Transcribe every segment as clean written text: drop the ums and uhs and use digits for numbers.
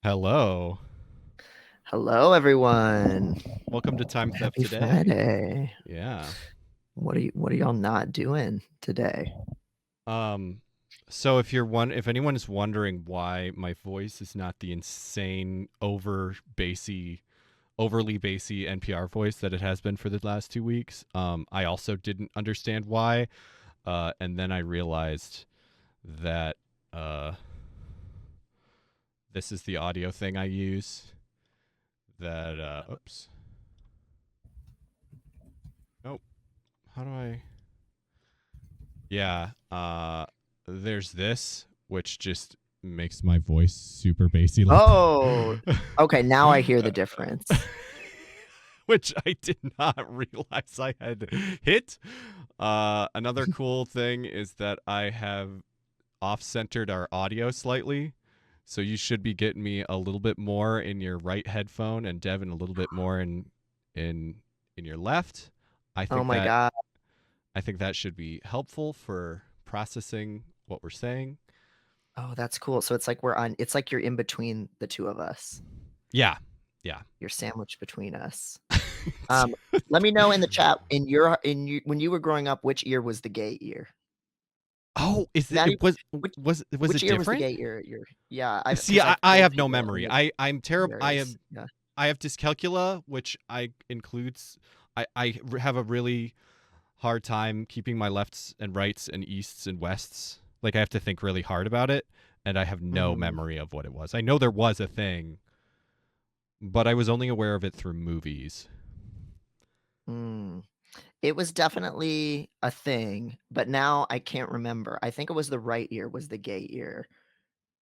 Hello. Hello, everyone. Welcome to Time Theft Happy Today. Friday. Yeah. What are y'all not doing today? Um so if anyone is wondering why my voice is not the insane overly bassy NPR voice that it has been for the last 2 weeks, I also didn't understand why. And then I realized that this is the audio thing I use that oops. Oh, how do I Yeah. There's this, which just makes my voice super bassy like Oh, that. okay. Now I hear the difference. Which I did not realize I had hit. Another cool thing is that I have off-centered our audio slightly. So you should be getting me a little bit more in your right headphone and Devin a little bit more in in your left. I Oh think my that God. I think that should be helpful for processing what we're saying. Oh, that's cool. So it's like you're in between the two of us. Yeah. Yeah. You're sandwiched between us. Um, Let me know in the chat when you were growing up, which ear was the gay ear? Oh, is it, Not even it was which was which it ear was the different? gay ear? Yeah, I've See, because I've I told have no people and memory. it I'm terrible. varies. Yeah. I have dyscalculia, which I includes have a really hard time keeping my lefts and rights and easts and wests. Like I have to think really hard about it, and I have no Mhm. memory of what it was. I know there was a thing, but I was only aware of it through movies. Mm. It was definitely a thing, but now I can't remember. I think it was the right ear was the gay ear,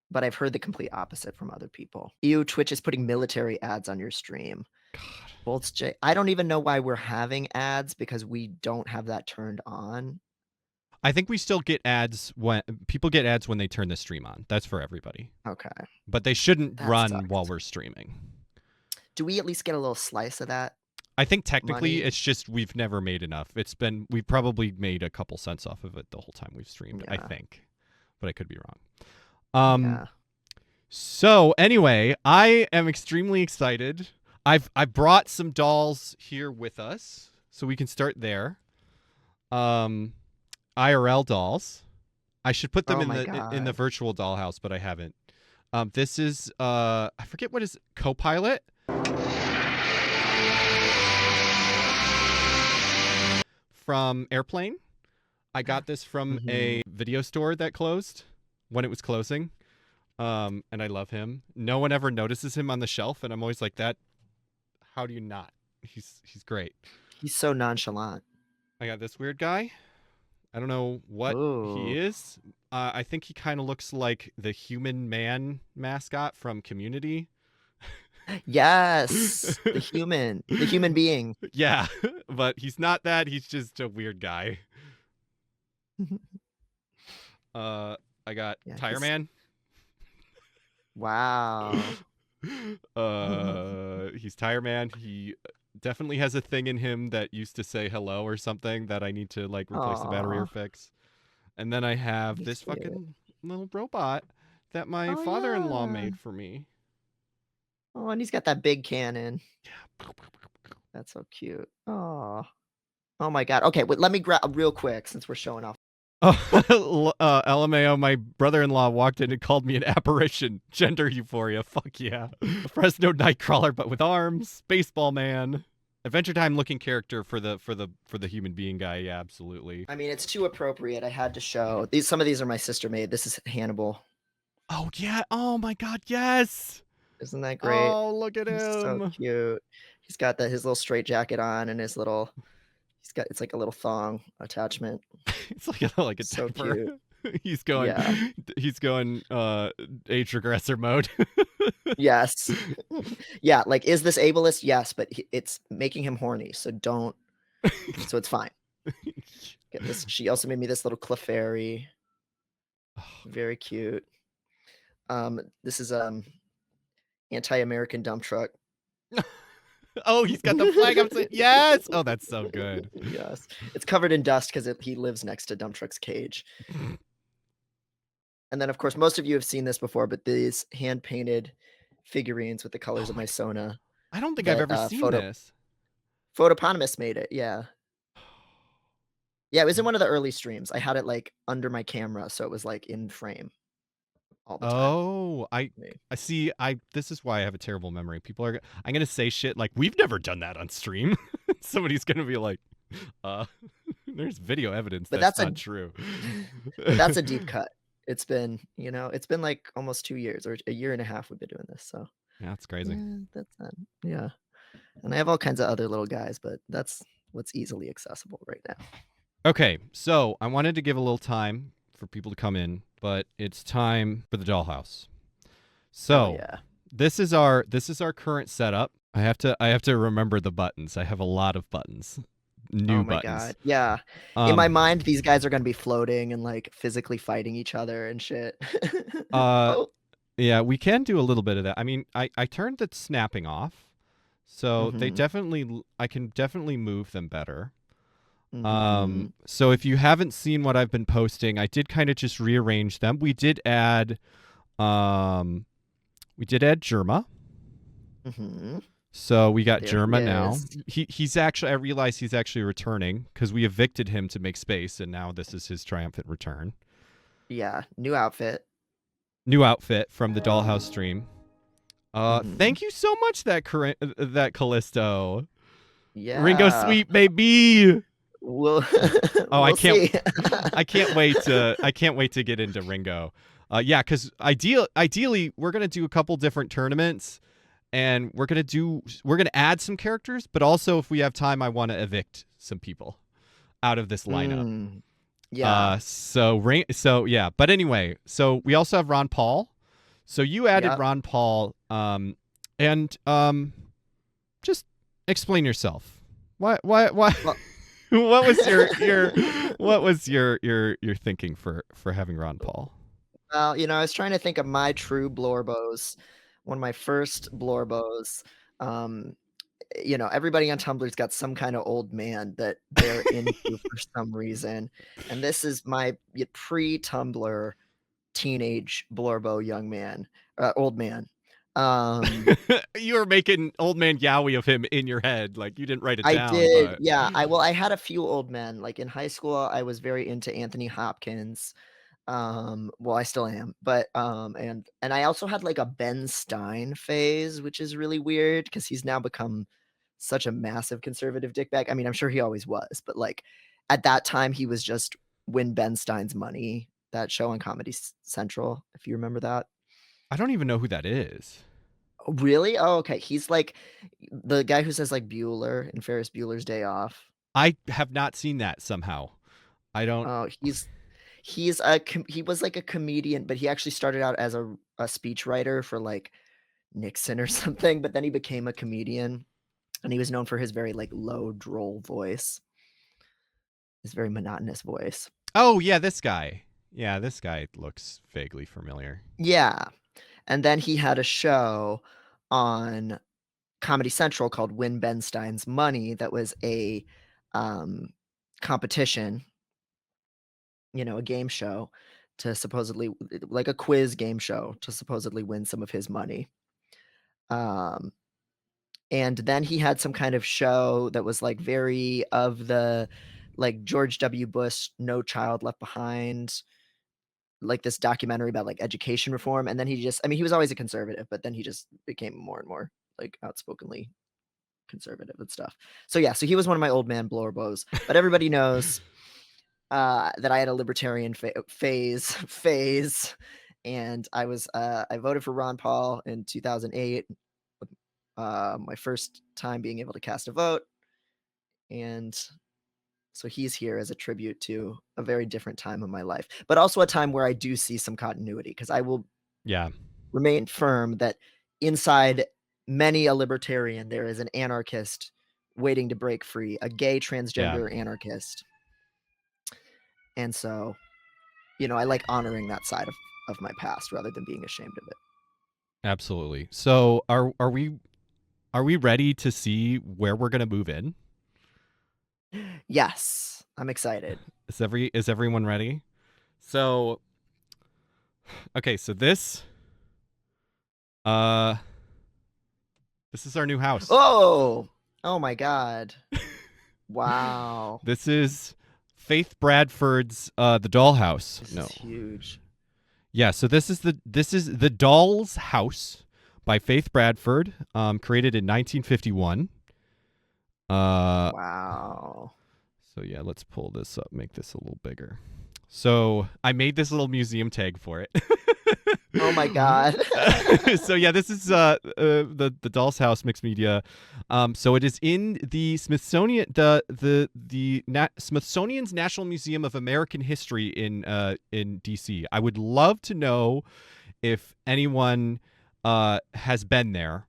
but I've heard the complete opposite from other people. Ew, Twitch is putting military ads on your stream. God. Bolts J, I don't even know why we're having ads because we don't have that turned on. I think we still get ads when people get ads when they turn the stream on. That's for everybody. Okay, But they shouldn't that run while sucks. we're streaming. Do we at least get a little slice of that I think technically money? it's just we've never made enough. We've probably made a couple cents off of it the whole time we've streamed, I Yeah, think. But I could be wrong. yeah. So anyway, I am extremely excited. I brought some dolls here with us, so we can start there. Um IRL dolls. I should put them Oh in my the God. virtual dollhouse, but I haven't. This is I forget what is Copilot from Airplane. I got this from Mhm. a video store that closed when it was closing. And I love him. No one ever notices him on the shelf, and I'm always like, that how do you not? He's great. He's so nonchalant. I got this weird guy. I don't know what he Ooh. is. I think he kind of looks like the human man mascot from Community. Yes, the human being. Yeah, but he's not that. He's just a weird guy. Uh, I got Yeah, Tire he's Man. wow. He's Tire Man. He definitely has a thing in him that used to say hello or something that I need to like replace the battery or Aw, fix. And then I have he's this cute. fucking little robot that my Oh, father-in-law yeah. made for me. Oh, and he's got that big cannon. That's so cute. Oh, oh my god. Okay, wait, let me grab real quick since we're showing off. Oh, LMAO, my brother-in-law walked in and called me an apparition. Gender euphoria. Fuck yeah. A Fresno Nightcrawler, but with arms. Baseball man. Adventure Time looking character for the human being guy. Yeah, absolutely. I mean, it's too appropriate. I had to show. Some of these are my sister made. This is Hannibal. Oh yeah. Oh my god, yes. Isn't that great? Oh, look at He's so him. cute. He's got his little straight jacket on and it's like a little thong attachment. It's like a So diaper. cute. he's going Yeah. he's going age regressor mode. Yes. Yeah, like, is this ableist? Yes, but it's making him horny, so it's fine. Get this. She also made me this little Clefairy. Very cute. This is, anti-American dump truck. Oh, he's got the flag up. Yes. Oh, that's so good. Yes. It's covered in dust because he lives next to dump truck's cage. And then, of course, most of you have seen this before, but these hand-painted figurines with the colors Oh of my! my Sona I don't think I've that ever seen this. Photoponymous made it. Yeah. Yeah, it was in one of the early streams. I had it like under my camera, so it was like in frame all the time. Oh, Me. I see. This is why I have a terrible memory. People are. I'm gonna say shit like we've never done that on stream. Somebody's gonna be like, uh, there's video evidence But that's that's a not true. but that's a deep cut. It's been, it's been like almost 2 years or a year and a half we've been doing this. So Yeah, that's crazy. yeah, that's yeah. And I have all kinds of other little guys, but that's what's easily accessible right now. Okay, so I wanted to give a little time for people to come in, but it's time for the dollhouse. Hell So yeah. this is our current setup. I have to remember the buttons. I have a lot of buttons, Oh new my buttons. god. Yeah. In my mind, these guys are gonna be floating and like physically fighting each other and shit. Uh, Oh. yeah, we can do a little bit of that. I mean, I turned the snapping off, so they Mhm. definitely I can definitely move them better. Mhm. So if you haven't seen what I've been posting, I did kind of just rearrange them. Um, we did add Jerma. Mhm. So we got There he Jerma now. is. He's actually, I realize he's actually returning because we evicted him to make space, and now this is his triumphant return. Yeah, new outfit. New outfit from the Dollhouse stream. Mhm. Thank you so much, that Callisto. Ringo Yeah. Sweet baby. We'll Oh, I we'll can't see. I can't wait to get into Ringo. Yeah, because ideally we're gonna do a couple different tournaments, and we're gonna add some characters, but also if we have time, I want to evict some people out of this lineup. Mm. Yeah. So yeah, but anyway, so we also have Ron Paul. So you added Yep. Ron Paul, and just explain yourself. Why Well what was your thinking for having Ron Paul? well, I was trying to think of my true Blorbos. One of my first Blorbos. Um, everybody on Tumblr's got some kind of old man that they're into for some reason, and this is my pre-Tumblr teenage Blorbo young man, old man. Um, You were making old man Yowie of him in your head, like you didn't write it I down, did, but yeah. I had a few old men. Like in high school, I was very into Anthony Hopkins. Well, I still am, but and I also had like a Ben Stein phase, which is really weird because he's now become such a massive conservative dickbag. I mean, I'm sure he always was, but like at that time, he was just Win Ben Stein's Money, that show on Central, if you remember that. I don't even know who that is. Oh, really? Oh, okay. He's like the guy who says like Bueller in Ferris Bueller's Day Off. I have not seen that somehow. I don't. Oh, he was like a comedian, but he actually started out as a speechwriter for like Nixon or something, but then he became a comedian, and he was known for his very like low droll voice, his very monotonous voice. Oh yeah, this guy. Yeah, this guy looks vaguely familiar. Yeah. And then he had a show on Comedy Central called Win Ben Stein's Money that was a um competition, a game show to supposedly like a quiz game show to supposedly win some of his money. Um, and then he had some kind of show that was like very of the like George W. Bush No Child Left Behind, like this documentary about like education reform. And then he was always a conservative, but then he just became more and more like outspokenly conservative and stuff. So yeah, so he was one of my old man blower but everybody knows that I had a libertarian phase, and I voted for Ron Paul in 2008, my first time being able to cast a vote, and so he's here as a tribute to a very different time of my life, but also a time where I do see some continuity because I will Yeah, remain firm that inside many a libertarian there is an anarchist waiting to break free, a gay yeah, transgender anarchist, and so I like honoring that side of my past rather than being ashamed of absolutely. So are we ready to see where we're gonna move in? it. Yes, I'm excited. Is everyone ready? So okay, so this uh This is our new house. Oh! Oh my god. Wow. This is Faith Bradford's The Dollhouse. This is No. huge. Yeah, so this is the Doll's House by Faith Bradford, created in 1951. Wow. So yeah, let's pull this up, make this a little bigger. So I made this little museum tag for it. Oh my god. So yeah, this is the Doll's House mixed media. So it is in the Smithsonian, Smithsonian's National Museum of American History in DC. I would love to know if anyone has been there.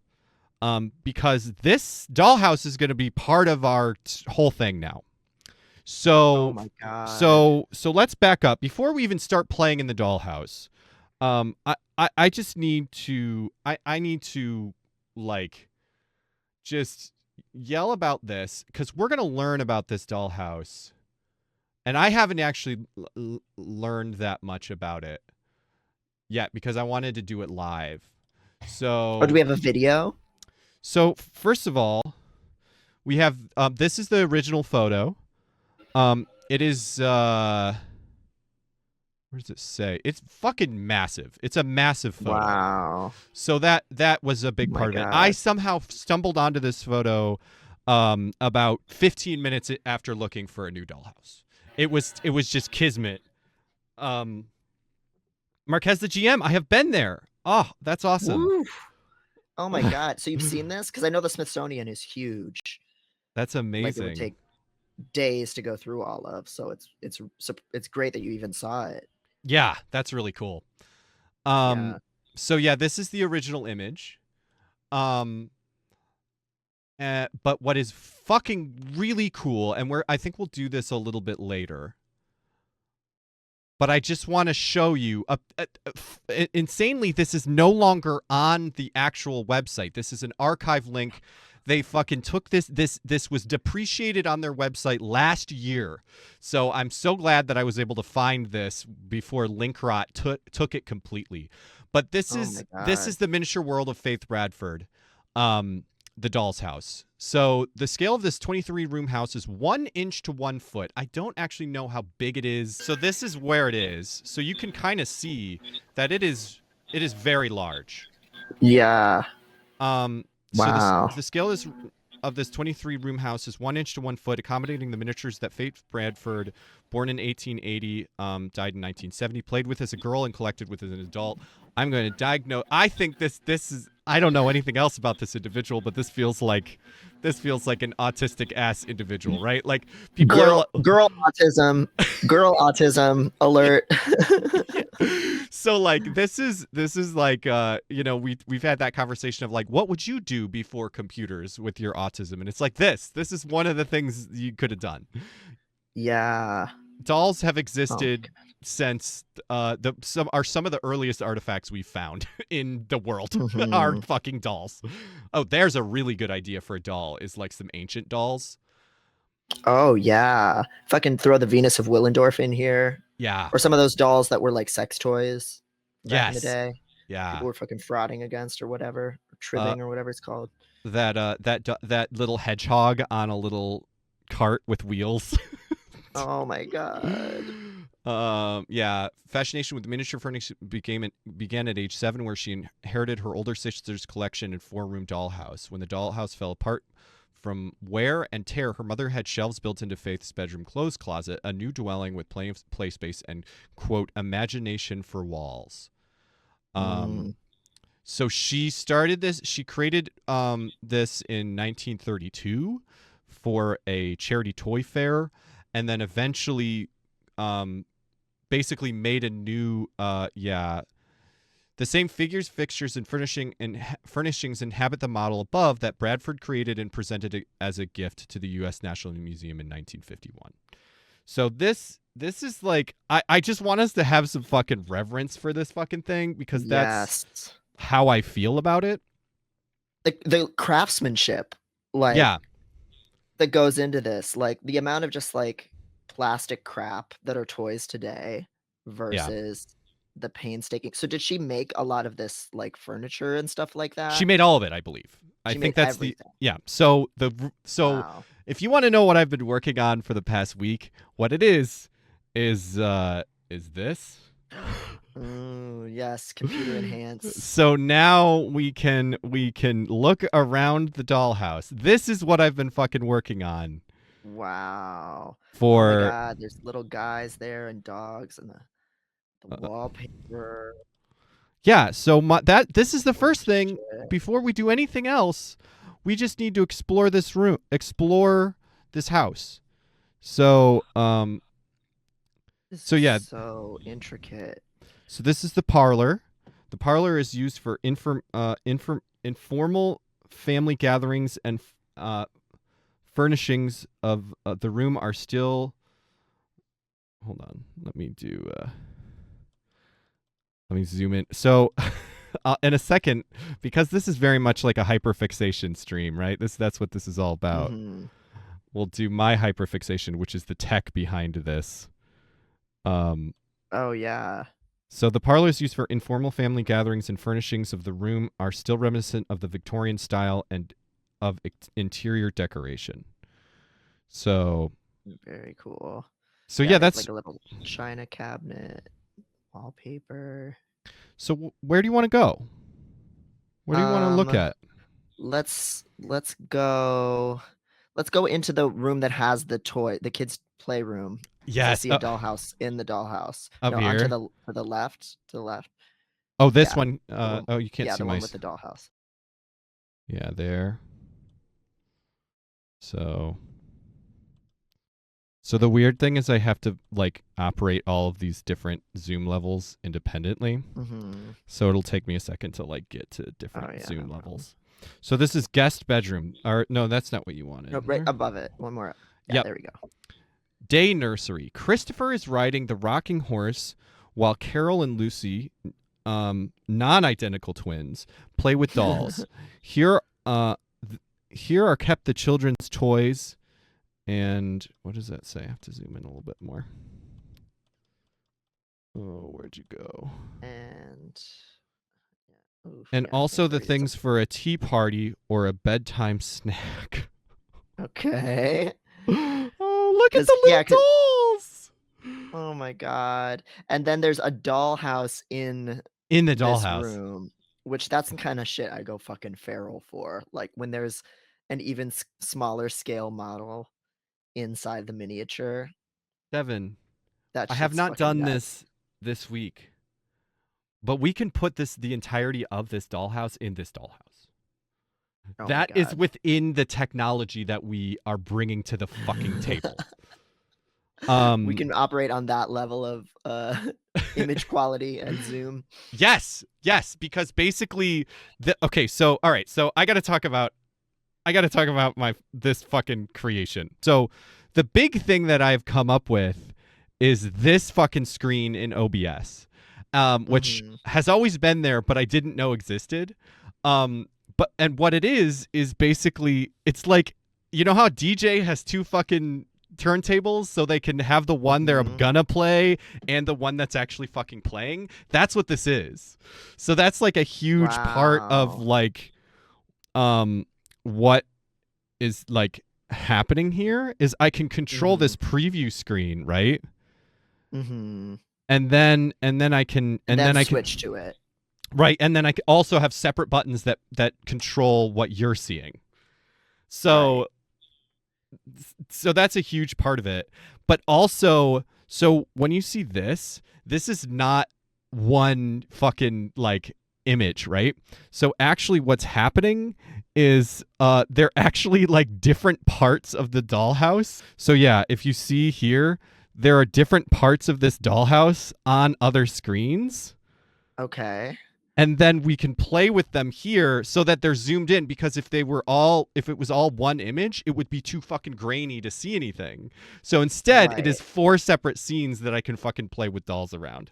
Because this dollhouse is going to be part of our whole thing now. Oh So, my god. so let's back up before we even start playing in the dollhouse. I just need to, I need to, like, just yell about this because we're gonna learn about this dollhouse, and I haven't actually learned that much about it yet because I wanted to do it live. Oh, do we So, have a video? first of all, we have this is the original photo. It is where does it say? It's fucking massive. It's a massive photo. Wow. So that was a Oh big my part of it. I god. somehow stumbled onto this photo about 15 minutes after looking for a new dollhouse. It was just kismet. Um Marquez the GM, I have been there. Oh, that's awesome. Woo. Oh my god. So you've seen this? Because I know the Smithsonian is huge. That's Like it would amazing. take days to go through all of. So it's great that you even saw it. Yeah, that's really cool. Yeah. So yeah, this is the original image. Um but what is fucking really cool, and I think we'll do this a little bit later, but I just want to show you. Insanely, this is no longer on the actual website. This is an archive link. They fucking took this. This was depreciated on their website last year, so I'm so glad that I was able to find this before Linkrot took it completely. But this Oh my is god. the miniature world of Faith Bradford. The Doll's House. So the scale of this 23-room house is 1 inch to 1 foot. I don't actually know how big it is. So this is where it is. So you can kind of see that it is very large. Yeah. So Wow. the scale is of this 23-room house is 1 inch to 1 foot, accommodating the miniatures that Faith Bradford, born in 1880, died in 1970, played with as a girl and collected with as an adult. I'm going to diagnose. I think this is. I don't know anything else about this individual, but this feels like an autistic ass individual, right? Like people are. Girl autism. Girl autism alert. So like this is like we've had that conversation of like what would you do before computers with your autism, and it's like this is one of the things you could have done. Yeah. Dolls have Oh my existed since some of the earliest artifacts we've found in the world god. are Hmm. fucking dolls. Oh, there's a really good idea for a doll, is like some ancient dolls. Oh yeah. Fucking throw the Venus of Willendorf in here. Yeah. Or some of those dolls that were like sex toys back in the Yes. day. Yeah. People were fucking frauding against or whatever. Or Uh tribbing or whatever it's called. that little hedgehog on a little cart with wheels. Oh my god. Yeah, fascination with miniature furniture began at age 7, where she inherited her older sister's collection and 4-room dollhouse. When the dollhouse fell apart from wear and tear, her mother had shelves built into Faith's bedroom clothes closet, a new dwelling with play space and, quote, imagination for walls. Um, Mm. so she started this. She created this in 1932 for a charity toy fair, and then eventually um, basically made a new the same figures, fixtures, and furnishings inhabit the model above that Bradford created and presented as a gift to the U.S. National Museum in 1951. So this is like I just want us to have some fucking reverence for this fucking thing because that's Yes. how I feel about it. The craftsmanship, like Yeah, that goes into this, like the amount of just like plastic crap that are toys today yeah. versus the painstaking. So did she make a lot of this like furniture and stuff like She that? made all of it, I believe. I She think made that's everything. so Wow. if you want to know what I've been working on for the past week, what it is this. Ooh, yes, computer enhance. So now we can look around the dollhouse. This is what I've been fucking working on Wow. Oh my for God, there's little guys there and dogs and the wallpaper. yeah, so this is the Holy first thing. shit. Before we do anything else, we just need to explore this house. So This so is yeah, so intricate. so this is the parlor. The parlor is used for informal family gatherings, and furnishings of the room are still. Hold on, let me zoom in. So, in a second, because this is very much like a hyperfixation stream, right? That's what this is all about. Mm-hmm. We'll do my hyperfixation, which is the tech behind this. Um, Oh yeah. so the parlor is used for informal family gatherings, and furnishings of the room are still reminiscent of the Victorian style and of interior decoration. So, Very cool. so Yeah, yeah, there's that's like a little china cabinet, wallpaper. so. Where do you want to go? What do you want to look Um, at? let's go. Let's go into the room that has the kids' playroom, because I Yes, see a dollhouse in the dollhouse. up No, onto here. the left, to the left. Oh, this Yeah, one. the one. Oh, you can't Yeah, see the my. one with the dollhouse. Yeah, there. So, so the weird thing is I have to like operate all of these different zoom levels independently. Mm-hmm. So it'll take me a second to like get to Oh different yeah, zoom no problem. levels. So this is guest bedroom. Or no, that's not what you wanted. No, right above it. One more. Yeah, Yep. there we go. Day nursery. Christopher is riding the rocking horse while Carol and Lucy, non-identical twins, play with dolls. Here, here are kept the children's toys. And what does that say? I have to zoom in a little bit more. Oh, where'd you go? And yeah. Oof, And yeah, I also can't the read it. things for a tea party or a bedtime snack. Okay. Oh, look at Because the yeah, little dolls oh my God. And then there's a dollhouse in in the this dollhouse. room, which that's the kind of shit I go fucking feral for. Like when there's an even smaller scale model inside the miniature, Devin, that I have shit's not fucking done nuts. this week, but we can put the entirety of this dollhouse in this dollhouse. Oh my That is God. within the technology that we are bringing to the fucking table. We can operate on that level of image quality and zoom. Yes, because basically, okay. So, all right. So I got to talk about my this fucking creation. So, the big thing that I've come up with is this fucking screen in OBS, which Mm-hmm. has always been there, but I didn't know existed. And what it is basically it's like, you know how DJ has two fucking turntables so they can have the one they're Mm-hmm. gonna play and the one that's actually fucking playing. That's what this is. So that's like a huge part of Wow. like what is like happening here is I can control Mm-hmm. this preview screen, right? Mm-hmm. And then I can And then I can switch to it. right, and then I can also have separate buttons that control what you're seeing. Right. So that's a huge part of it. But also, so when you see this is not one fucking like image, right? So actually what's happening is they're actually like different parts of the dollhouse. So yeah, if you see here, there are different parts of this dollhouse on other screens. Okay. And then we can play with them here so that they're zoomed in, because if it was all one image, it would be too fucking grainy to see anything. So instead, it Right. is 4 separate scenes that I can fucking play with dolls around.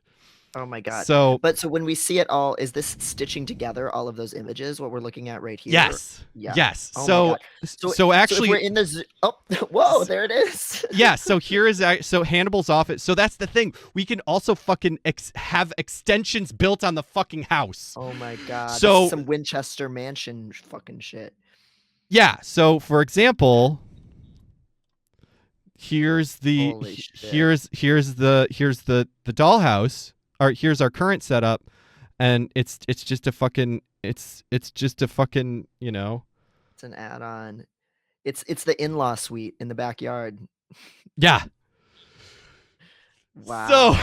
Oh my God. So But so when we see it all, is this stitching together all of those images, what we're looking at right here? yes. Yeah. Yes. Oh my So God. So so so if we're actually in the oh, whoa, there it is. yeah, so here is so Hannibal's office. So that's the thing. We can also fucking have extensions built on the fucking house. Oh my God. This is So some Winchester Mansion fucking shit. Yeah. So for example, here's the Holy shit. here's the dollhouse. Or here's our current setup, and it's just a fucking it's just a fucking It's an add-on. It's the in-law suite in the backyard. yeah. So Wow.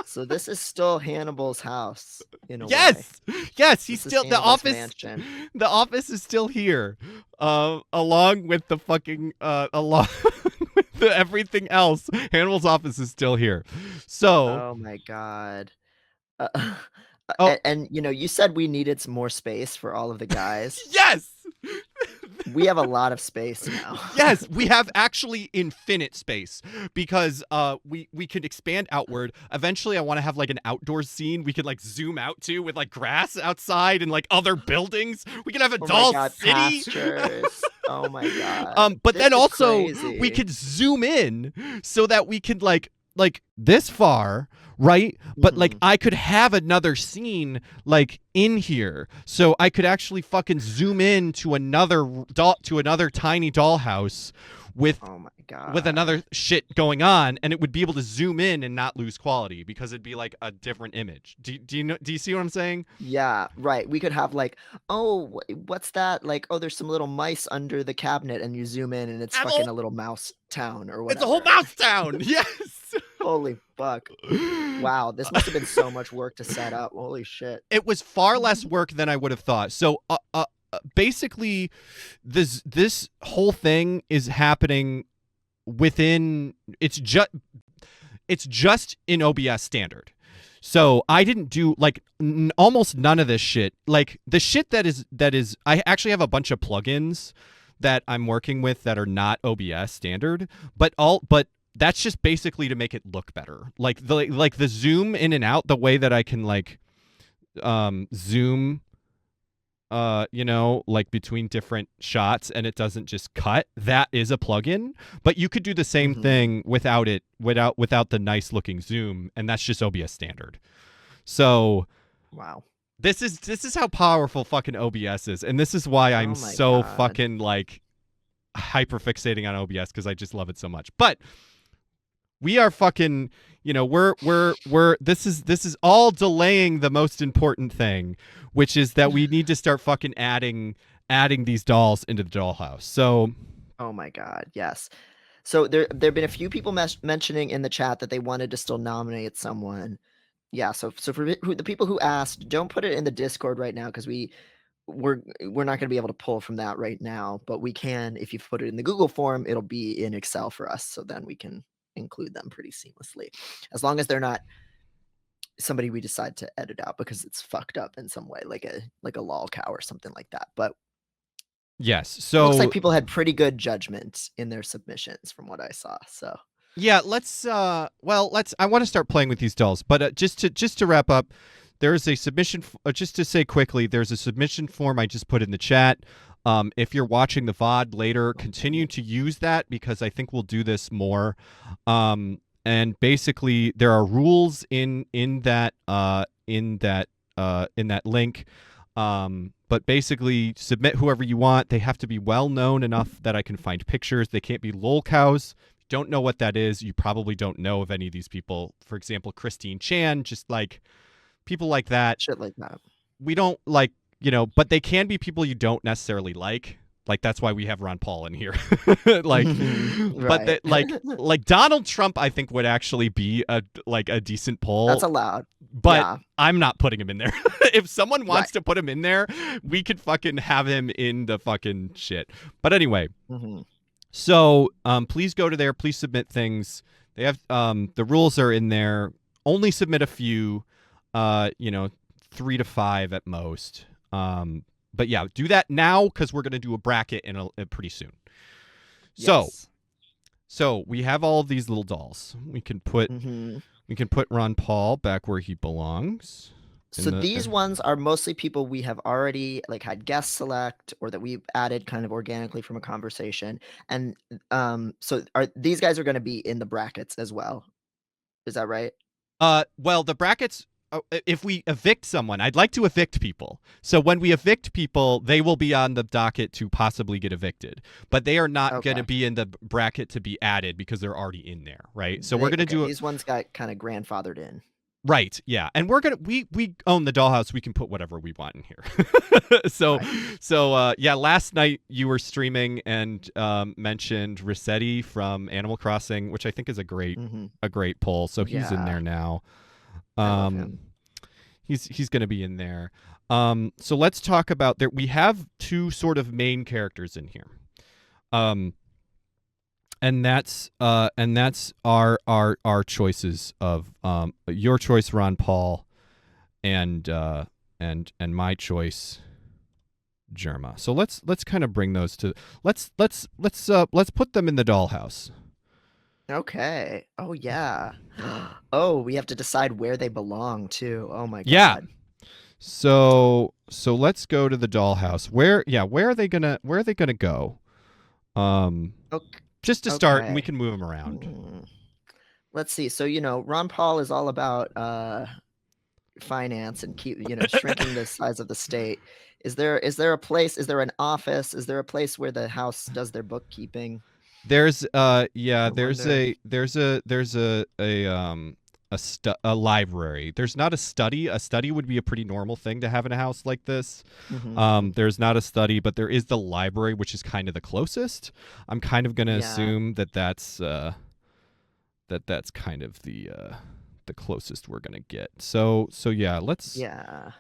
So this is still Hannibal's house in a way. yes, yes, he's This is still the Hannibal's office. mansion. The office is still here, along with the fucking along with everything else. Hannibal's office is still here. So, Oh my god. Uh, oh and you said we needed some more space for all of the guys. yes, We have a lot of space now. yes, we have actually infinite space because we could expand outward. Eventually, I want to have like an outdoor scene we could like zoom out to with like grass outside and like other buildings. We could have a Oh my doll god, city. pastures. Oh my god. But This then is also we crazy. could zoom in so that we could like this far, right? But like Mhm. I could have another scene like in here, so I could actually fucking zoom in to another tiny dollhouse with Oh my with god. another shit going on, and it would be able to zoom in and not lose quality because it'd be like a different image. Do you see what I'm saying? Yeah, right. We could have like, "Oh, what's that?" Like, "Oh, there's some little mice under the cabinet," and you zoom in and it's Have a fucking whole, a little mouse town or it's a whole whatever. mouse town. Yes. Holy fuck. Wow, this must have been so much work to set up. Holy shit. It was far less work than I would have thought. So, basically, this whole thing is happening within. It's just in OBS standard. So I didn't do like almost none of this shit. Like the shit that is. I actually have a bunch of plugins that I'm working with that are not OBS standard, but that's just basically to make it look better. Like the zoom in and out, the way that I can like zoom like between different shots and it doesn't just cut. That is a plugin, but you could do the same Mhm. thing without the nice looking zoom, and that's just OBS standard. So Wow. this is how powerful fucking OBS is, and this is why I'm Oh my so god. fucking like hyper fixating on OBS because I just love it so much. But we are fucking, we're this is all delaying the most important thing, which is that we need to start fucking adding these dolls into the dollhouse. So Oh my god, yes. So there've been a few people mentioning in the chat that they wanted to still nominate someone. Yeah, so for the people who asked, don't put it in the Discord right now because we're not gonna be able to pull from that right now, but we can if you put it in the Google form, it'll be in Excel for us, so then we can include them pretty seamlessly. As long as they're not somebody we decide to edit out because it's fucked up in some way, like a lol cow or something like that. But yes, it looks like so people had pretty good judgment in their submissions from what I saw. So yeah, let's I want to start playing with these dolls, but just to wrap up, there's a submission just to say quickly, there's a submission form I just put in the chat. If you're watching the VOD later, continue to use that because I think we'll do this more. And basically there are rules in that link. But basically submit whoever you want. They have to be well known enough that I can find pictures. They can't be lol cows. Don't know what that is. You probably don't know of any of these people. For example, Christine Chan, just like people like that. shit like that. We don't like, but they can be people you don't necessarily like. Like that's why we have Ron Paul in here. Like, but Right. that like Donald Trump, I think would actually be a decent That's poll, allowed. but Yeah. I'm not putting him in there. If someone Right. wants to put him in there, we could fucking have him in the fucking shit. But anyway, Mhm. so please go to there. Please submit things. They have the rules are in there. Only submit a few. 3 to 5 at most. But yeah, do that now because we're gonna do a bracket in a pretty soon. So Yes. so we have all of these little dolls. We can put Mhm. Ron Paul back where he belongs. So these ones are mostly people we have already like had guest select or that we've added kind of organically from a conversation. And so are these guys are going to be in the brackets as well. Is that right? Well, the brackets if we evict someone, I'd like to evict people. So when we evict people, they will be on the docket to possibly get evicted, but they are not going to Okay. be in the bracket to be added because they're already in there, right? So we're going to Okay, do it. these ones got kind of grandfathered in. Right, yeah, and we own the dollhouse. We can put whatever we want in here. so Right. yeah. Last night you were streaming and mentioned Rossetti from Animal Crossing, which I think is Hmm. a great pull. So he's in Yeah, there now. I love him. Um, he's going to be in there. So let's talk about there. We have two sort of main characters in here. And that's our choices of your choice, Ron Paul, and my choice, Jerma. So let's kind of bring those to let's put them in the dollhouse. Okay. Oh yeah. Oh, we have to decide where they belong too. Oh my Yeah. God. So let's go to the dollhouse. Where are they gonna go? Okay. Just to start, and we Okay. can move them around. Let's see. So, Ron Paul is all about finance and shrinking the size of the state. Is there a place, is there an office? Is there a place where the house does their bookkeeping? There's I there's wonder. a library. There's not a study. A study would be a pretty normal thing to have in a house like this. Hmm. There's not a study, but there is the library, which is kind of the closest. I'm kind of gonna Yeah. assume that's kind of the closest we're gonna get. So yeah, Yeah.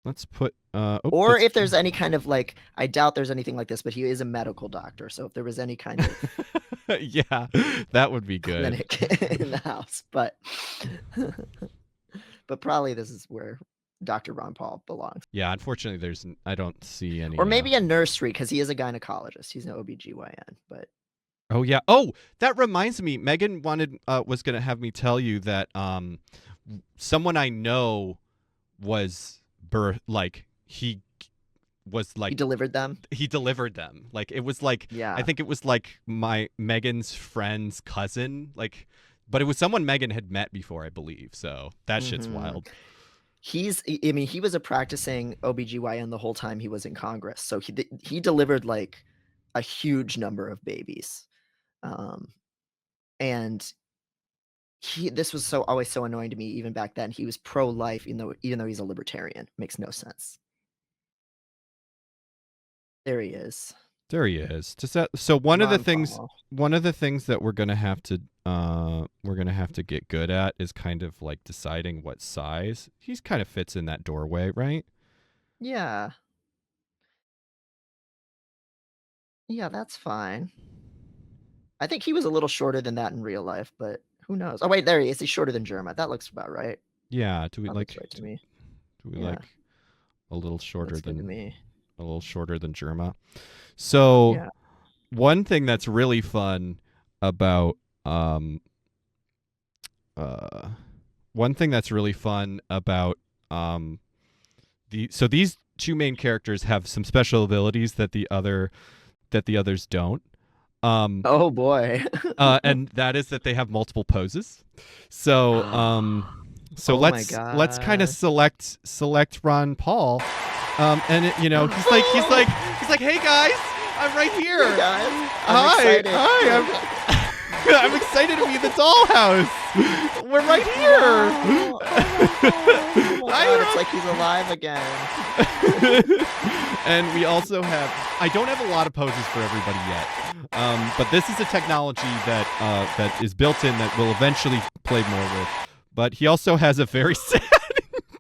let's put Or if there's any kind of I doubt there's anything like this, but he is a medical doctor. So if there was any kind of yeah, that would be good. clinic in the house, but but probably this is where Dr. Ron Paul belongs. Yeah, unfortunately, I don't see any. Or maybe a nursery because he is a gynecologist. He's an OBGYN, but Oh yeah. Oh, that reminds me. Megan was gonna have me tell you that someone I know was he was he delivered them. he delivered them. Like it was like Yeah. I think it was like my Megan's friend's cousin. But it was someone Megan had met before, I believe. So that shit's wild. He was a practicing OBGYN the whole time he was in Congress. So he delivered a huge number of babies. And this was always so annoying to me even back then. He was pro-life even though he's a libertarian. Makes no sense. There he is. There he is. So one of the Ron things Paul. that we're gonna have to get good at is kind of like deciding what size. He's kind of fits in that doorway, right? Yeah. Yeah, that's fine. I think he was a little shorter than that in real life, but who knows? Oh wait, there he is. He's shorter than Jerma. That looks about right. Yeah. Do we That looks right to me. Yeah, like a little shorter looks good to than me. Jerma? So Yeah. one thing that's really fun about um uh one thing that's really fun about these two main characters have some special abilities that the others don't. Oh boy. And that is that they have multiple poses. So Oh my let's kind of god. select Ron Paul. And he's like, hey guys, I'm right here. Hey guys, I'm Hi, excited. hi, I'm excited to be in the dollhouse. We're right here. Wow. Oh my Hi, god, Ron. it's like he's alive again. And we also have I don't have a lot of poses for everybody yet. But this is a technology that is built in that we'll eventually play more with. But he also has a very sad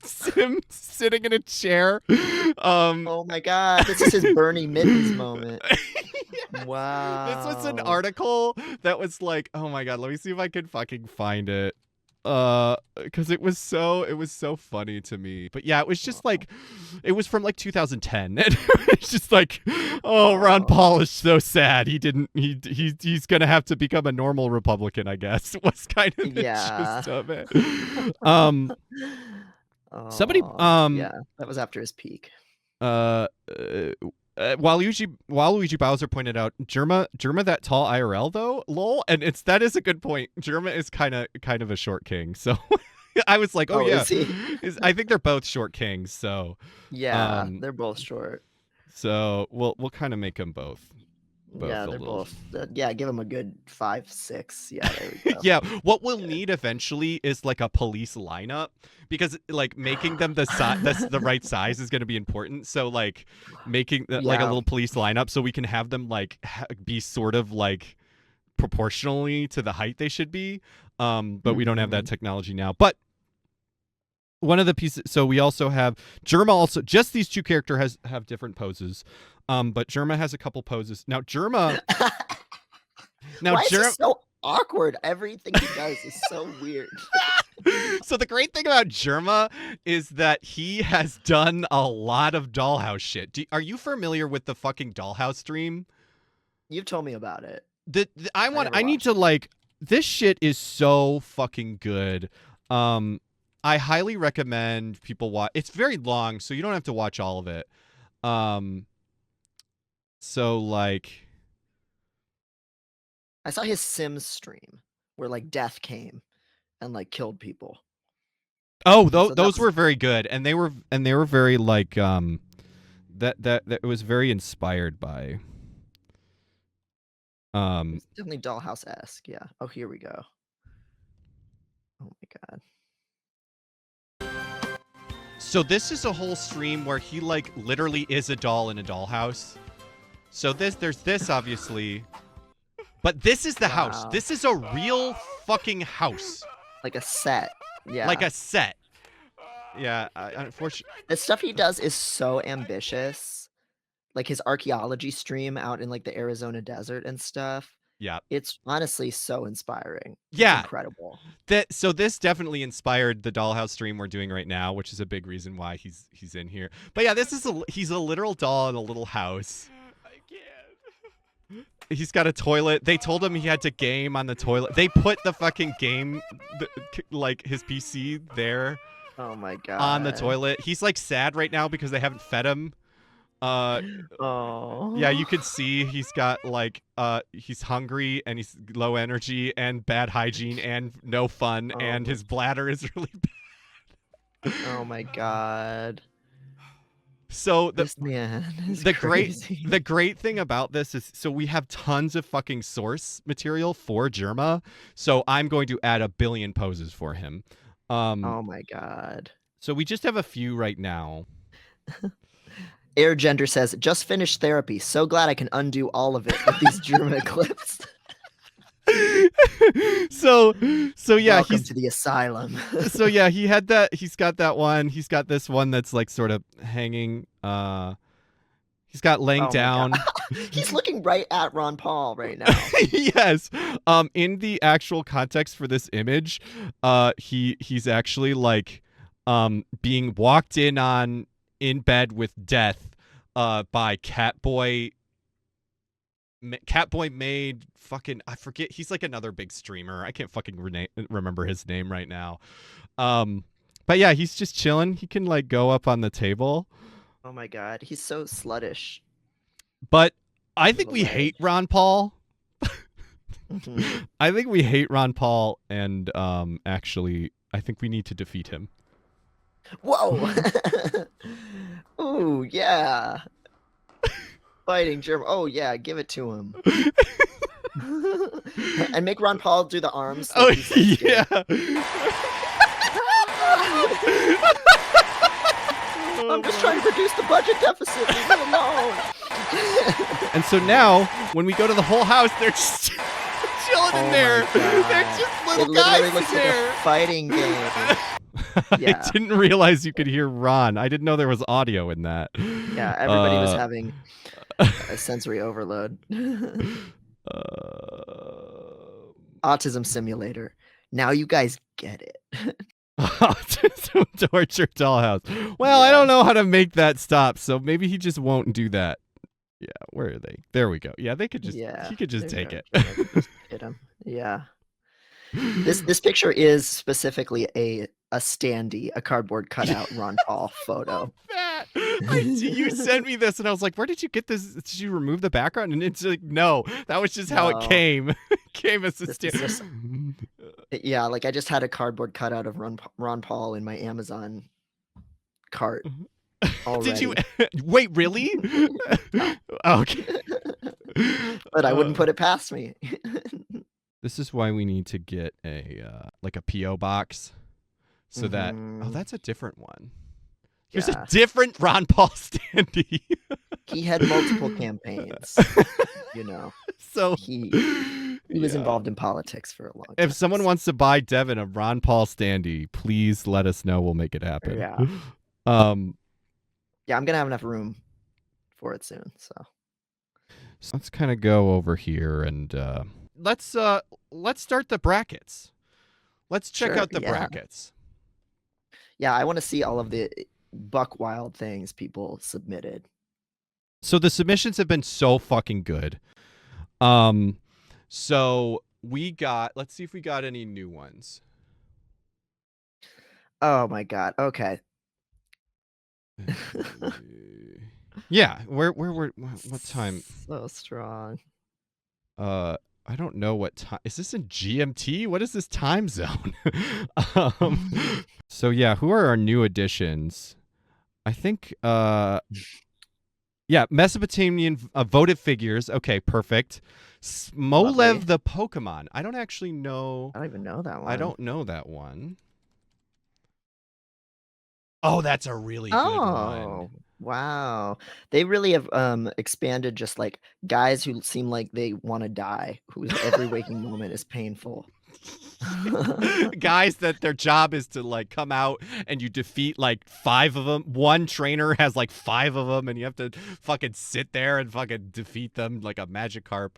Sim sitting in a chair. Oh my god, this is his Bernie Mittens moment. Yes. Wow. This was an article that was like, oh my god, let me see if I can fucking find it. Because it was so funny to me. But yeah, it was just like it was from like 2010. And it's just like, oh, Ron Paul is so sad. He's gonna have to become a normal Republican, I guess. Was kind of the gist of it. Somebody Yeah, that was after his peak. uh, Waluigi Bowser pointed out Jerma that tall IRL though, lol, and that is a good point. Jerma is kind of a short king, so I was like, oh Oh, yeah, is he? I think they're both short kings. So, Yeah, um, they're both short. so we'll kind of make them both Yeah, a they're little. both. Yeah, give them a good 5, 6. Yeah, there we go. Yeah, what we'll need eventually is like a police lineup because like making them the right size is going to be important. So like making like a Yeah. little police lineup so we can have them like be sort of like proportionally to the height they should be. But we don't have that Mhm. technology now. But one of the pieces, so we also have Jerma. Also, just these two characters have different poses. But Jerma has a couple poses now. Now Why is he Jerma. so awkward? Everything he does is so weird. So the great thing about Jerma is that he has done a lot of Dollhouse shit. Are you familiar with the fucking Dollhouse stream? You've told me about it. I I never need watched to it. like this shit is so fucking good. Um I highly recommend people watch. It's very long, so you don't have to watch all of it. Um so like I saw his Sims stream where like death came and like killed people. oh, So that those was were very good and they were very like that it was very inspired by um it's definitely Dollhouse-esque. Yeah. Oh, here we go. Oh my god. so this is a whole stream where he like literally is a doll in a dollhouse. So there's this obviously, but this is the house. Wow. This is a real fucking house, Like a set. Yeah. like a set. Yeah, unfortunately, The stuff he does is so ambitious. Like his archaeology stream out in like the Arizona desert and stuff. yeah, It's honestly so inspiring. It's yeah. incredible. So this definitely inspired the dollhouse stream we're doing right now, which is a big reason why he's in here. But yeah, he's a literal doll in a little house. I can't. He's got a toilet. They told him he had to game on the toilet. They put the fucking game, like his PC there Oh my god. on the toilet. He's like sad right now because they haven't fed him. Oh. Yeah, you could see he's got like he's hungry and he's low energy and bad hygiene and no fun Oh and my- his bladder is really bad. Oh my god. So This man is the crazy. great thing about this is so we have tons of fucking source material for Jerma. So I'm going to add a billion poses for him. Oh my god. So we just have a few right now. Air Gender says, just finished therapy. So glad I can undo all of it with these German clips. so yeah, Welcome he's to the asylum. so yeah, he's got that one. He's got this one that's like sort of hanging. He's got laying Oh my down. He's looking right at Ron Paul right now. Yes. In the actual context for this image, he's actually like being walked in on in bed with death by Catboy. Catboy made fucking I forget, he's like another big streamer. I can't fucking remember his name right now. But yeah, he's just chilling. He can like go up on the table. Oh my god, he's so sluttish. But I think Little we leg. hate Ron Paul. Mhm. I think we hate Ron Paul, and actually, I think we need to defeat him. Whoa! Ooh, yeah. Fighting German. Oh yeah, give it to him. And make Ron Paul do the arms. Oh like he's so yeah. I'm just trying to reduce the budget deficit. Leave me alone. And so now, when we go to the whole house, they're just chilling in Oh there. my God. They're just It little literally guys looks in like there. a fighting game. Yeah. I didn't realize you could hear Ron. I didn't know there was audio in that. Yeah, everybody was having a sensory overload. Autism simulator. Now you guys get it. Autism torture dollhouse. Well, I Yeah. don't know how to make that stop, so maybe he just won't do that. Yeah, where are they? There we go. Yeah, they could just. Yeah, He could just there you take go. it. Just hit him. Yeah. This picture is specifically a a standee, a cardboard cutout Ron Paul photo. That you sent me this, and I was like, "Where did you get this? Did you remove the background?" And it's like, "No, that was just how it No. came. It came as a This is just yeah, like I just had a cardboard cutout of Ron Paul in my Amazon cart already. Did you wait? Really? No. Okay. But I wouldn't put it past me. This is why we need to get a like a PO box, so that that's a different one. Here's a different Ron Paul standee. He had multiple campaigns, you know. So he was involved in politics for a long time. If someone wants to buy Devin a Ron Paul standee, please let us know. We'll make it happen. Yeah. Yeah, I'm gonna have enough room for it soon. So let's kind of go over here and let's start the brackets. Let's check out the brackets. Yeah, I want to see all of the buck wild things people submitted. So the submissions have been so fucking good. So we got, let's see if we got any new ones. Oh my god. Okay. Yeah, what time? So strong. I don't know what time. Is this in GMT? What is this time zone? So yeah, who are our new additions? I think yeah, Mesopotamian votive figures. Okay, perfect. Smolev the Pokemon. I don't actually know. I don't even know that one. I don't know that one. Oh, that's a really good one. Wow. They really have expanded just like guys who seem like they want to die, whose every waking moment is painful. Guys that their job is to like come out and you defeat like 5 of them. One trainer has like 5 of them and you have to fucking sit there and fucking defeat them like a Magikarp.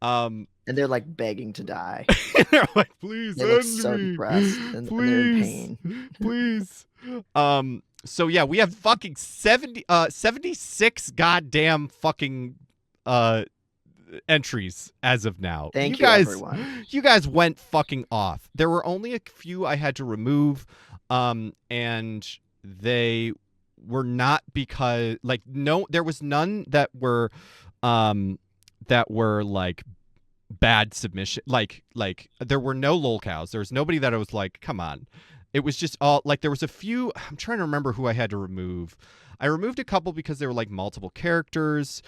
And they're like begging to die. They're like, please, they look so depressed and they're in pain. Please. So yeah, we have fucking 76 goddamn fucking entries as of now. Thank you guys, everyone. You guys went fucking off. There were only a few I had to remove, and they were not because like no, there was none that were like bad submission. Like there were no lolcows. There was nobody that I was like, come on. It was just all like there was a few. I'm trying to remember who I had to remove. I removed a couple because they were like multiple characters.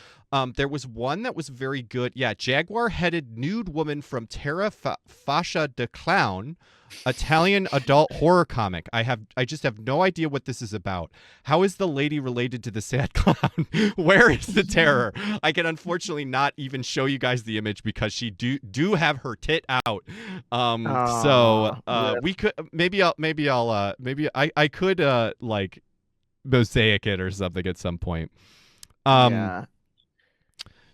There was one that was very good. Yeah, jaguar-headed nude woman from Terra Fascia de Clown, Italian adult horror comic. I just have no idea what this is about. How is the lady related to the sad clown? Where is the terror? I can unfortunately not even show you guys the image because she do have her tit out. So we could maybe I could like mosaic it or something at some point. Yeah.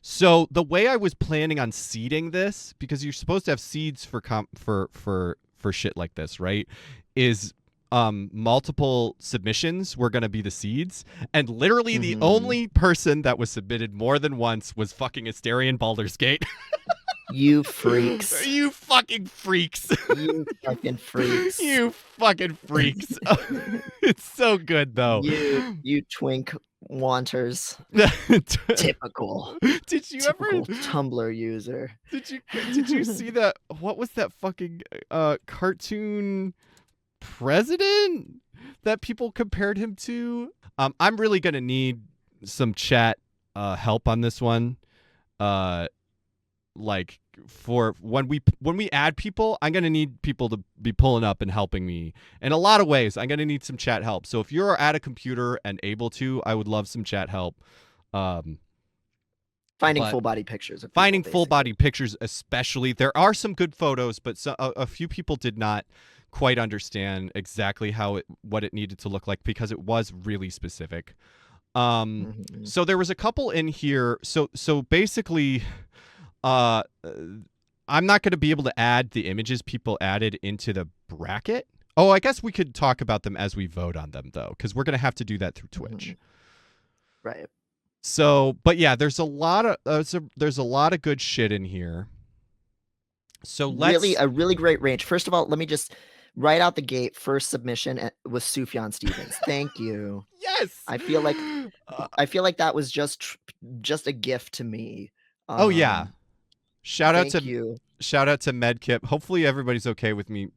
So the way I was planning on seeding this, because you're supposed to have seeds for shit like this, right? Is multiple submissions were gonna be the seeds, and literally the only person that was submitted more than once was fucking Asterion Baldur's Gate. You freaks. You fucking freaks. You fucking freaks. You fucking freaks. It's so good though. You twink wanters. Typical. Did you Typical Tumblr user? Did you see that? What was that fucking cartoon president that people compared him to? I'm really gonna need some chat help on this one. Like for when we add people, I'm gonna need people to be pulling up and helping me in a lot of ways. I'm gonna need some chat help. So if you're at a computer and able to, I would love some chat help. Finding full body pictures. Of people, full body pictures, especially. There are some good photos, but a few people did not quite understand exactly what it needed to look like because it was really specific. So there was a couple in here. So basically. I'm not going to be able to add the images people added into the bracket. Oh, I guess we could talk about them as we vote on them, though, because we're going to have to do that through Twitch. Right. So, but yeah, there's a lot of good shit in here. So a really great range. First of all, let me just right out the gate, first submission was Sufjan Stevens. Thank you. Yes. I feel like that was just a gift to me. Oh yeah. Shout out thank you. to Medkip. Hopefully everybody's okay with me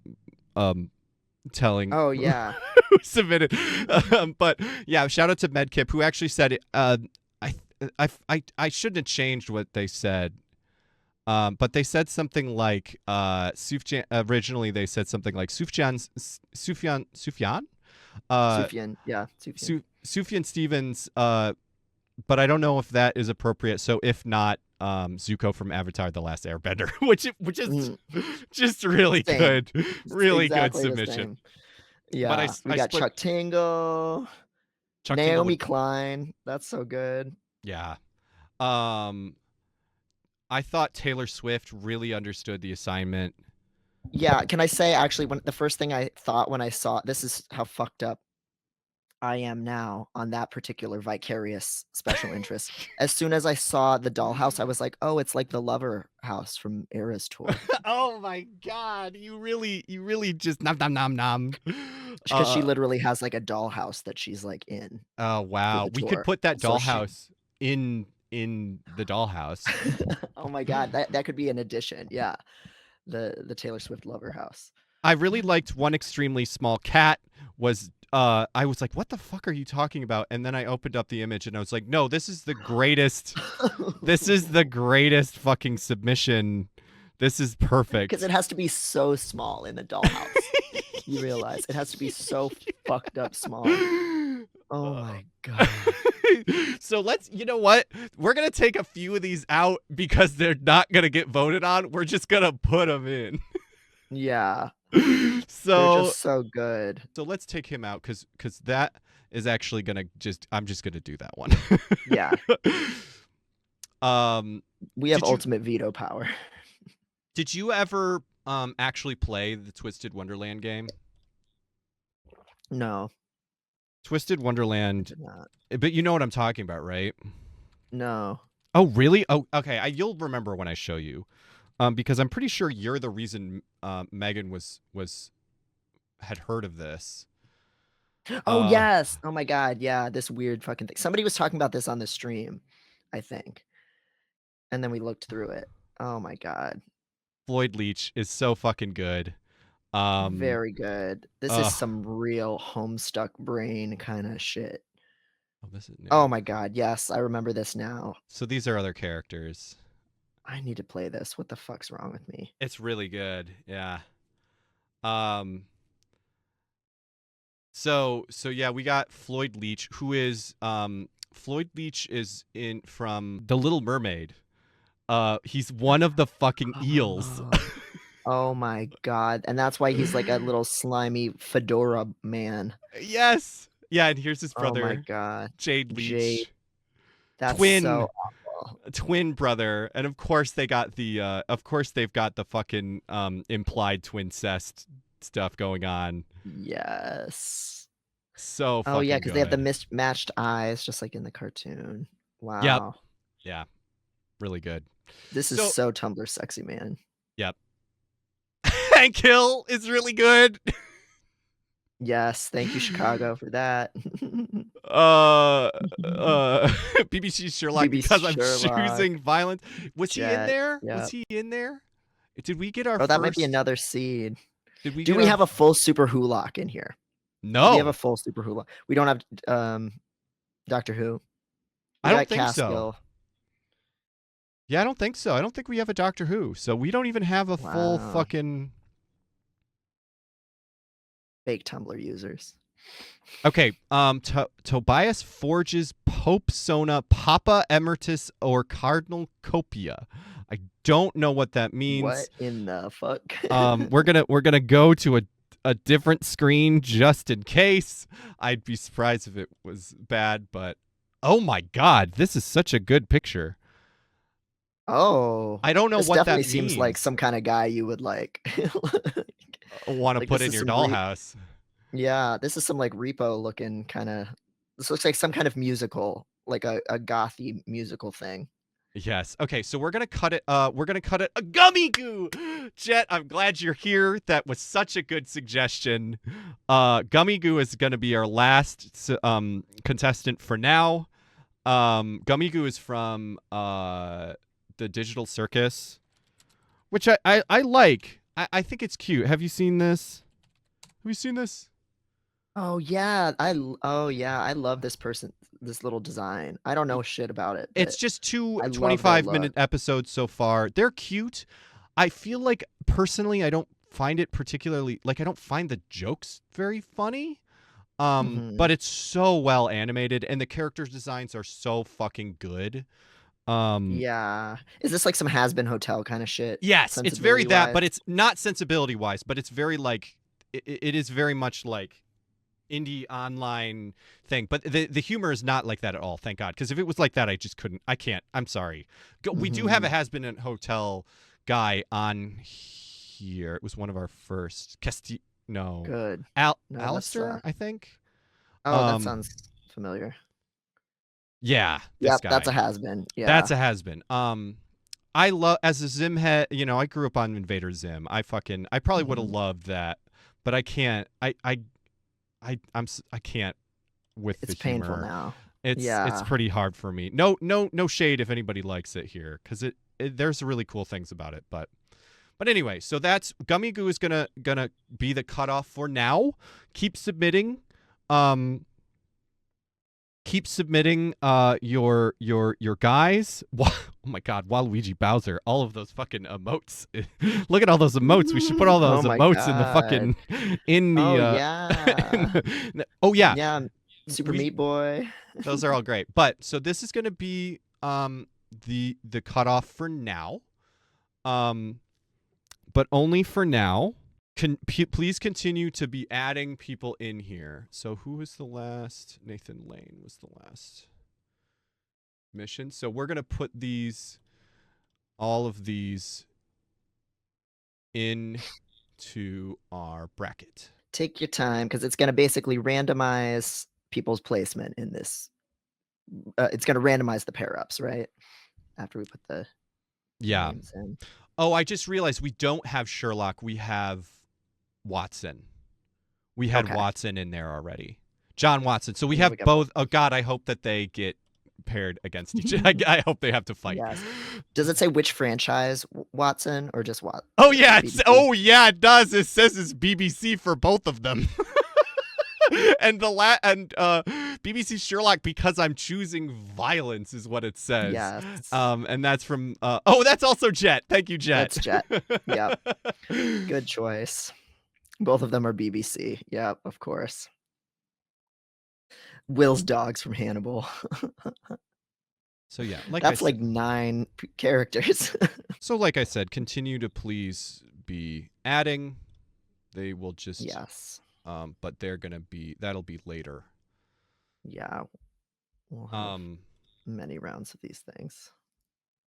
telling Oh yeah. who submitted. But yeah, shout out to Medkip who actually said it. I shouldn't have changed what they said. But they said something like Sufjan. Originally, they said something like Sufjan. Sufjan, yeah, Sufjan. Sufjan Stevens. But I don't know if that is appropriate. So if not, Zuko from Avatar: The Last Airbender, which is just really Same. good, really exactly good submission. Yeah, But we got Chuck Tingle, Naomi Klein. That's so good. Yeah. I thought Taylor Swift really understood the assignment. Yeah, can I say actually the first thing I thought when I saw this is how fucked up I am now on that particular vicarious special interest. As soon as I saw the dollhouse, I was like, oh, it's like the Lover House from Era's tour. Oh my god, you really just nom. Because she literally has like a dollhouse that she's like in. Oh wow, we could put that dollhouse in the dollhouse. Oh my god, that could be an addition. Yeah, the Taylor Swift Lover House. I really liked One Extremely Small Cat. Was I was like, what the fuck are you talking about? And then I opened up the image and I was like, no, this is the greatest. This is the greatest fucking submission. This is perfect. Because it has to be so small in the dollhouse. You realize it has to be so fucked up small. Oh my god. So you know what? We're going to take a few of these out because they're not going to get voted on. We're just going to put them in. Yeah. So they're just so good. So let's take him out because that is actually going to I'm just going to do that one. Yeah. We have ultimate veto power. Did you ever actually play the Twisted Wonderland game? No. Twisted Wonderland. But you know what I'm talking about, right? No. Oh, really? Oh, okay. You'll remember when I show you. Because I'm pretty sure you're the reason Megan had heard of this. Oh yes. Oh my god. Yeah, this weird fucking thing. Somebody was talking about this on the stream, I think. And then we looked through it. Oh my god. Floyd Leach is so fucking good. Very good. This is some real Homestuck brain kind of shit. Oh, this is new. Oh my god, yes, I remember this now. So these are other characters. I need to play this. What the fuck's wrong with me? It's really good. Yeah. So yeah, we got Floyd Leach, who is Floyd Leach is in from The Little Mermaid. He's one of the fucking eels. Oh my god. And that's why he's like a little slimy fedora man. Yes. Yeah, and here's his brother. Oh my god. Jade Leach. That's twin, so awful. Twin brother. And of course they've got the fucking implied twincest stuff going on. Yes. So fucking yeah, because they have the mismatched eyes just like in the cartoon. Wow. Yep. Yeah. Really good. This is so Tumblr sexy, man. Yep. Hank Hill is really good. Yes, thank you, Chicago, for that. BBC Sherlock, because I'm choosing violence. Was he in there? Yep. Was he in there? Did we get our that might be another seed. Do we have a full Super Who-Lock in here? No. We have a full Super Who-Lock. We don't have Doctor Who. I don't think so. Yeah, I don't think so. I don't think we have a Doctor Who. So we don't even have a full fucking... Fake Tumblr users. Okay, Tobias Forge's Pope Sona Papa Emeritus or Cardinal Copia. I don't know what that means. What in the fuck? we're gonna go to a different screen just in case. I'd be surprised if it was bad, but oh my god, this is such a good picture. Oh, I don't know what that means. Definitely seems like some kind of guy you would like want to put in your dollhouse. Yeah, this is some like repo looking kind of. This looks like some kind of musical, like a gothy musical thing. Yes. Okay, so we're gonna cut it. We're gonna cut it a gummy goo. Jet, I'm glad you're here. That was such a good suggestion. Gummy goo is gonna be our last contestant for now. Gummy goo is from the Digital Circus, which I like. I think it's cute. Have you seen this? Have you seen this? Oh yeah, I love this person, this little design. I don't know shit about it, It's but just two I love their 25-minute look. episodes so far. They're cute. I feel like personally I don't find it particularly I don't find the jokes very funny. But it's so well animated and the characters designs are so fucking good. Yeah. Is this like some has-been hotel kind of shit, Yes, it's very that, sensibility-wise? but it's not sensibility wise, but it's very it is very much like indie online thing, but the humor is not like that at all, thank God, because if it was like that I can't, I'm sorry. We do have a has been a hotel guy on here. It was one of our first Good. No, that's, Alistair, I think. Oh, that sounds familiar. Yeah, this Yep, guy. that's a has-been. Yeah. That's a has-been. I love, as a Zim head, I grew up on Invader Zim. I probably would have loved that, but I can't. I can't with It's the humor. painful now. It's pretty hard for me. No shade if anybody likes it here, because there's really cool things about it. But anyway, so that's Gummy Goo is gonna be the cutoff for now. Keep submitting. Keep submitting your guys. Oh my God, Waluigi Bowser, all of those fucking emotes. Look at all those emotes. We should put all those emotes in the fucking oh yeah. Yeah, Super Meat Boy. Those are all great. But so this is going to be the cutoff for now. But only for now. Please continue to be adding people in here. So who was the last? Nathan Lane was the last mission. So we're going to put all of these into our bracket. Take your time, because it's going to basically randomize people's placement in this. It's going to randomize the pair-ups, right? After we put the names in. Oh, I just realized we don't have Sherlock. We have Watson. We had Watson in there already. John Watson. So we have both. Oh God, I hope that they get paired against each other. I hope they have to fight. Yes. Does it say which franchise, Watson, or just Watson? Oh yeah, it does. It says it's BBC for both of them. And BBC Sherlock, because I'm choosing violence, is what it says. Yes. And that's from that's also Jet. Thank you, Jet. That's Jet. Yep. Good choice. Both of them are BBC. Yep, of course. Will's dogs from Hannibal. So yeah, that's like 9 characters. So like I said, continue to please be adding. They will just but they're gonna that'll be later. Yeah. We'll have many rounds of these things.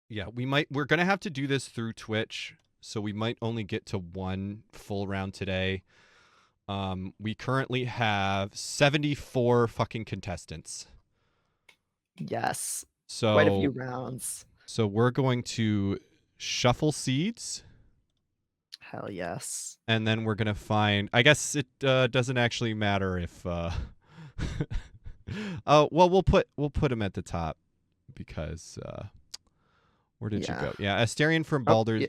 Yeah, we're gonna have to do this through Twitch, so we might only get to one full round today. We currently have 74 fucking contestants. Yes. So quite a few rounds. So we're going to shuffle seeds. Hell yes. And then we're gonna find. I guess it doesn't actually matter if. Oh well, we'll put him at the top because. Where did you go? Yeah, Asterion from Baldur's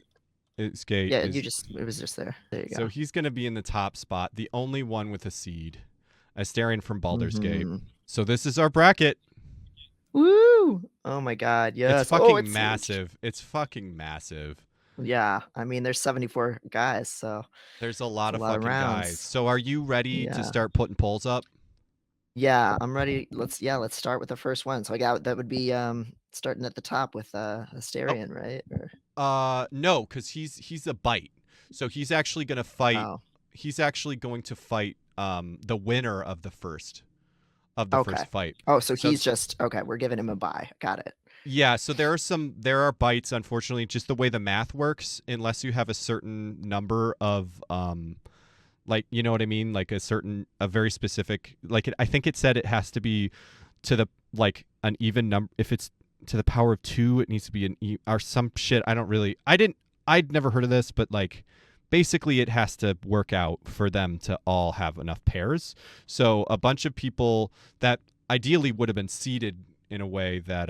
Gate. Yeah, it was just there. There you go. So he's gonna be in the top spot, the only one with a seed. Asterion from Baldur's Gate. So this is our bracket. Woo! Oh my God, yes. It's fucking massive. It's fucking massive. Yeah, I mean, there's 74 guys, so there's a lot of fucking guys. So are you ready to start putting polls up? Yeah, I'm ready. Let's start with the first one. So that would be starting at the top with Asterion, right? Or... no, because he's a bite. So he's actually gonna fight. Oh. He's actually going to fight the winner of the first first fight. Oh, so he's just we're giving him a bye. Got it. Yeah, so there are bites, unfortunately, just the way the math works, unless you have a certain number of like, you know what I mean? Like a very specific, like I think it said it has to be to the, like an even number. If it's to the power of 2. It needs to be an or some shit. I'd never heard of this, but like basically it has to work out for them to all have enough pairs. So a bunch of people that ideally would have been seeded in a way that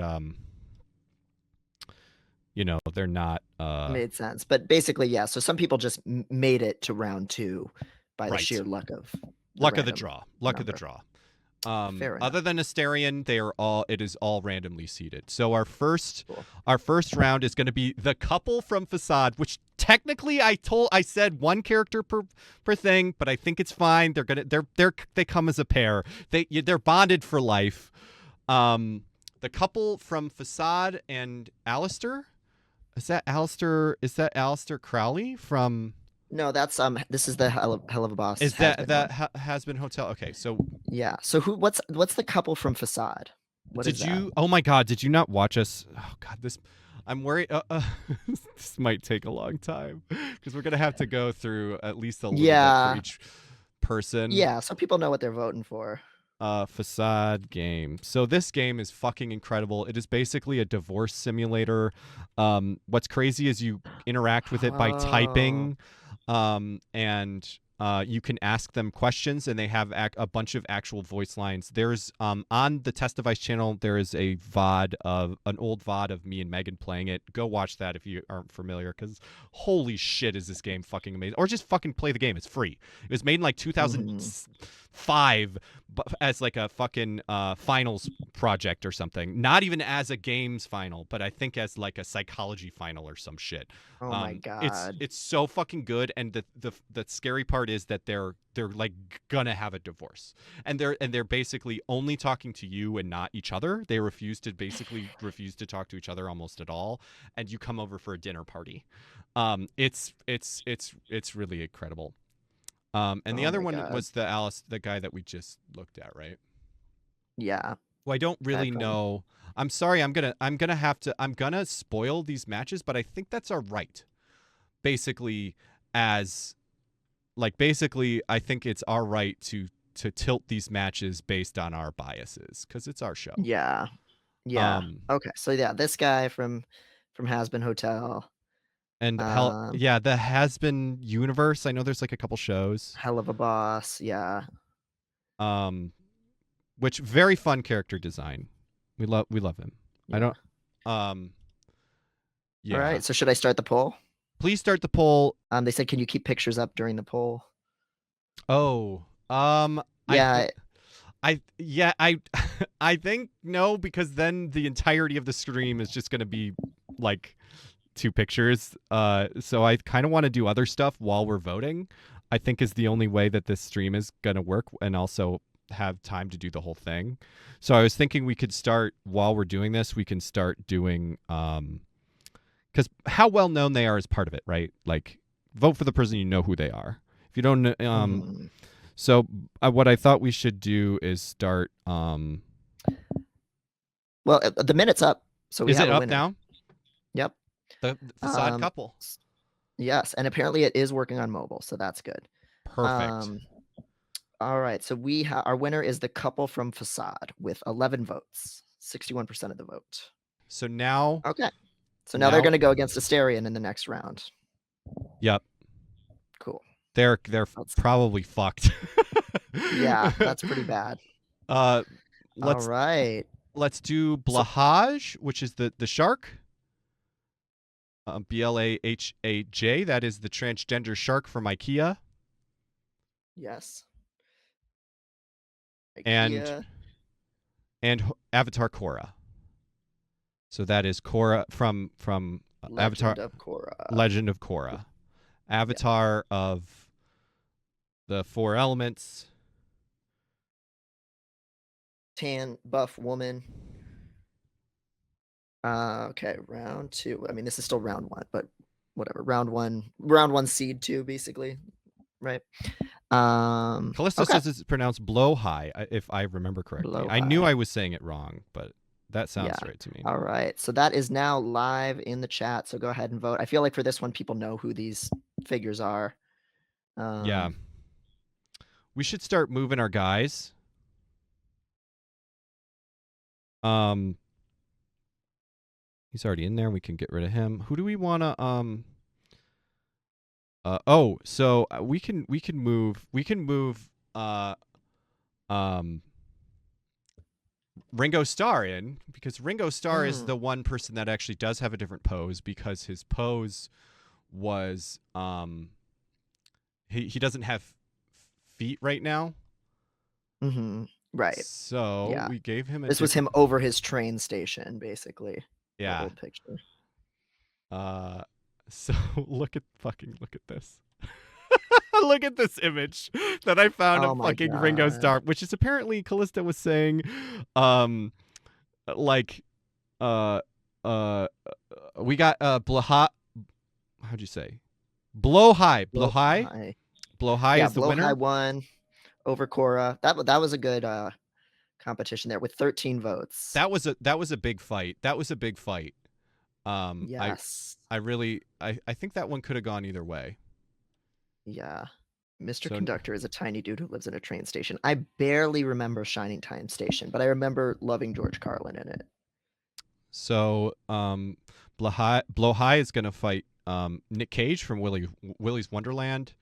they're not Made sense. But basically, yeah. So some people just made it to round 2 by the right. sheer luck of Luck of the draw. Luck of the number. draw. Fair enough. Other than Asterion, it is all randomly seeded. So our first Cool. round is going to be the couple from Facade, which technically I said one character per thing, but I think it's fine. They come as a pair. They're bonded for life. The couple from Facade and Alistair. Is that Alistair Crowley from? No, that's this is the hell of a boss. Is that Has Been Hotel? Okay, so yeah. So what's the couple from Facade? What is that? Oh my God, did you not watch us? Oh God, I'm worried. This might take a long time because we're gonna have to go through at least a little bit for each person. Yeah, so people know what they're voting for. Facade game. So this game is fucking incredible. It is basically a divorce simulator. What's crazy is you interact with it by typing, and you can ask them questions, and they have a bunch of actual voice lines. There's on the Test Device channel, there is an old VOD of me and Megan playing it. Go watch that if you aren't familiar, because holy shit, is this game fucking amazing. Or just fucking play the game. It's free. It was made in like 2005 as like a fucking finals project or something. Not even as a games final, but I think as like a psychology final or some shit. Oh my God. It's so fucking good, and the scary part is that they're like gonna have a divorce, and they're basically only talking to you and not each other. They refuse to talk to each other almost at all, and you come over for a dinner party. It's really incredible. And the other one was the guy that we just looked at, right? Yeah. Well, I don't really know. I'm sorry. I'm gonna spoil these matches, but I think that's all right. Basically, I think it's our right to tilt these matches based on our biases because it's our show. Yeah. Yeah. Okay. So yeah, this guy from Has Been Hotel. And the Has Been universe. I know there's like a couple shows. Hell of a boss. Yeah. Which very fun character design. We love him. Yeah. I don't. Yeah. All right. So should I start the poll? Please start the poll. They said, can you keep pictures up during the poll? Oh. Yeah. I think no, because then the entirety of the stream is just gonna be like 2 pictures. So I kind of want to do other stuff while we're voting. I think is the only way that this stream is gonna work, and also have time to do the whole thing. So I was thinking we could start while we're doing this. We can start doing because how well known they are is part of it, right? Like vote for the person you know who they are. If you don't, so what I thought we should do is start. Well, the minute's up, so we is have it a up winner. now? Yep. The Facade couple. Yes, and apparently it is working on mobile, so that's good. Perfect. All right, so our winner is the couple from Facade with 11 votes, 61% of the vote. So now. Okay. So now they're going to go against Asterion in the next round. Yep. Cool. They're probably fucked. Yeah, that's pretty bad. All right. Let's do Blahaj, which is the shark. Blahaj. That is the transgender shark from IKEA. Yes. IKEA. And Avatar Korra. So that is Korra from Avatar. Legend of Korra. Avatar of the 4 elements. Tan buff woman. Okay, round 2. I mean, this is still round 1, but whatever. Round one seed 2, basically, right? Callisto says it's pronounced blow high, if I remember correctly. I knew I was saying it wrong, but that sounds right to me. All right, so that is now live in the chat. So go ahead and vote. I feel like for this one, people know who these figures are. Yeah, we should start moving our guys. He's already in there. We can get rid of him. Who do we want to so we can move um Ringo Starr in, because Ringo Starr is the one person that actually does have a different pose, because his pose was he doesn't have feet right now. Right. So Yeah. we gave him a This was him over his train station, basically. Yeah. The old picture. So look at this. Look at this image that I found of fucking Ringo Starr, which is apparently Callista was saying, like, we got Blaha. How'd you say? Blow High. Blow High. Blow High is the winner. Blow High won over Cora. That was a good competition there with 13 votes. That was a big fight. Yes. I think that one could have gone either way. Yeah. Mr. Conductor is a tiny dude who lives in a train station. I barely remember Shining Time Station, but I remember loving George Carlin in it. So Blow High is going to fight Nick Cage from Willy's Wonderland.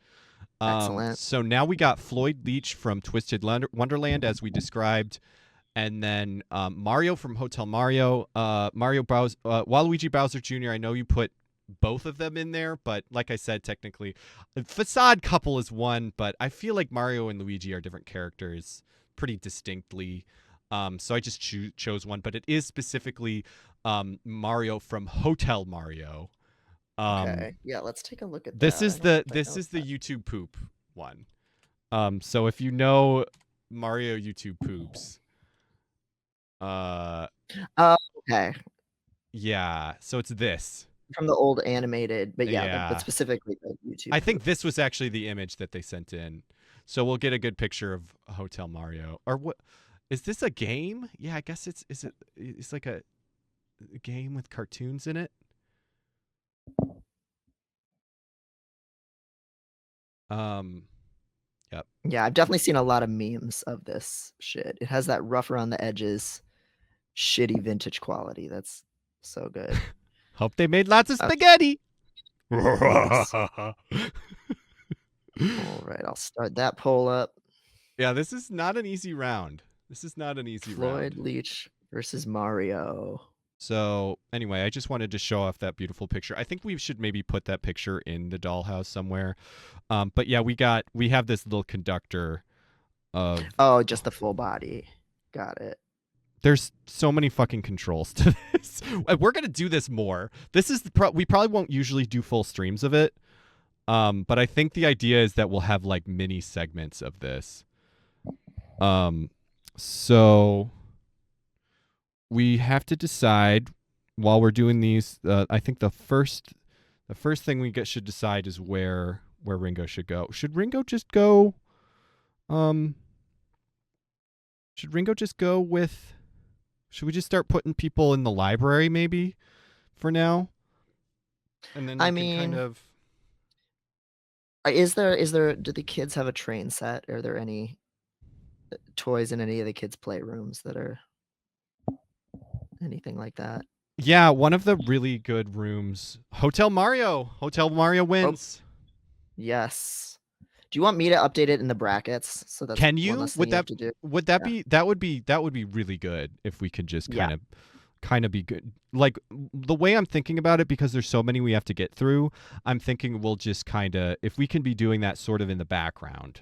Excellent. So now we got Floyd Leach from Twisted Wonderland, as we described. And then Mario from Hotel Mario, Waluigi Bowser Jr. I know you put both of them in there, but like I said, technically, Facade Couple is one, but I feel like Mario and Luigi are different characters pretty distinctly. So I just chose one, but it is specifically Mario from Hotel Mario. Okay. Yeah, let's take a look at this. That. This is the YouTube poop one. So if you know Mario YouTube poops. Okay. Yeah, so it's this. From the old animated, but but specifically the YouTube. I think this was actually the image that they sent in. So we'll get a good picture of Hotel Mario. Or what is this, a game? Yeah, I guess it's like a game with cartoons in it. Yep. Yeah, I've definitely seen a lot of memes of this shit. It has that rough around the edges, shitty vintage quality. That's so good. Hope they made lots of spaghetti. All right, I'll start that poll up. Yeah, this is not an easy round. Floyd Leach versus Mario. So anyway, I just wanted to show off that beautiful picture. I think we should maybe put that picture in the dollhouse somewhere. But yeah, we have this little conductor of just the full body. Got it. There's so many fucking controls to this. We're gonna do this more. This is we probably won't usually do full streams of it. But I think the idea is that we'll have like mini segments of this. So we have to decide while we're doing these. I think the first thing we should decide is where Ringo should go. Should Ringo just go? Should Ringo just go with? Should we just start putting people in the library maybe for now? And then I mean, kind of. Is there? Do the kids have a train set? Are there any toys in any of the kids' playrooms that are anything like that? Yeah, one of the really good rooms, Hotel Mario. Hotel Mario wins. Yes. Do you want me to update it in the brackets? So that's can you? Would that be that would be really good if we could just kind of be good. Like the way I'm thinking about it, because there's so many we have to get through, I'm thinking we'll just kind of, if we can be doing that sort of in the background,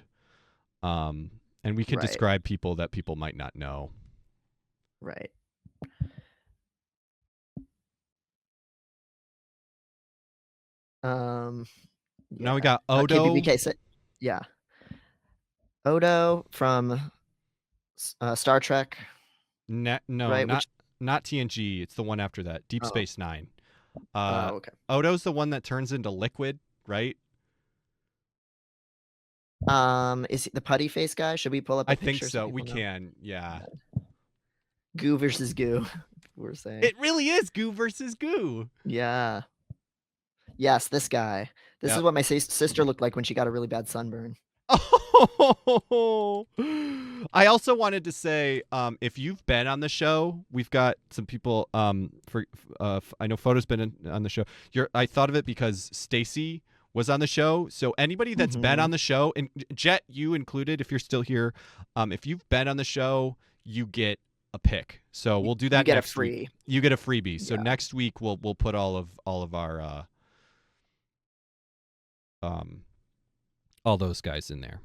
and we can describe people that people might not know. Right. Now we got Odo. Yeah. Odo from Star Trek. No, not TNG. It's the one after that. Deep Space Nine. Okay. Odo's the one that turns into liquid, right? Is he the putty face guy? Should we pull up? I think so. We can. Yeah. Goo versus goo. We're saying it really is goo versus goo. Yeah. Yes, this guy. This is what my sister looked like when she got a really bad sunburn. Oh, I also wanted to say, if you've been on the show, we've got some people. I know Photo's been on the show. I thought of it because Stacy was on the show. So anybody that's been on the show, and Jet, you included, if you're still here, if you've been on the show, you get a pick. So we'll do that You get next a free. week. You get a freebie. So Yeah. next week we'll put all of our all those guys in there.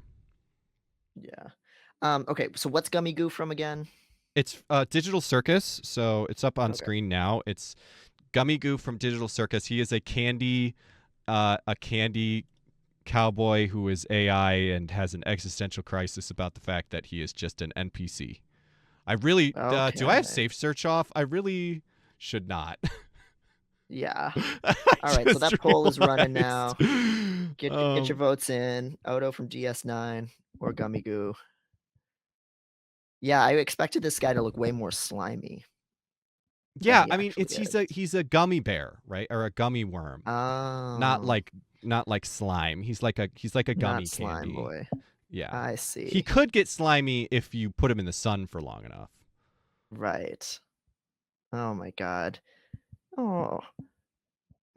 Yeah. Okay, so what's Gummy Goo from again? It's Digital Circus, so it's up on screen now. It's Gummy Goo from Digital Circus. He is a candy cowboy who is AI and has an existential crisis about the fact that he is just an NPC. I really do I have safe search off? I really should not. Yeah. All right, so that poll is running now. Get your votes in. Odo from DS9 or Gummy Goo. Yeah, I expected this guy to look way more slimy. Yeah, I mean, he's a gummy bear, right? Or a gummy worm. Oh. Not like slime. He's like a gummy not slime candy. boy. Yeah. I see. He could get slimy if you put him in the sun for long enough. Right. Oh my god. Oh.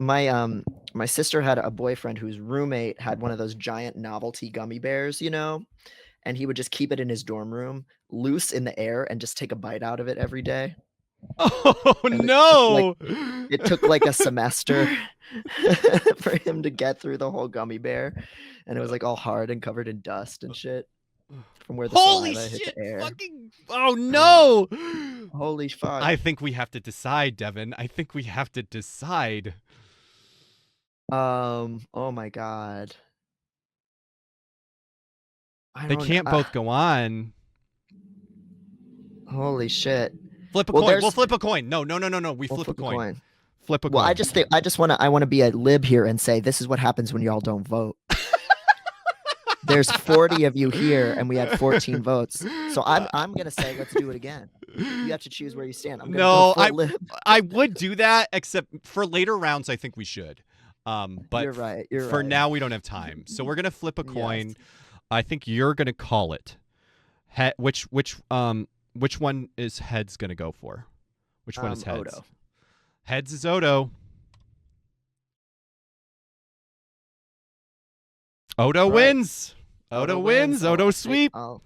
My sister had a boyfriend whose roommate had one of those giant novelty gummy bears, you know, and he would just keep it in his dorm room, loose in the air, and just take a bite out of it every day. Oh And no! It took like a semester for him to get through the whole gummy bear, and it was like all hard and covered in dust and shit from where the saliva hit the air. Fucking, oh no! Holy fuck! I think we have to decide, Devin. I think we have to decide. Oh my god. They can't both go on. Holy shit! Flip a coin. We'll flip a coin. No. We flip a coin. Flip a coin. Well, I want to be a lib here and say this is what happens when y'all don't vote. There's 40 of you here, and we had 14 votes. So I'm gonna say let's do it again. You have to choose where you stand. I'm gonna go full lib. I would do that, except for later rounds. I think we should. But you're right. For now, we don't have time. So we're gonna flip a coin. Yes. I think you're gonna call it. Which one is heads gonna go for? Which one is heads? Odo. Heads is Odo. Odo wins. Odo wins. Odo sweep. I'll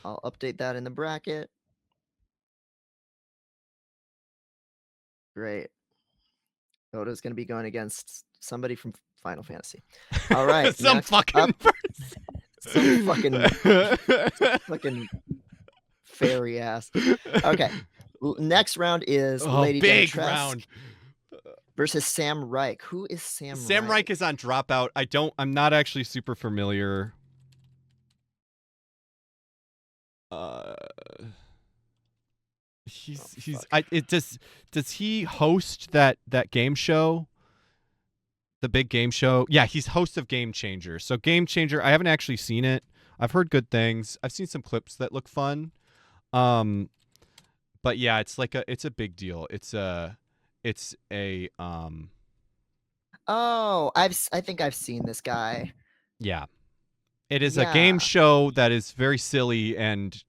update that in the bracket. Great. Odo's going to be going against somebody from Final Fantasy. All right. Some fucking fucking fairy ass. Okay. Next round is Lady big Dimitrescu round versus Sam Reich. Who is Sam Reich? Sam Reich is on Dropout. I'm not actually super familiar. Does he host that game show? The big game show? Yeah, he's host of Game Changer. So Game Changer, I haven't actually seen it. I've heard good things. I've seen some clips that look fun. But yeah, it's a big deal. It's a Oh, I think I've seen this guy. Yeah. It is a game show that is very silly, and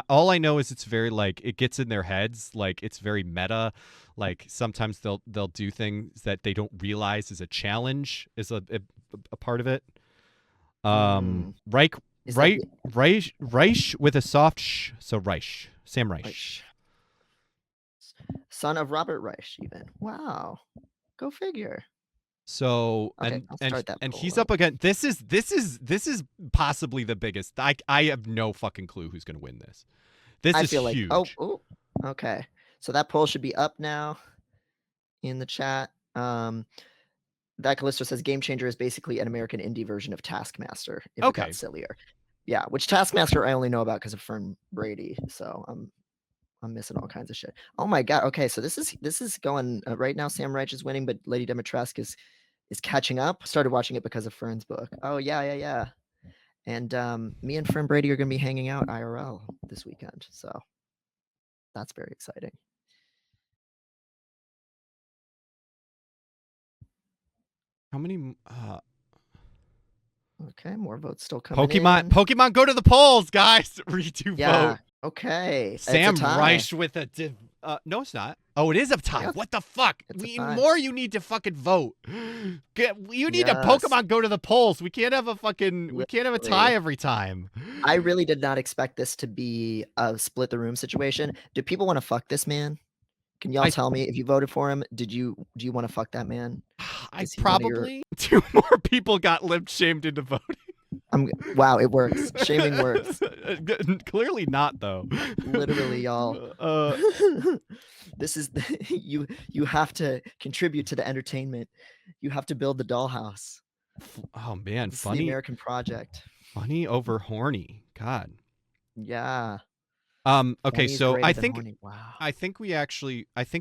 all I know is it's very it gets in their heads, it's very meta. Sometimes they'll do things that they don't realize is a challenge, is a part of it. Reich with a soft sh, so Reich. Sam Reich. Son of Robert Reich, even. Wow. Go figure. So okay, and he's up again. This is possibly the biggest. I have no fucking clue who's gonna win this. I feel huge. Okay. So that poll should be up now in the chat. That Callisto says Game Changer is basically an American indie version of Taskmaster. If it got sillier. Yeah, which Taskmaster I only know about because of Fern Brady. So I'm missing all kinds of shit. Oh my god. Okay, so this is going right now. Sam Reich is winning, but Lady Dimitrescu is catching up. Started watching it because of Fern's book. Oh yeah. And me and Fern Brady are gonna be hanging out IRL this weekend, so that's very exciting. How many? Okay, more votes still coming Pokemon, in. Pokemon, go to the polls, guys. Redo Yeah. vote. Okay. It's a Sam tie. Reich with a no, it's not. Oh, it is a tie. Yeah, What the fuck? it's a We tie. more you need to fucking vote. You need a Yes. Pokemon go to the polls. We can't have a fucking we can't have a tie Literally. every time. I really did not expect this to be a split the room situation. Do people want to fuck this man? Can y'all I- tell me if you voted for him? Do you want to fuck that man? I Is he one of your- probably 2 more people got lip shamed into voting. Wow, it works. Shaming works. Clearly not though. Literally, y'all. This is you have to contribute to the entertainment. You have to build the dollhouse. Oh man, This is the funny. American project. Funny over horny. God. Yeah. Okay, Horny is so greater I than think horny. Wow. I think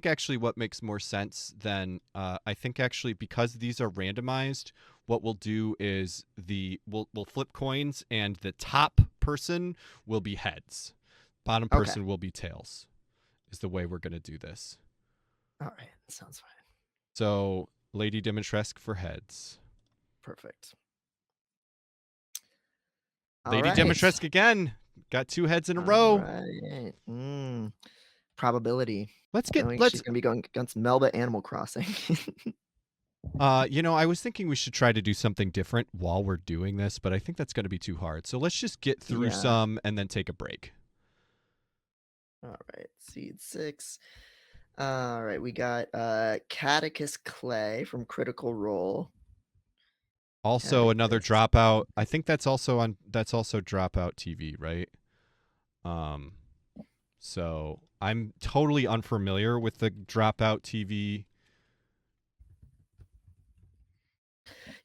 actually what makes more sense than I think actually because these are randomized, what we'll do is we'll flip coins and the top person will be heads. Bottom Okay. person will be tails. Is the way we're gonna do this. All right, that sounds fine. So Lady Dimitrescu for heads. Perfect. Lady All right. Dimitrescu again. Got 2 heads in a All row. right. Probability. Let's She's gonna be going against Melba Animal Crossing. I was thinking we should try to do something different while we're doing this, but I think that's going to be too hard. So let's just get through Yeah. some and then take a break. All right, seed 6. All right, we got Catechus Clay from Critical Role. Also another dropout. I think that's also Dropout TV, right? So I'm totally unfamiliar with the Dropout TV.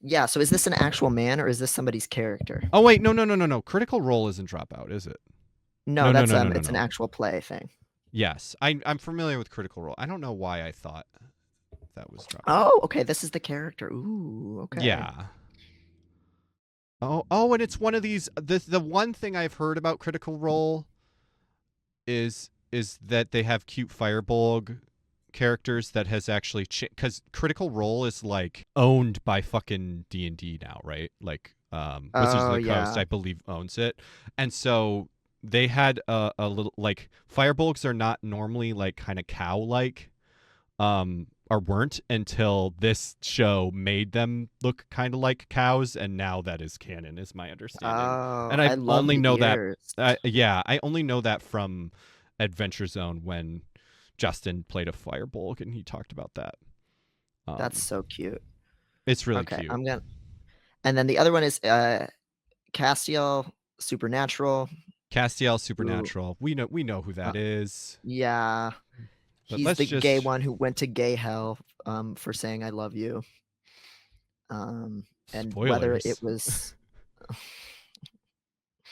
Yeah, so is this an actual man or is this somebody's character? Oh wait, no. Critical Role isn't Dropout, is it? No, No, that's no, no, it's an no. actual play thing. Yes, I'm familiar with Critical Role. I don't know why I thought that was Dropout. Oh, okay, this is the character. Ooh, okay. Yeah. Oh, and it's one of these. The one thing I've heard about Critical Role is that they have cute Firebolg characters that has actually because Critical Role is like owned by fucking D&D now, right? Like Wizards of the Coast, I believe, owns it, and so they had a little like Firebolgs are not normally like kind of cow like, or weren't until this show made them look kind of like cows, and now that is canon, is my understanding. Oh, and I love only the know ears. that. I only know that from Adventure Zone when Justin played a Firebolg and he talked about that. That's so cute. It's really Okay, cute. and then the other one is Castiel Supernatural. Castiel Supernatural. We know who that is. Yeah. But He's let's the just... gay one who went to gay hell for saying I love you. And whether it was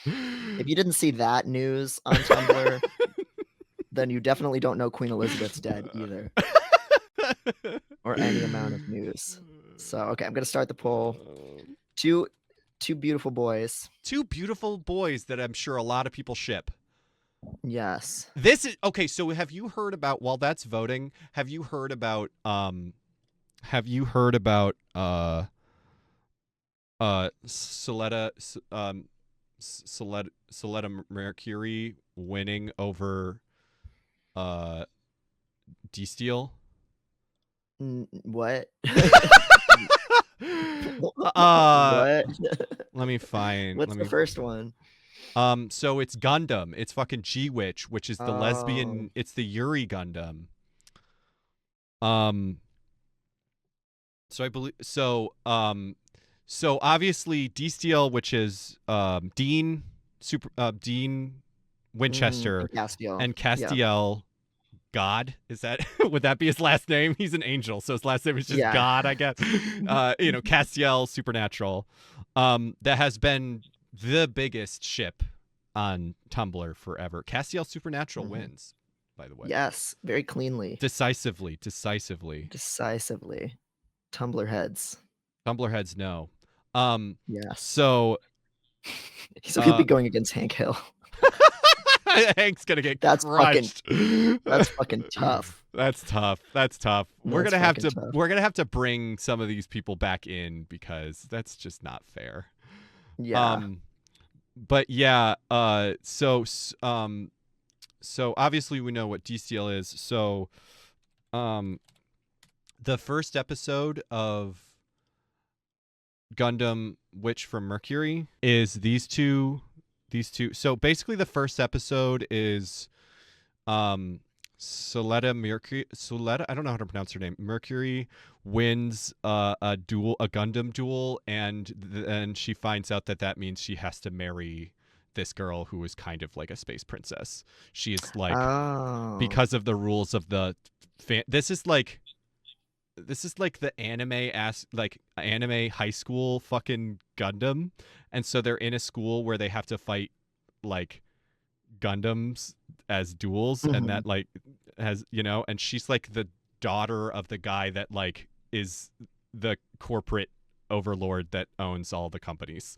if you didn't see that news on Tumblr, then you definitely don't know Queen Elizabeth's dead either. Or any amount of news. So okay, I'm gonna start the poll. Two beautiful boys. 2 beautiful boys that I'm sure a lot of people ship. Yes. This is okay. So have you heard about, while that's voting, have you heard about Soletta Mercury winning over D-Steel? What? What? Let me find. What's the first one? So it's Gundam. It's fucking G-Witch, which is the lesbian. It's the Yuri Gundam. So I believe so. So obviously D-Steel, which is Dean Winchester and Castiel. God, is that would that be his last name? He's an angel, so his last name is just God, I guess. Castiel Supernatural, that has been the biggest ship on Tumblr forever. Castiel Supernatural wins, by the way. Yes, very cleanly. Decisively. Tumblr heads. No. Yes. So he'll be going against Hank Hill. Hank's gonna get crushed. That's fucking tough. That's tough. We're gonna have to bring some of these people back in because that's just not fair. Yeah. But yeah, so obviously we know what DCL is. So um the first episode of Gundam Witch from Mercury is these two. So basically the first episode is Soletta, I don't know how to pronounce her name. Mercury wins a Gundam duel, and then she finds out that means she has to marry this girl who is kind of like a space princess. She is like, Oh. because of the rules of the this is like the anime high school fucking Gundam, and so they're in a school where they have to fight like Gundams as duels, and Mhm. that like has and she's like the daughter of the guy that like is the corporate overlord that owns all the companies,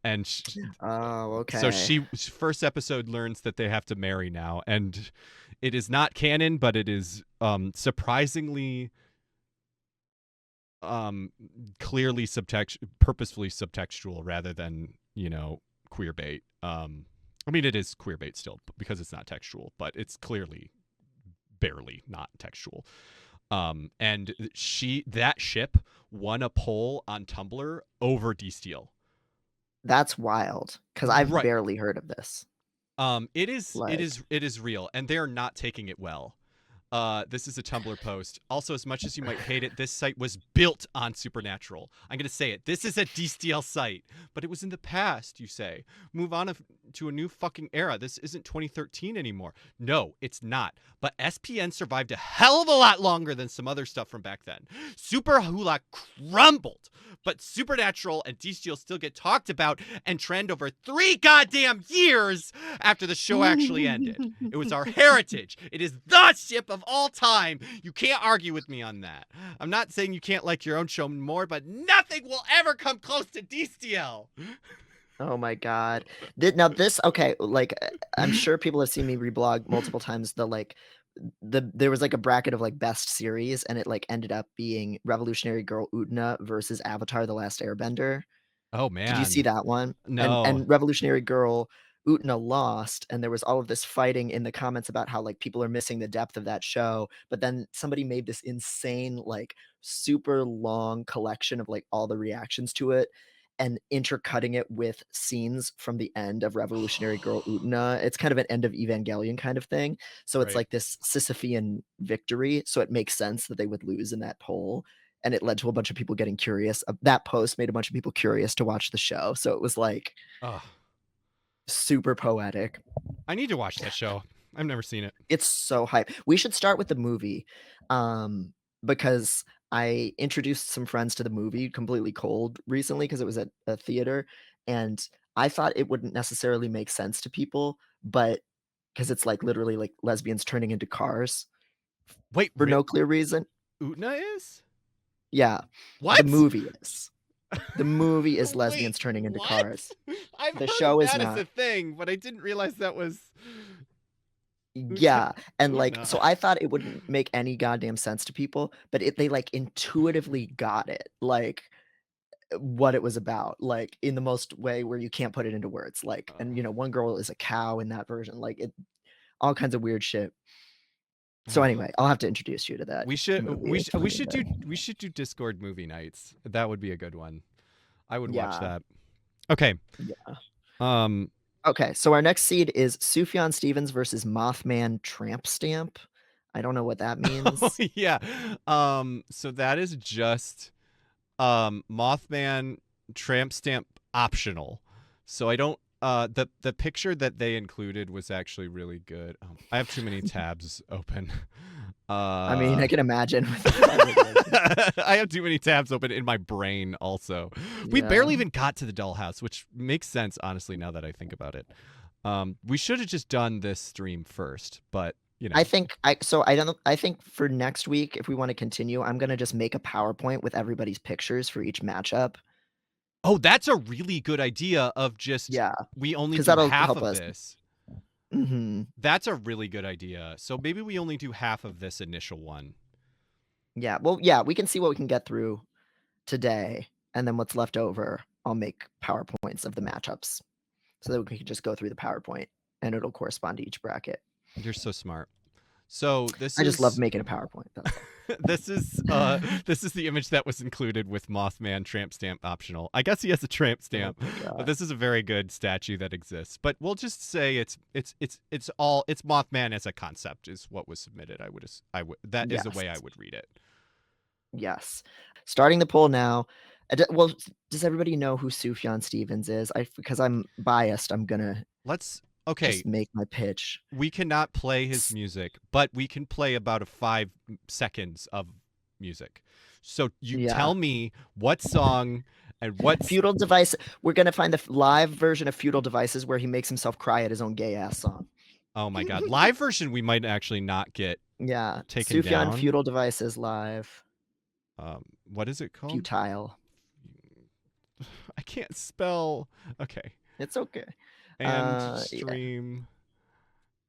and Oh, so okay. she first episode learns that they have to marry now, and it is not canon, but it is surprisingly um clearly purposefully subtextual rather than queer bait. I mean, it is queer bait still because it's not textual, but it's clearly barely not textual. And that ship won a poll on Tumblr over D Steel. That's wild because I've Right. barely heard of this. It is it Like, is it is real, and they are not taking it well. This is a Tumblr post. Also, as much as you might hate it, this site was built on Supernatural. I'm going to say it. This is a DSTL site, but it was in the past, you say. Move on to a new fucking era. This isn't 2013 anymore. No, it's not. But SPN survived a hell of a lot longer than some other stuff from back then. Super Hula crumbled, but Supernatural and DSTL still get talked about and trend over 3 goddamn years after the show actually ended. It was our heritage. It is the ship of all time. You can't argue with me on that. I'm not saying you can't like your own show more, but nothing will ever come close to DCL. oh my God. Now this, okay, like I'm sure people have seen me reblog multiple times there was like a bracket of like best series, and it like ended up being Revolutionary Girl Utena versus Avatar: The Last Airbender. Oh Did you see man. that one? And No. Revolutionary Girl Utena lost, and there was all of this fighting in the comments about how like people are missing the depth of that show. But then somebody made this insane, like super long collection of like all the reactions to it and intercutting it with scenes from the end of Revolutionary Girl Utena. It's kind of an end of Evangelion kind of thing. So it's Right. like this Sisyphean victory. So it makes sense that they would lose in that poll, and it led to a bunch of people getting curious. That post made a bunch of people curious to watch the show. So it was like Ugh. super poetic. I need to watch that show. I've never seen it. It's so hype. We should start with the movie, because I introduced some friends to the movie completely cold recently because it was at a theater, and I thought it wouldn't necessarily make sense to people, but because it's like literally like lesbians turning into cars Wait, for no clear reason. Utna is? Yeah, the What? movie is. The movie is Wait, lesbians turning into what? cars. I've The heard of show is that as not. a thing, but I didn't realize that was Yeah, and, like, Utna. so I thought it wouldn't make any goddamn sense to people, but they, like, intuitively got it, like, what it was about, like, in the most way where you can't put it into words, like, and, one girl is a cow in that version, like, it all kinds of weird shit. So, anyway, I'll have to introduce you to that We should movie. we It's should we funny should as do we should do Discord movie nights. That would be a good one. I would watch Yeah, that. Okay. yeah. Um Okay, so our next seed is Sufjan Stevens versus Mothman Tramp Stamp. I don't know what that oh, means. yeah. So that is just Mothman tramp stamp optional. So I don't the picture that they included was actually really good. I have too many tabs open. I mean, Uh I can imagine with the private version. I have too many tabs open in my brain also. We Yeah. barely even got to the dollhouse, which makes sense honestly now that I think about it. We should have just done this stream first, but I think I don't I think for next week, if we wanna continue, I'm gonna just make a PowerPoint with everybody's pictures for each matchup. oh, that's a really good idea of just Yeah, we only because do that'll half help of us. this. Mhm. That's a really good idea. So maybe we only do half of this initial one. Yeah, well, yeah, we can see what we can get through today, and then what's left over I'll make PowerPoints of the matchups so that we can just go through the PowerPoint and it'll correspond to each bracket. You're so smart. So this I is just love making a PowerPoint. That's all. this is the image that was included with Mothman tramp stamp optional. I guess he has a tramp stamp, Oh my but God. this is a very good statue that exists. But we'll just say it's Mothman as a concept is what was submitted. That is the way I Yes. would read it. Yes. Starting the poll now. Well, does everybody know who Sufjan Stevens is? Because I'm biased, I'm gonna Okay, just make my pitch. we cannot play his music, but we can play about 5 seconds of music. So you tell me what song and what Feudal Device. We're gonna find the live version of Feudal Devices where he makes himself cry at his own gay ass song. Oh my God, live version we might actually not get taken Sufjan down. Feudal Devices live. What is it called? Futile. I can't spell. Okay. It's okay. And stream.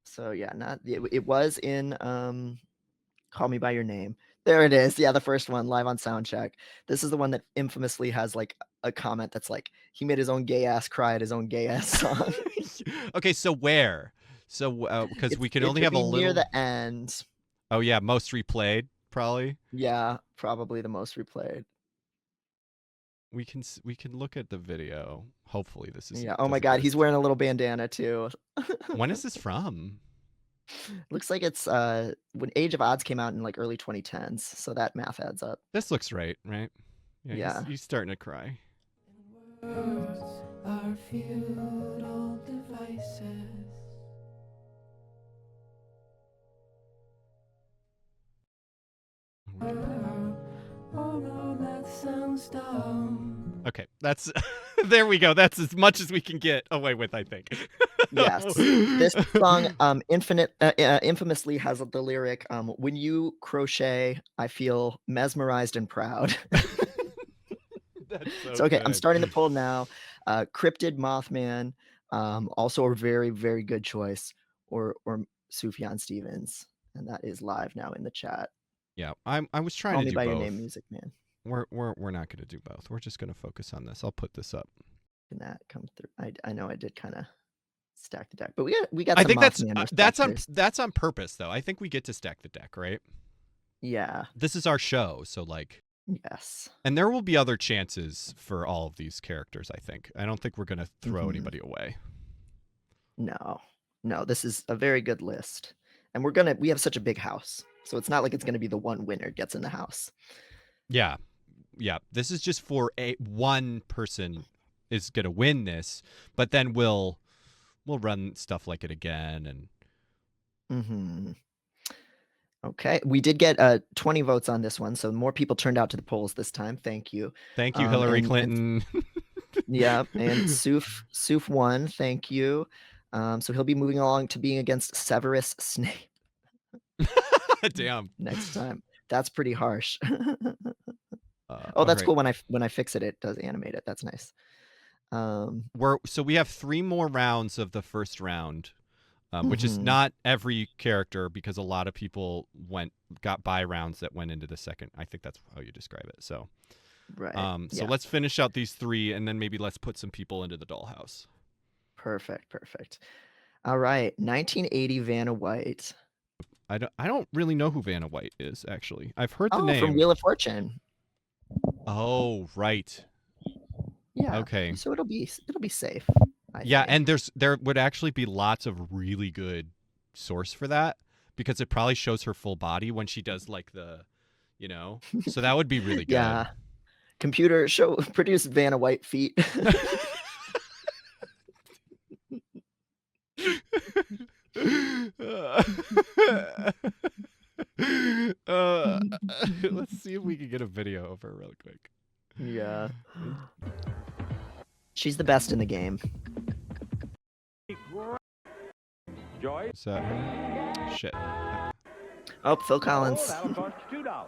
So yeah, it was in Call Me by Your Name. There it is. Yeah, the first one live on Soundcheck. This is the one that infamously has like a comment that's like he made his own gay ass cry at his own gay ass song. Okay, so where? So because we can only have a little near the end. Oh yeah, most replayed probably. Yeah, probably the most replayed. We can look at the video. Hopefully this is. Yeah. Oh my God, he's wearing a little bandana too. When is this from? Looks like it's when Age of Odds came out in like early 2010s, so that math adds up. This looks right? Yeah. He's starting to cry. Words are feudal devices. Oh no, that sounds dumb. Okay, that's there we go. That's as much as we can get away with, I think. Yes. This song infamously has the lyric, when you crochet, I feel mesmerized and proud. That's so okay, good. I'm starting the poll now. Cryptid Mothman, also a very, very good choice, or Sufjan Stevens. And that is live now in the chat. Yeah, I was trying Call to Me do by both. Your Name, Music Man. We're not going to do both. We're just going to focus on this. I'll put this up. Can that come through? I know I did kind of stack the deck, but we got. I some think Mothman that's on purpose though. I think we get to stack the deck, right? Yeah. This is our show, so like. Yes. And there will be other chances for all of these characters. I think. I don't think we're going to throw anybody away. No, this is a very good list, and we have such a big house, so it's not like it's going to be the one winner gets in the house. Yeah. This is just for one person is going to win this, but then we'll run stuff like it again and. Okay, we did get 20 votes on this one, so more people turned out to the polls this time. Thank you. Thank you, Hillary Clinton. Yeah, and Suf won. Thank you. So he'll be moving along to being against Severus Snape. Damn. Next time. That's pretty harsh. That's cool. When I fix it, it does animate it. That's nice. So we have 3 more rounds of the first round, which is not every character because a lot of people got bye rounds that went into the second. I think that's how you describe it. So, right. So let's finish out these 3, and then maybe let's put some people into the dollhouse. Perfect. All right, 1980 Vanna White. I don't really know who Vanna White is actually. I've heard the name from Wheel of Fortune. Oh, right. Yeah. Okay. So it'll be safe. I think. And there would actually be lots of really good source for that because it probably shows her full body when she does like the, so that would be really good. Yeah. Computer produce Vanna White feet. Let's see if we can get a video of her real quick. Yeah. She's the best in the game. Joy. So, shit. Oh, Phil Collins. That'll cost you $2.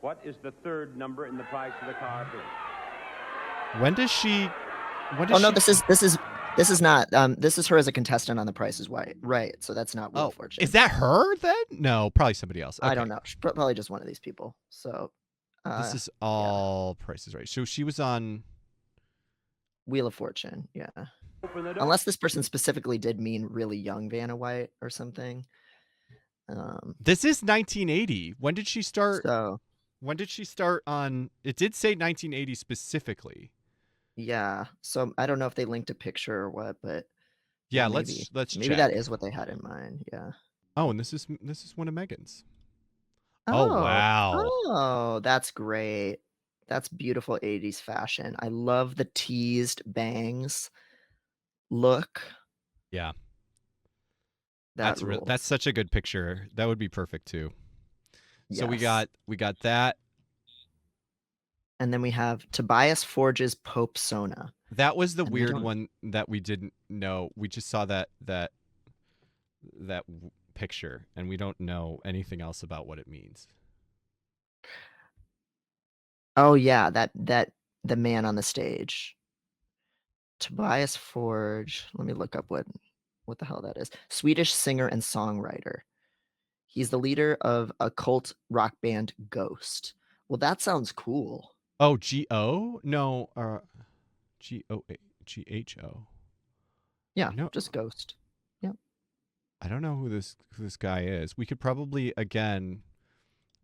What is the third number in the price of the car bid? When does she? No, this is not. This is her as a contestant on The Price is Right. So that's not Wheel of Fortune. Is that her then? No, probably somebody else. Okay. I don't know. Probably just one of these people. So this is all Price is Right. So she was on. Wheel of Fortune, yeah. Open the door. Unless this person specifically did mean really young Vanna White or something. This is 1980. When did she start? So When did she start on? It did say 1980 specifically. yeah, so I don't know if they linked a picture or what, but Yeah, maybe let's maybe check. that is what they had in mind. Yeah. Oh, and this is one of Megan's. Oh Oh, wow. oh, that's great. That's beautiful 80s fashion. I love the teased bangs look. Yeah. That That's rules. such a good picture. That would be perfect too. So we Yes. got that. And then we have Tobias Forge's Pope Sona. That was the And I weird don't one that we didn't know. We just saw that picture and we don't know anything else about what it means. Oh yeah, that the man on the stage. Tobias Forge. Let me look up what the hell that is. Swedish singer and songwriter. He's the leader of a cult rock band Ghost. Well, that sounds cool. Oh, G-O? No, G-O-G-H-O. Yeah, No, just Ghost. Yeah. I don't know who this guy is. We could probably again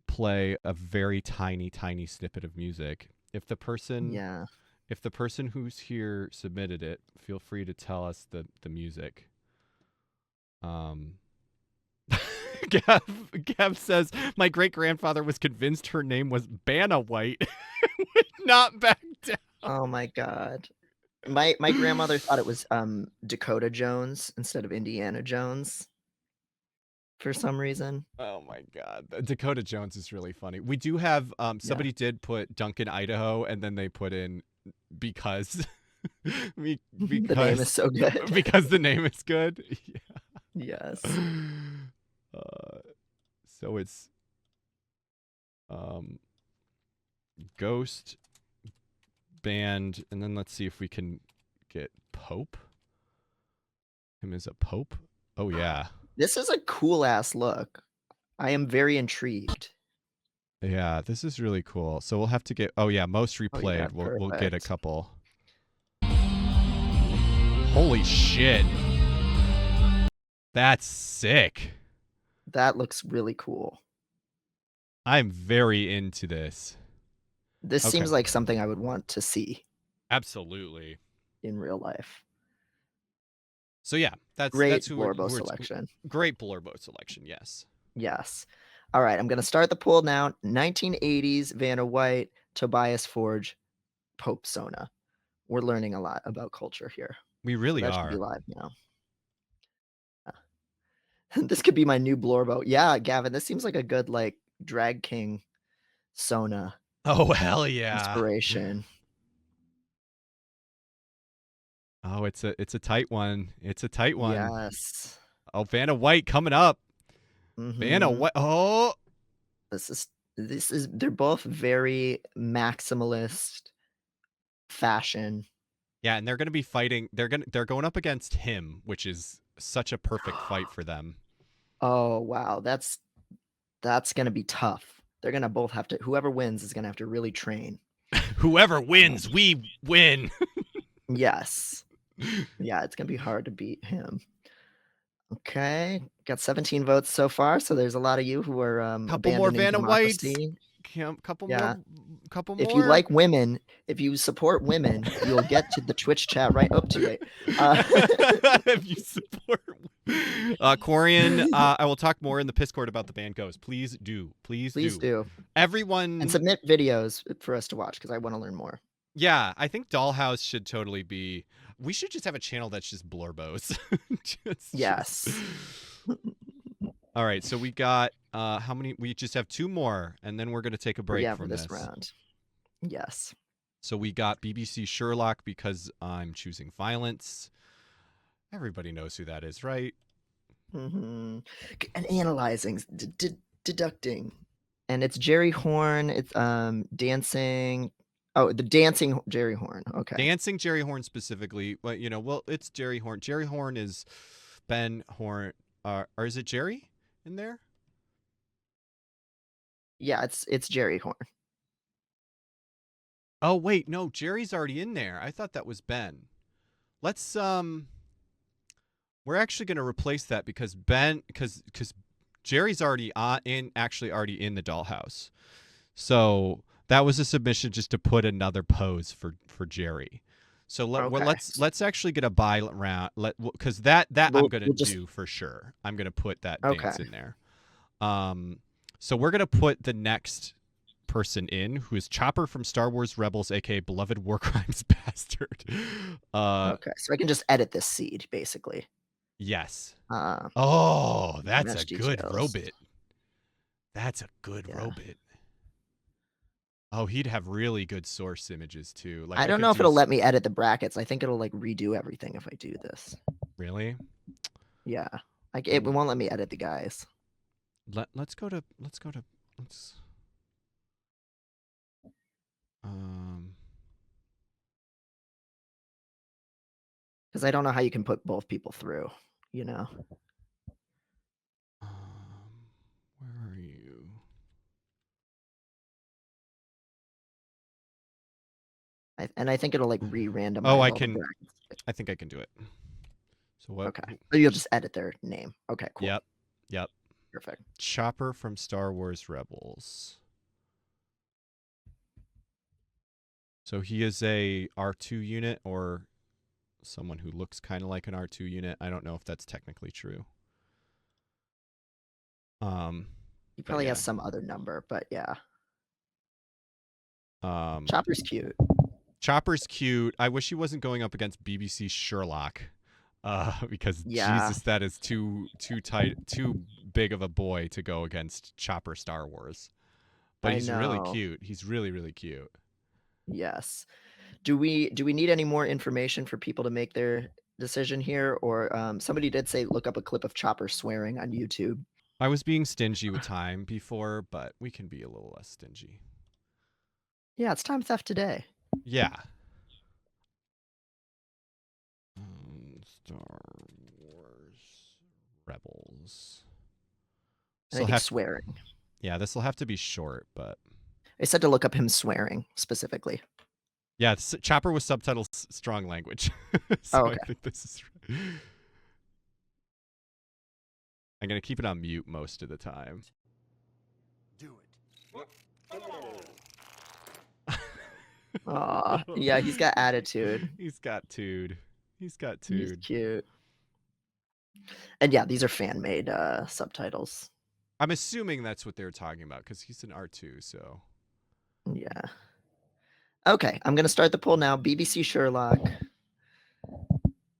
play a very tiny snippet of music. If the person Yeah. who's here submitted it, feel free to tell us the music. Gav says my great grandfather was convinced her name was Vanna White. Would not back down. Oh my god. My grandmother thought it was Dakota Jones instead of Indiana Jones for some reason. Oh my god. Dakota Jones is really funny. We do have somebody did put Duncan, Idaho, and then they put in because The name is so good. because the name is good. Yes. So it's Ghost Band, and then let's see if we can get Pope. Him as a Pope. Oh yeah. This is a cool ass look. I am very intrigued. Yeah, this is really cool. So we'll have to get. Oh yeah, most replayed. yeah, we'll get a perfect. couple. Holy shit. That's sick. That looks really cool. I'm very into this. This Okay. seems like something I would want to see Absolutely. in real life. So yeah, that's Great who Blorbo we're selection. Great Blorbo selection. Yes. Yes. All right, I'm going to start the poll now. 1980s Vanna White, Tobias Forge, Pope Sona. We're learning a lot about culture here. We really That should be are. live now. This could be my new Blorbo. Yeah, Gavin, this seems like a good like drag king Sona Oh hell yeah. inspiration. Oh, it's a tight one. It's a tight one. Yes. Oh, Vanna White coming up. Vanna Mhm. White. Oh, This is they're both very maximalist fashion. yeah, and they're going to be fighting. They're going up against him, which is such a perfect fight for them. Oh wow, that's gonna be tough. They're gonna both have to. Whoever wins is gonna have to really train. Whoever wins, we win. Yes. Yeah, it's gonna be hard to beat him. Okay, got 17 votes so far, so there's a lot of you who are Couple more abandoning Vanna Whites. democracy. Couple Yeah. more. Couple If more. you like women, if you support women, you'll get to the Twitch chat right. Oh, too late. If you support Corian, I will talk more in the Piscord about the band Ghost. Please do. Please do. Everyone And submit videos for us to watch because I want to learn more. Yeah, I think Dollhouse should totally be. We should just have a channel that's just Blorbos. Yes. All right, so we got how many? We just have two more, and then we're gonna take a break for from this round. Yes. So we got BBC Sherlock because I'm choosing violence. Everybody knows who that is, right? And analyzing, deducting, and it's Jerry Horn. It's dancing. Oh, the dancing Jerry Horn. Okay. Dancing Jerry Horn specifically. Well, it's Jerry Horn. Jerry Horn is Ben Horn. Or is it Jerry in there? Yeah, it's Jerry Horn. Oh wait, no, Jerry's already in there. I thought that was Ben. Let's we're actually going to replace that because because Jerry's already already in the dollhouse. So that was a submission just to put another pose for Jerry. So Okay. let's actually get a buy round because that I'm gonna We'll just do for sure. I'm gonna put that okay. dance in there. So we're gonna put the next person in who is Chopper from Star Wars Rebels, aka Beloved War Crimes Bastard. Okay. So I can just edit this seed basically. Yes. Uh, Oh, that's a mesh good details. robot. That's a good Yeah. robot. Oh, he'd have really good source images too. Like I don't could know if do it'll let me edit the brackets. I think it'll like redo everything if I do this. Really? Yeah. Like it won't let me edit the guys. Let's go to Because I don't know how you can put both people through, you know. where are you? And I think it'll like re-randomize Oh, I all the can. brackets. I think I can do it. So what? Okay. So you'll just edit their name. Okay, cool. Yep. Yep. Perfect. Chopper from Star Wars Rebels. So he is a R2 unit or someone who looks kind of like an R2 unit. I don't know if that's technically true. He probably has some other number, but yeah. Chopper's cute. Chopper's cute. I wish he wasn't going up against BBC Sherlock. Because Jesus, that is too big of a boy to go against Chopper Star Wars. But he's really cute. He's really, really cute. Yes. Do we need any more information for people to make their decision here? Or somebody did say look up a clip of Chopper swearing on YouTube. I was being stingy with time before, but we can be a little less stingy. Yeah, it's time theft today. Yeah. Star Wars Rebels. And I think swearing. Yeah, this will have to be short, but I said to look up him swearing specifically. Yeah, Chopper with subtitles, strong language. So okay. I think this is. I'm gonna keep it on mute most of the time. Do it. Aw, yeah, he's got attitude. He's got tude. He's cute. And yeah, these are fan-made subtitles. I'm assuming that's what they were talking about because he's an R2, so. Yeah. Okay, I'm going to start the poll now. BBC Sherlock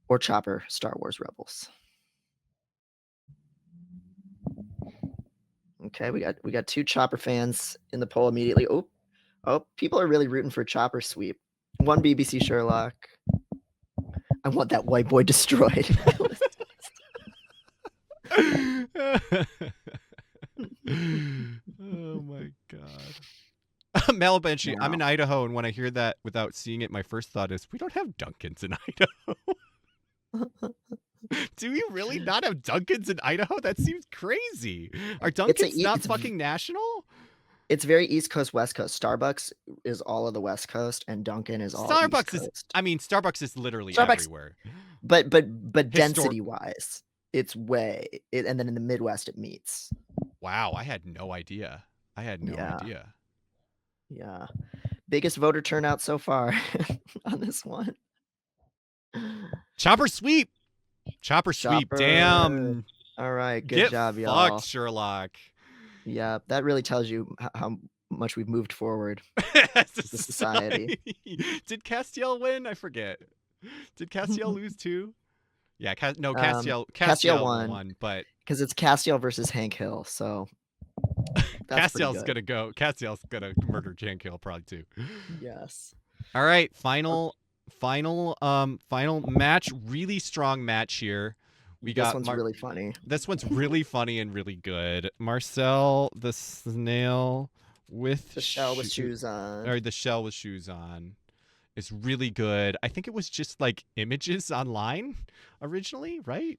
or Chopper Star Wars Rebels. Okay, we got 2 Chopper fans in the poll immediately. Oh, people are really rooting for Chopper sweep. 1 BBC Sherlock. I want that white boy destroyed. Oh my god. Malabanshi, I'm in Idaho, and when I hear that without seeing it, my first thought is, we don't have Dunkins in Idaho. Do you really not have Dunkins in Idaho? That seems crazy. Are Dunkins not fucking national? It's very East Coast, West Coast. Starbucks is all of the West Coast, and Dunkin' is all East Coast. Starbucks is literally everywhere. But density-wise, it's way. And then in the Midwest, it meets. Wow, I had no idea. Idea. Yeah. Biggest voter turnout so far on this one. Chopper sweep. Chopper sweep. Damn. All right. Good job, y'all. Fucked, Sherlock. Yeah, that really tells you how much we've moved forward as a society. Did Castiel win? I forget. Did Castiel lose too? Yeah, Castiel won, but because it's Castiel versus Hank Hill, so Castiel's gonna murder Hank Hill probably too. Yes. All right, final match. Really strong match here. This one's really funny. This one's really funny and really good. Marcel the snail with the shell with shoes on. Or the shell with shoes on. Is really good. I think it was just like images online originally, right?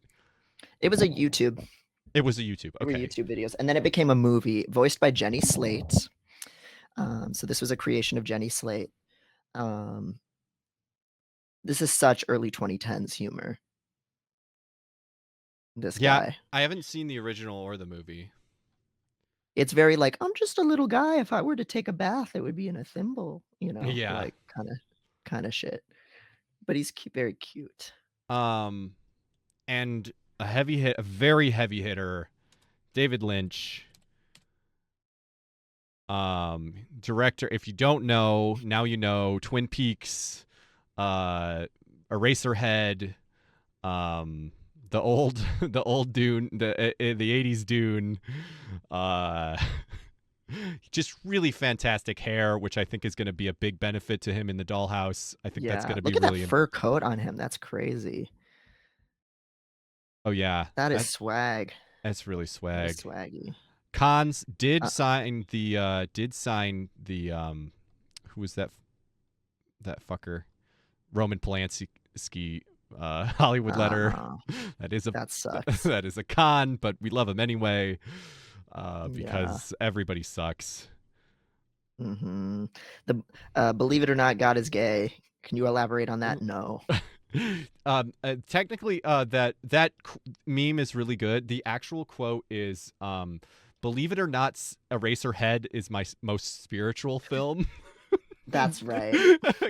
It was a YouTube. It was a YouTube. Okay. YouTube videos, and then it became a movie voiced by Jenny Slate. So this was a creation of Jenny Slate. Um, this is such early 2010s humor. This Yeah, guy. I haven't seen the original or the movie. It's very like, I'm just a little guy. If I were to take a bath, it would be in a thimble, Yeah. like kind of shit. But he's very cute. And a very heavy hitter, David Lynch. Director, if you don't know, now you know. Twin Peaks, Eraserhead, the old the old Dune, the 80s Dune. Just really fantastic hair, which I think is going to be a big benefit to him in the Dollhouse. I think that's going to be Look at that really fur coat on him. That's crazy. Oh yeah. That is swag. That's really That swag. is swaggy. Cons did sign the who was that fucker? Roman Polanski Hollywood letter. That sucks. That is a con, but we love him anyway because everybody sucks. Mm-hmm. Believe it or not, God is gay. Can you elaborate on that? No. Technically, that meme is really good. The actual quote is, "Believe it or not, Eraserhead is my most spiritual film." That's right.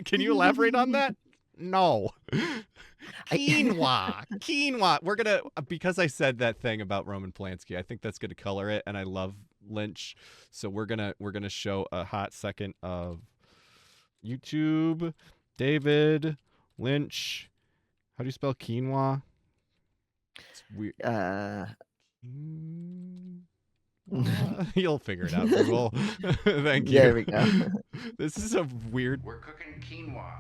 Can you elaborate on that? No. Quinoa. We're gonna, because I said that thing about Roman Polanski, I think that's gonna color it, and I love Lynch, so we're gonna show a hot second of YouTube. David Lynch. How do you spell quinoa? It's weird. You'll figure it out, Google. Thank you. There we go. This is a weird. We're cooking quinoa.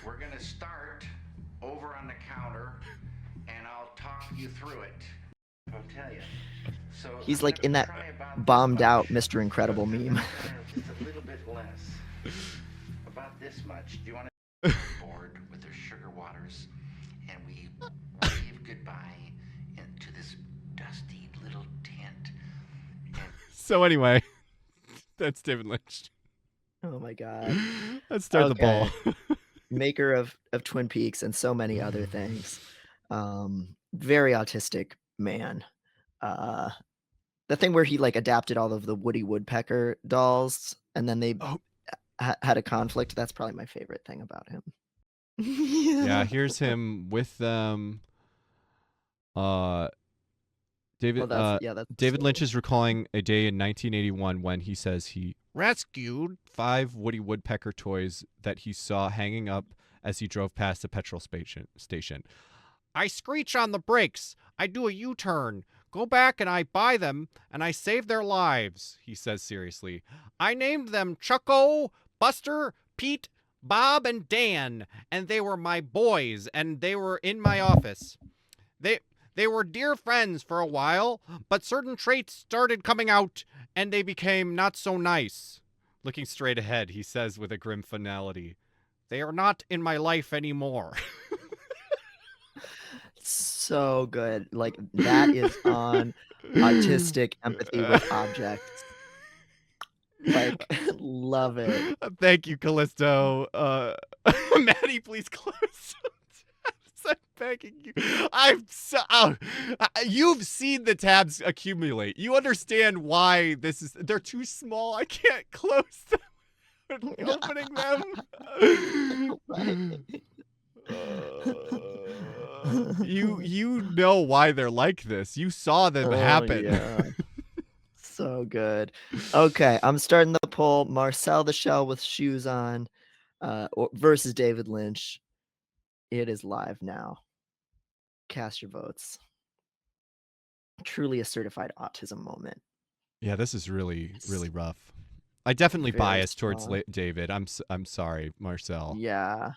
We're gonna start over on the counter, and I'll talk you through it. I'll tell you. So he's like in that bombed out Mr. Incredible meme. Just a little bit less. About this much. Do you want to board with their sugar waters, and we wave goodbye into this dusty little tent. So anyway, that's David Lynch. Oh my god. Let's start the ball. Maker of Twin Peaks and so many other things. Very autistic man. The thing where he like adapted all of the Woody Woodpecker dolls and then they had a conflict, that's probably my favorite thing about him. Yeah, here's him with them. David Lynch is recalling a day in 1981 when he says he rescued 5 Woody Woodpecker toys that he saw hanging up as he drove past a petrol station. I screech on the brakes. I do a U-turn. Go back and I buy them, and I save their lives, he says seriously. I named them Chucko, Buster, Pete, Bob, and Dan, and they were my boys, and they were in my office. They were dear friends for a while, but certain traits started coming out, and they became not so nice. Looking straight ahead, he says with a grim finality, they are not in my life anymore. So good. Like, that is on autistic empathy with objects. Like, love it. Thank you, Callisto. Maddie, please close. I'm begging you. You've seen the tabs accumulate. You understand why this is. They're too small. I can't close them. Opening them. You know why they're like this. You saw them happen. Yeah. So good. Okay, I'm starting the poll. Marcel the Shell with shoes on versus David Lynch. It is live now. Cast your votes. Truly a certified autism moment. Yeah, this is really, really rough. I definitely bias towards David. I'm sorry, Marcel. Yeah.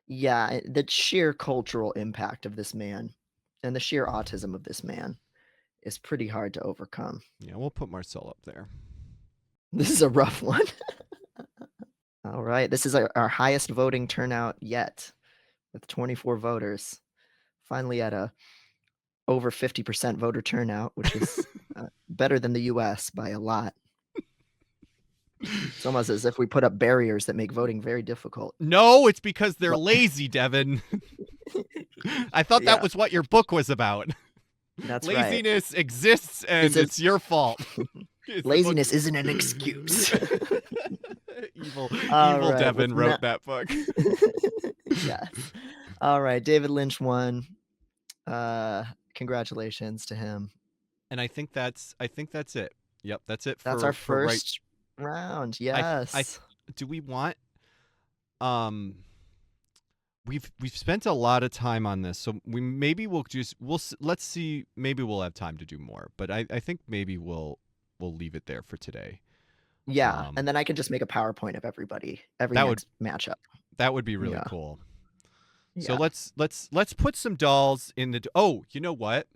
Yeah, the sheer cultural impact of this man and the sheer autism of this man is pretty hard to overcome. Yeah, we'll put Marcel up there. This is a rough one. All right, this is our highest voting turnout yet, with 24 voters. Finally at a over 50% voter turnout, which is better than the US by a lot. It's almost as if we put up barriers that make voting very difficult. No, it's because they're What? lazy, Devin. I thought Yeah. that was what your book was about. That's right. Laziness exists, and Isn't- it's your fault. Is the book- Laziness isn't an excuse. evil All evil right, Devin with wrote na- that book. Yes. All right, David Lynch won. Congratulations to him. And I think that's it. Yep, that's it for That's our for right. first round. I Yes. do we want we've spent a lot of time on this, so let's see, maybe we'll have time to do more, but I think maybe we'll leave it there for today. Yeah, and then I can just make a PowerPoint of every that would- next matchup. That would be really Yeah. cool. So Yeah. let's put some dolls in the oh, you know what?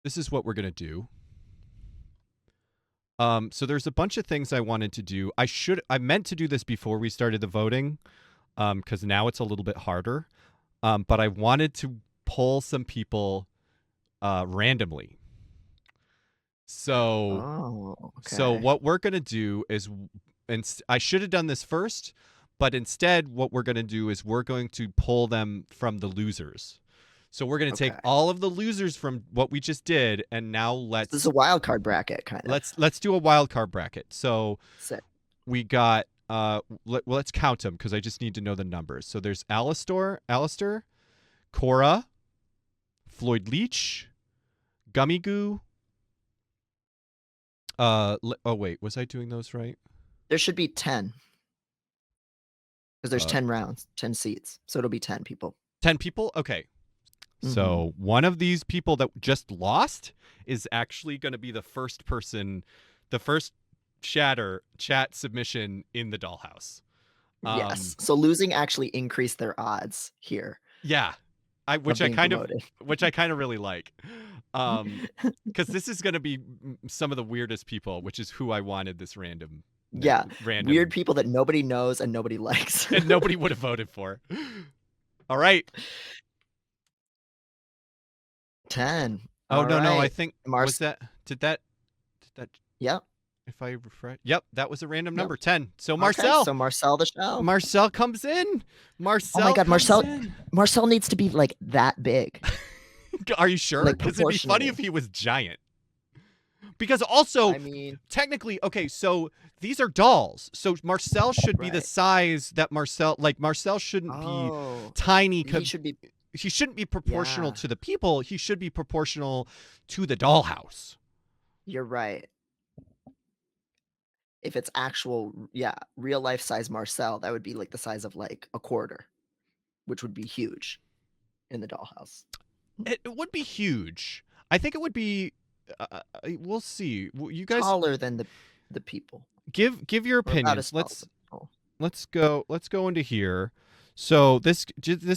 This is what we're going to do. So there's a bunch of things I wanted to do. I meant to do this before we started the voting, because now it's a little bit harder. But I wanted to pull some people randomly. So okay. what we're gonna do is, and I should have done this first, but instead what we're gonna do is we're going to pull them from the losers. So we're gonna take Okay. all of the losers from what we just did, and now This is a wild card bracket, kind of. let's do a wild card bracket. So Sick. we got let's count them because I just need to know the numbers. So there's Alistair, Cora, Floyd Leach, Gummy Goo. Oh wait, was I doing those right? There should be 10. Because there's Uh, 10 rounds, 10 seats. So it'll be 10 people. 10 people? Okay. Mm-hmm. So one of these people that just lost is actually going to be the first chat submission in the dollhouse. Yes. So losing actually increased their odds here. Yeah. Which I being kind promoted. of really like. Because this is going to be some of the weirdest people, which is who I wanted this random. Weird people that nobody knows and nobody likes. And nobody would have voted for. All right. 10. Oh, All no, I right. think Mars- did that Yep. if I refresh. Yep, that was a random Yep. number 10. So Okay, Marcel. so Marcel the show. Marcel comes in. Marcel. Oh my God, comes Marcel- in. Marcel needs to be like that big. Are you sure? Like, Because it'd be funny proportionally. if he was giant. Because also, I mean, technically, okay, so these are dolls. So Marcel should be the Right. size that Marcel shouldn't be oh, tiny. he should be. He shouldn't be proportional Yeah. to the people. He should be proportional to the dollhouse. You're right. If it's actual, real life size Marcel, that would be like the size of like a quarter, which would be huge in the dollhouse. It would be huge. I think it would be. We'll see. You guys Taller than the people. give your Or about opinions. as tall as the people. Let's go into here. So this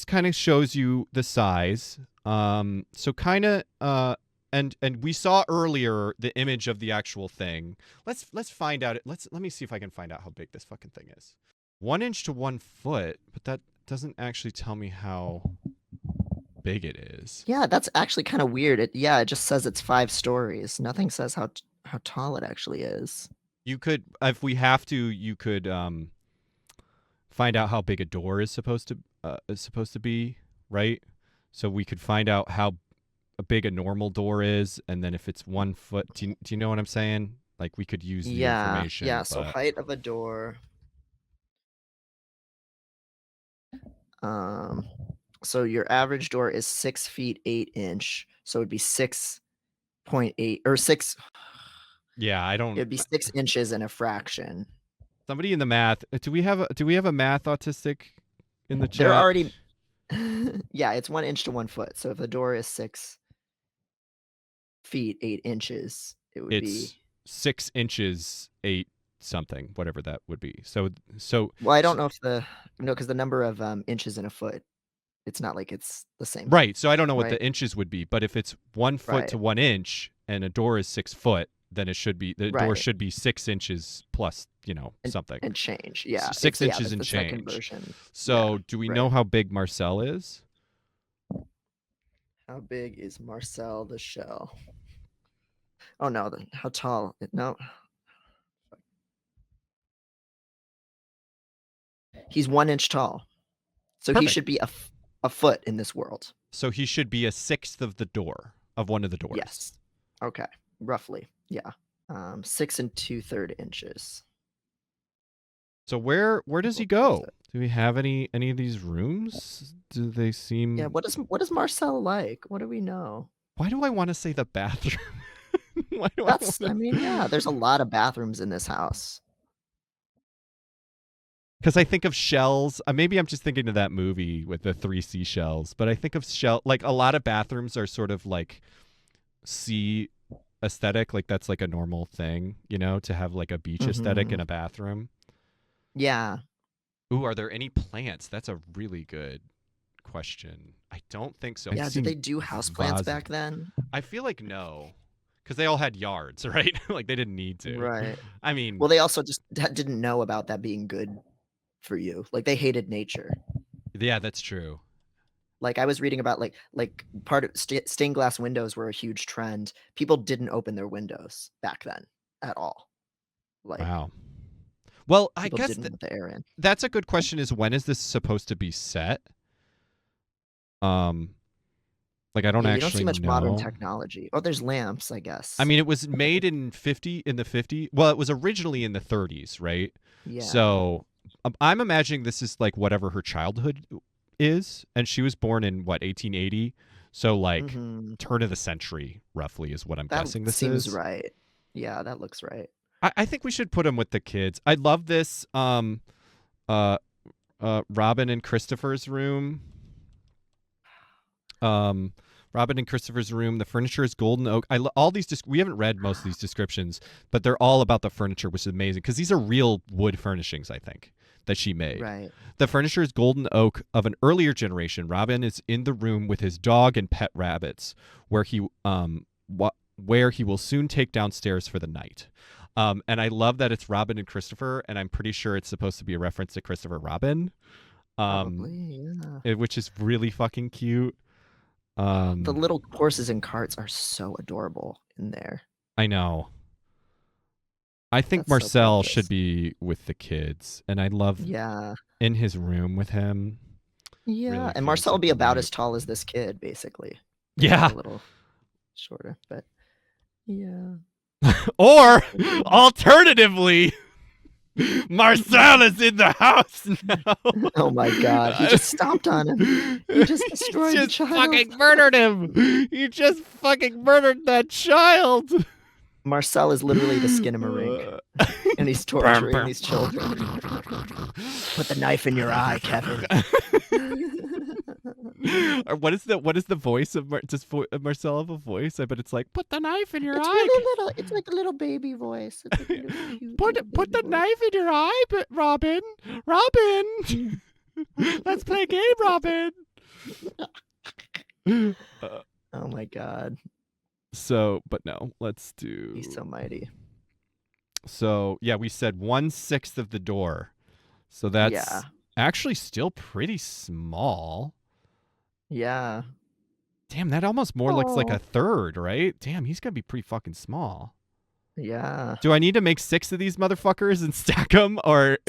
kind of shows you the size. So kind of and we saw earlier the image of the actual thing. Let's find out. Let me see if I can find out how big this fucking thing is. 1 inch to 1 foot, but that doesn't actually tell me how big it is. Yeah, that's actually kind of weird. It just says it's 5 stories. Nothing says how tall it actually is. You could, if we have to, you could find out how big a door is supposed to be, right? So we could find out how big a normal door is, and then if it's 1 foot, do you know what I'm saying? Like we could use the information. Yeah. So but- height of a door. So your average door is 6 feet 8 inch. So it'd be 6.8 or 6. Yeah, I don't. It'd be 6 inches and a fraction. Somebody in the math. Do we have a math autistic in the chat? They're already. Yeah, it's 1 inch to 1 foot. So if the door is 6 feet 8 inches, it would It's be 6 inches 8 something, whatever that would be. So Well, I don't know if because the number of inches in a foot, it's not like it's the same. right. So I don't know what Right. the inches would be, but if it's 1 foot to Right. 1 inch and a door is 6 foot, then it should be the door Right. should be 6 inches plus, something. And change. Yeah. 6 it's- inches that's and the second change. version. So Yeah, do we right. know how big Marcel is? How big is Marcel the shell? Oh no, how tall? No. He's 1 inch tall. So he Perfect. should be a foot in this world. So he should be a sixth of the door, of one of the doors. Yes. Okay. Roughly. Yeah. 6 2/3 inches. So where does he What is go? it? Do we have any of these rooms? Do they seem? Yeah. What is Marcel like? What do we know? Why do I want to say the bathroom? Why do I mean, yeah. There's a lot of bathrooms in this house. Because I think of shells. Maybe I'm just thinking of that movie with the 3 seashells. But I think of like a lot of bathrooms are sort of like sea aesthetic. Like that's like a normal thing, to have like a beach aesthetic in a bathroom. Yeah. Ooh, are there any plants? That's a really good question. I don't think so. Yeah. Did they do houseplants back then? I feel like no. Because they all had yards, right? Like they didn't need to. Right. I mean, well, they also just didn't know about that being good for you. Like they hated nature. Yeah, that's true. Like I was reading about like part of stained glass windows were a huge trend. People didn't open their windows back then at all. Like wow. Well, I guess didn't let the air in. That's a good question. Is when is this supposed to be set? Like I don't you actually don't see much know. modern technology. Oh, there's lamps, I guess. I mean, it was made in the 50s. Well, it was originally in the 30s, right? Yeah. So I'm imagining this is like whatever her childhood is, and she was born in 1880. So like turn of the century, roughly, is what I'm guessing this seems is. right. Yeah, that looks right. I think we should put him with the kids. I love this. Robin and Christopher's room. Robin and Christopher's room. The furniture is golden oak. All these. We haven't read most of these descriptions, but they're all about the furniture, which is amazing because these are real wood furnishings, I think, that she made. Right. The furniture is golden oak of an earlier generation. Robin is in the room with his dog and pet rabbits, where he will soon take downstairs for the night. And I love that it's Robin and Christopher, and I'm pretty sure it's supposed to be a reference to Christopher Robin. Probably, yeah. Which is really fucking cute. The little horses and carts are so adorable in there. I know. I think That's Marcel so should be with the kids, and I love in his room with him. Yeah, really and Marcel will be about great. as tall as this kid, basically. Yeah. A little shorter, but yeah. Or alternatively, Marcel is in the house now. Oh my god, he just stomped on him. He just destroyed the child. Fucking murdered him. He just fucking murdered that child. Marcel is literally the Skinamarink, and he's torturing these children. Put the knife in your eye, Kevin. Or what is the voice of Marcel have a voice? I bet it's like, put the knife in your eye. Really little. It's like a little baby voice. It's like a little cute put the voice. knife in your eye, Robin. Robin. Let's play a game, Robin. Oh my god. So, but no, let's do. He's so mighty. So yeah, we said 1/6 of the door. So that's actually still pretty small. Yeah. Damn, that almost more looks like a third, right? Damn, he's gonna be pretty fucking small. Yeah. Do I need to make 6 of these motherfuckers and stack them, or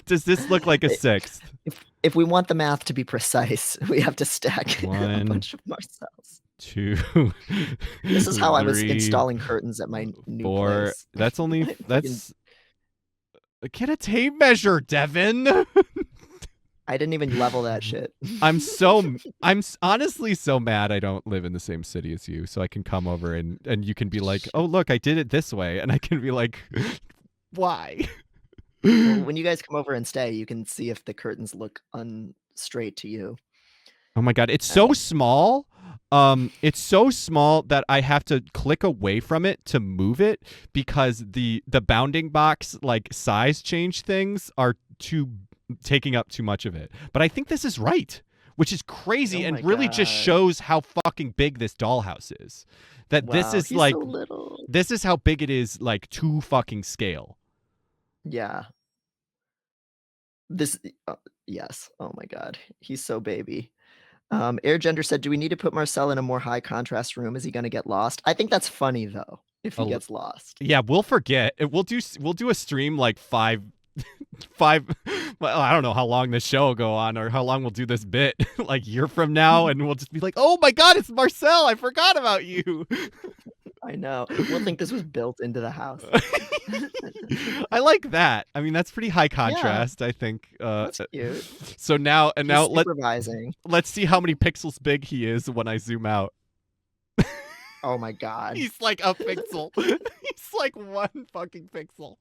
does this look like a 6th? If we want the math to be precise, we have to stack a 1, bunch of Marcels. 2. This is how 3, I was installing curtains at my new 4. place. That's get a tape measure, Devin. I didn't even level that shit. I'm honestly so mad I don't live in the same city as you, so I can come over and you can be like, oh look, I did it this way, and I can be like, why? Well, when you guys come over and stay, you can see if the curtains look unstraight to you. Oh my god, it's so small. It's so small that I have to click away from it to move it because the bounding box like size change things are taking up too much of it. But I think this is right, which is crazy and really just shows how fucking big this dollhouse is. That this is he's like so little. This is how big it is, like to fucking scale. Yeah. Yes. Oh my god, he's so baby. Airgender said, "Do we need to put Marcel in a more high contrast room? Is he gonna get lost?" I think that's funny though, if he gets lost. Yeah, we'll forget. We'll do a stream like 5 well, I don't know how long this show will go on or how long we'll do this bit, like a year from now, and we'll just be like, oh my God, it's Marcel. I forgot about you. I know. We'll think this was built into the house. I like that. I mean, that's pretty high Yeah, contrast, I think. that's cute. So now He's supervising. let's see how many pixels big he is when I zoom out. Oh my God. He's like a pixel. He's like one fucking pixel.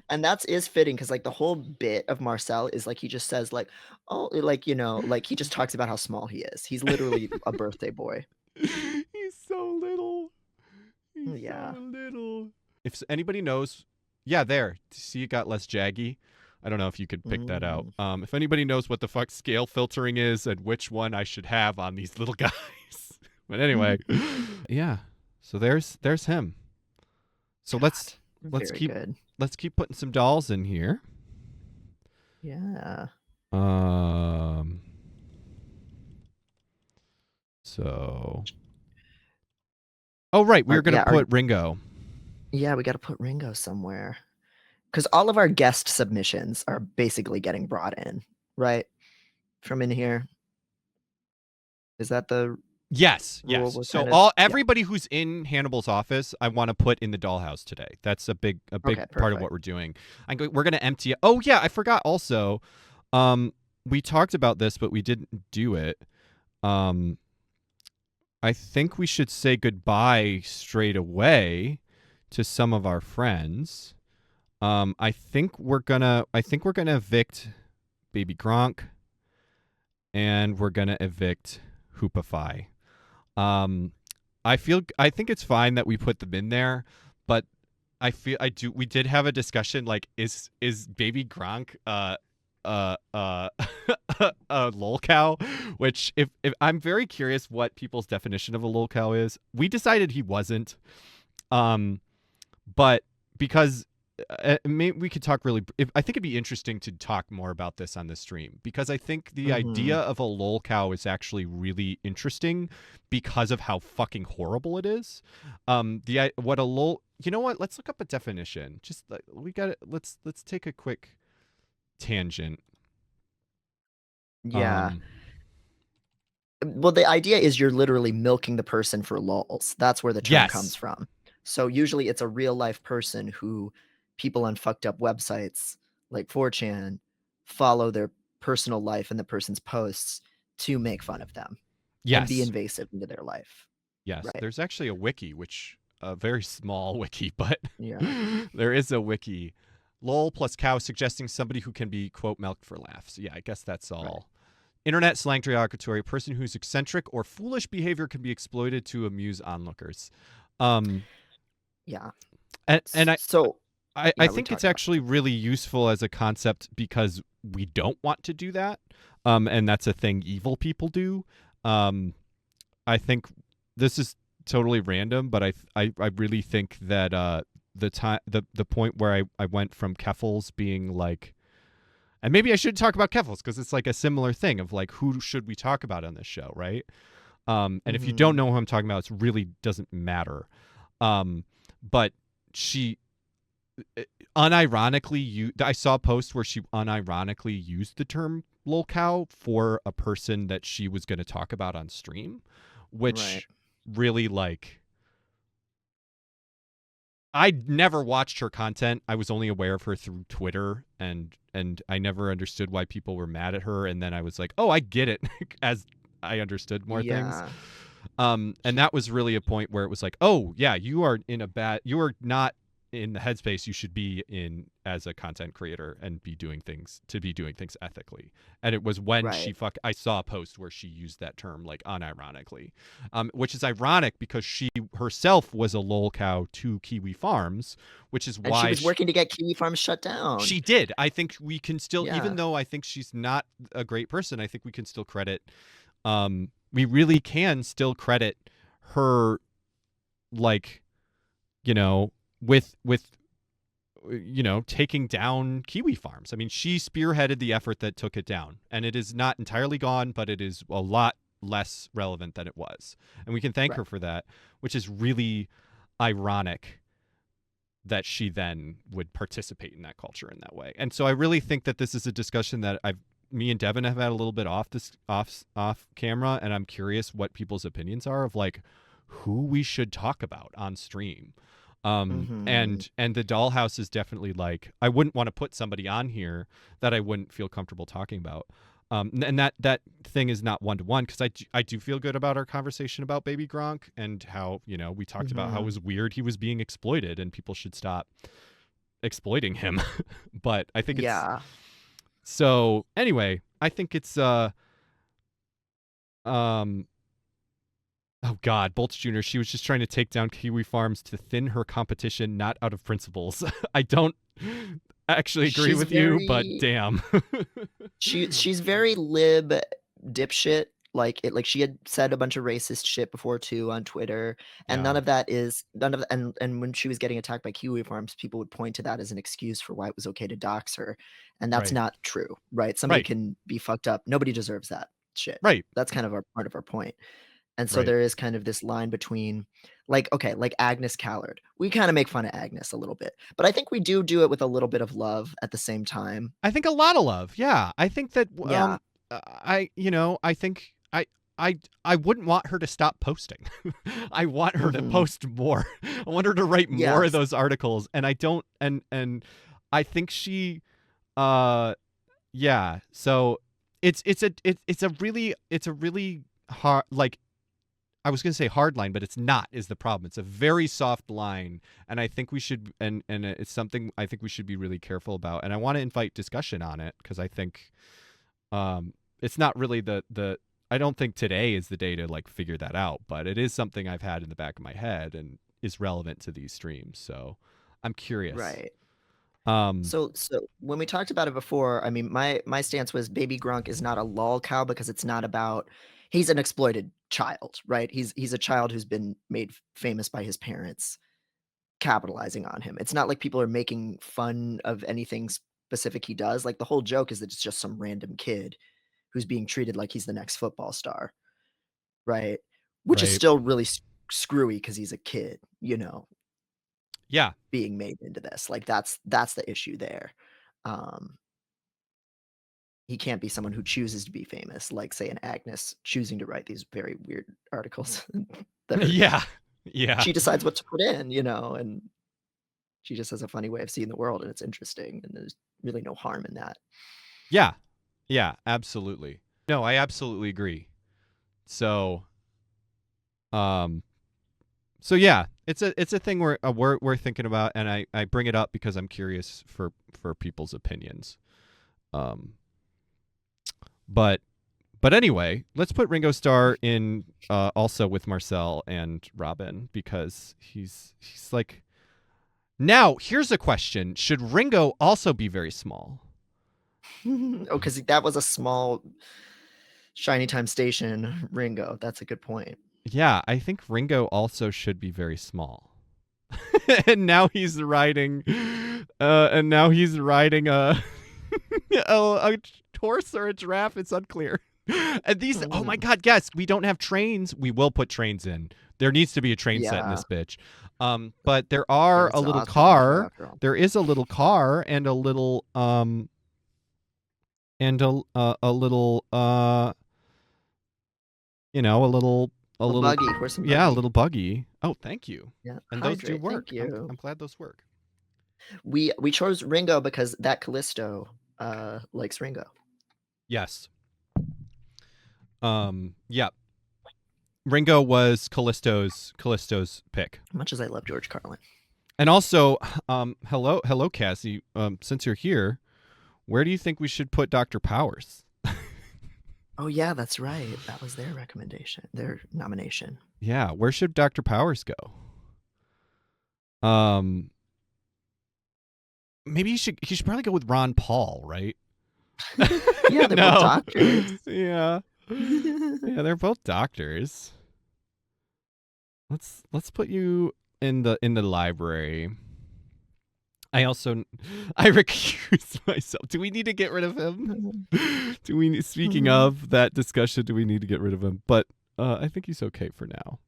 And that's is fitting because like the whole bit of Marcel is like he just says like, oh, like like he just talks about how small he is. He's literally a birthday boy. He's so little. He's Yeah. so little. If anybody knows, yeah, there. See, it got less jaggy. I don't know if you could pick that out. If anybody knows what the fuck scale filtering is and which one I should have on these little guys. But anyway, yeah. So there's him. So let's Very keep good. let's keep putting some dolls in here. Yeah. So. Oh right, we were gonna put Ringo. Yeah, we got to put Ringo somewhere. Because all of our guest submissions are basically getting brought in, right? From in here. Is that the Yes, rule yes. we're So kind of- everybody who's in Hannibal's office, I want to put in the dollhouse today. That's a big Okay, part of perfect. what we're doing. We're gonna empty it. Oh yeah, I forgot. Also, we talked about this, but we didn't do it. I think we should say goodbye straight away to some of our friends. I think we're gonna evict Baby Gronk, and we're gonna evict Hoopify. I think it's fine that we put them in there, but we did have a discussion like is Baby Gronk a lol cow, which if I'm very curious what people's definition of a lol cow is. We decided he wasn't, but because maybe we could talk I think it'd be interesting to talk more about this on the stream, because I think the idea of a lol cow is actually really interesting because of how fucking horrible it is. What a lol, you know what? Let's look up a definition. Just let's take a quick tangent. Yeah. Well, the idea is you're literally milking the person for lols. That's where the term Yes. comes from. So usually it's a real life person who people on fucked up websites like 4chan follow their personal life and the person's posts to make fun of them and be Yes. invasive into their life. Yes. Right. There's actually a wiki, which a very small wiki, but Yeah. there is a wiki. Lol plus cow suggesting somebody who can be, quote, milked for laughs. Yeah, I guess that's all. Right. Internet slang derogatory, a person whose eccentric or foolish behavior can be exploited to amuse onlookers. Yeah. And I we think talked it's about actually really useful as a concept because we don't want to do that. And that's a thing evil people do. I think this is totally random, but I really think that the point where I went from Keffels being like, and maybe I should talk about Keffels because it's like a similar thing of like, who should we talk about on this show, right? And if you don't know who I'm talking about, it really doesn't matter. But she unironically I saw a post where she unironically used the term lol cow for a person that she was going to talk about on stream, which really like, I never watched her content. I was only aware of her through Twitter, and I never understood why people were mad at her. And then I was like, oh, I get it, as I understood more things. And that was really a point where it was like, oh yeah, you are not in the headspace you should be in as a content creator and be doing things ethically. And it was when I saw a post where she used that term like unironically, which is ironic because she herself was a lol cow to Kiwi Farms, which is why she was working to get Kiwi Farms shut down. She did. I think we can still, even though I think she's not a great person, I think we can still credit, we really can still credit her, like, with taking down Kiwi Farms. I mean, she spearheaded the effort that took it down, and it is not entirely gone, but it is a lot less relevant than it was, and we can thank her for that, which is really ironic that she then would participate in that culture in that way. And so I really think that this is a discussion that me and Devin have had a little bit off camera, and I'm curious what people's opinions are of like who we should talk about on stream. And the dollhouse is definitely like, I wouldn't want to put somebody on here that I wouldn't feel comfortable talking about. And that thing is not one-to-one, because I do feel good about our conversation about Baby Gronk and how, we talked about how it was weird he was being exploited and people should stop exploiting him. But I think so anyway, I think it's oh God, Bolts Jr., she was just trying to take down Kiwi Farms to thin her competition, not out of principles. I don't actually agree with you, but damn. she's very lib dipshit. Like she had said a bunch of racist shit before too on Twitter, and none of and when she was getting attacked by Kiwi Farms, people would point to that as an excuse for why it was okay to dox her, and that's not true, right? Somebody can be fucked up. Nobody deserves that shit. Right. That's kind of part of our point. And so there is kind of this line between, like Agnes Callard. We kind of make fun of Agnes a little bit, but I think we do it with a little bit of love at the same time. I think a lot of love. Yeah. I think that, I think I wouldn't want her to stop posting. I want her to post more. I want her to write more of those articles. And I don't, and I think she, so it's a really hard, like, I was going to say hard line, but it's not, is the problem. It's a very soft line. And I think we should, and it's something I think we should be really careful about. And I want to invite discussion on it, because I think it's not really I don't think today is the day to like figure that out, but it is something I've had in the back of my head and is relevant to these streams. So I'm curious. Right. So when we talked about it before, I mean, my stance was Baby Gronk is not a lol cow, because it's not about, he's an exploited child, right? He's a child who's been made famous by his parents capitalizing on him. It's not like people are making fun of anything specific he does. Like, the whole joke is that it's just some random kid who's being treated like he's the next football star, right? Which is still really screwy, because he's a kid, being made into this. Like, that's the issue there. He can't be someone who chooses to be famous, like, say, an Agnes choosing to write these very weird articles that are, she decides what to put in, and she just has a funny way of seeing the world, and it's interesting, and there's really no harm in that. Yeah, absolutely. No, I absolutely agree. So yeah, it's a thing we're thinking about, and I bring it up because I'm curious for people's opinions. But anyway, let's put Ringo Starr in also with Marcel and Robin, because he's like, now here's a question: should Ringo also be very small? Oh, because that was a small Shiny Time Station Ringo. That's a good point. Yeah, I think Ringo also should be very small. And now he's riding a horse or a giraffe. It's unclear. And these, oh my God, yes, we don't have trains. We will put trains in. There needs to be a train set in this bitch. But there are a little car. There is a little car and a little a little buggy. Yeah, a little buggy. Oh, thank you. Yeah, and those do work. I'm glad those work. We chose Ringo because that Callisto likes Ringo. Yes. Yeah. Ringo was Callisto's pick. Much as I love George Carlin. And also, hello, Cassie. Since you're here, where do you think we should put Dr. Powers? Oh yeah, that's right. That was their recommendation, their nomination. Yeah, where should Dr. Powers go? Maybe he should probably go with Ron Paul, right? Yeah, they're both doctors. Yeah. Yeah, they're both doctors. Let's put you in the library. I recuse myself. Do we need to get rid of him? Speaking of that discussion, do we need to get rid of him? But I think he's okay for now.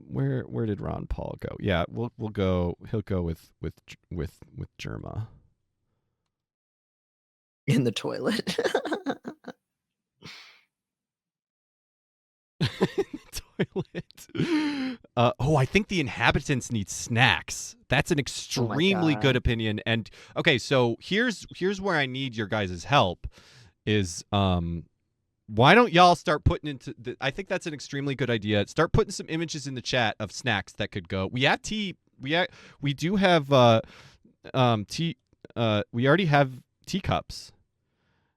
where did Ron Paul go? Yeah, we'll go. He'll go with Jerma. In the toilet. Toilet. I think the inhabitants need snacks. That's an extremely good God. opinion. And okay, so here's where I need your guys' help. Is why don't y'all start putting into? I think that's an extremely good idea. Start putting some images in the chat of snacks that could go. We have tea. We do have tea. We already have teacups.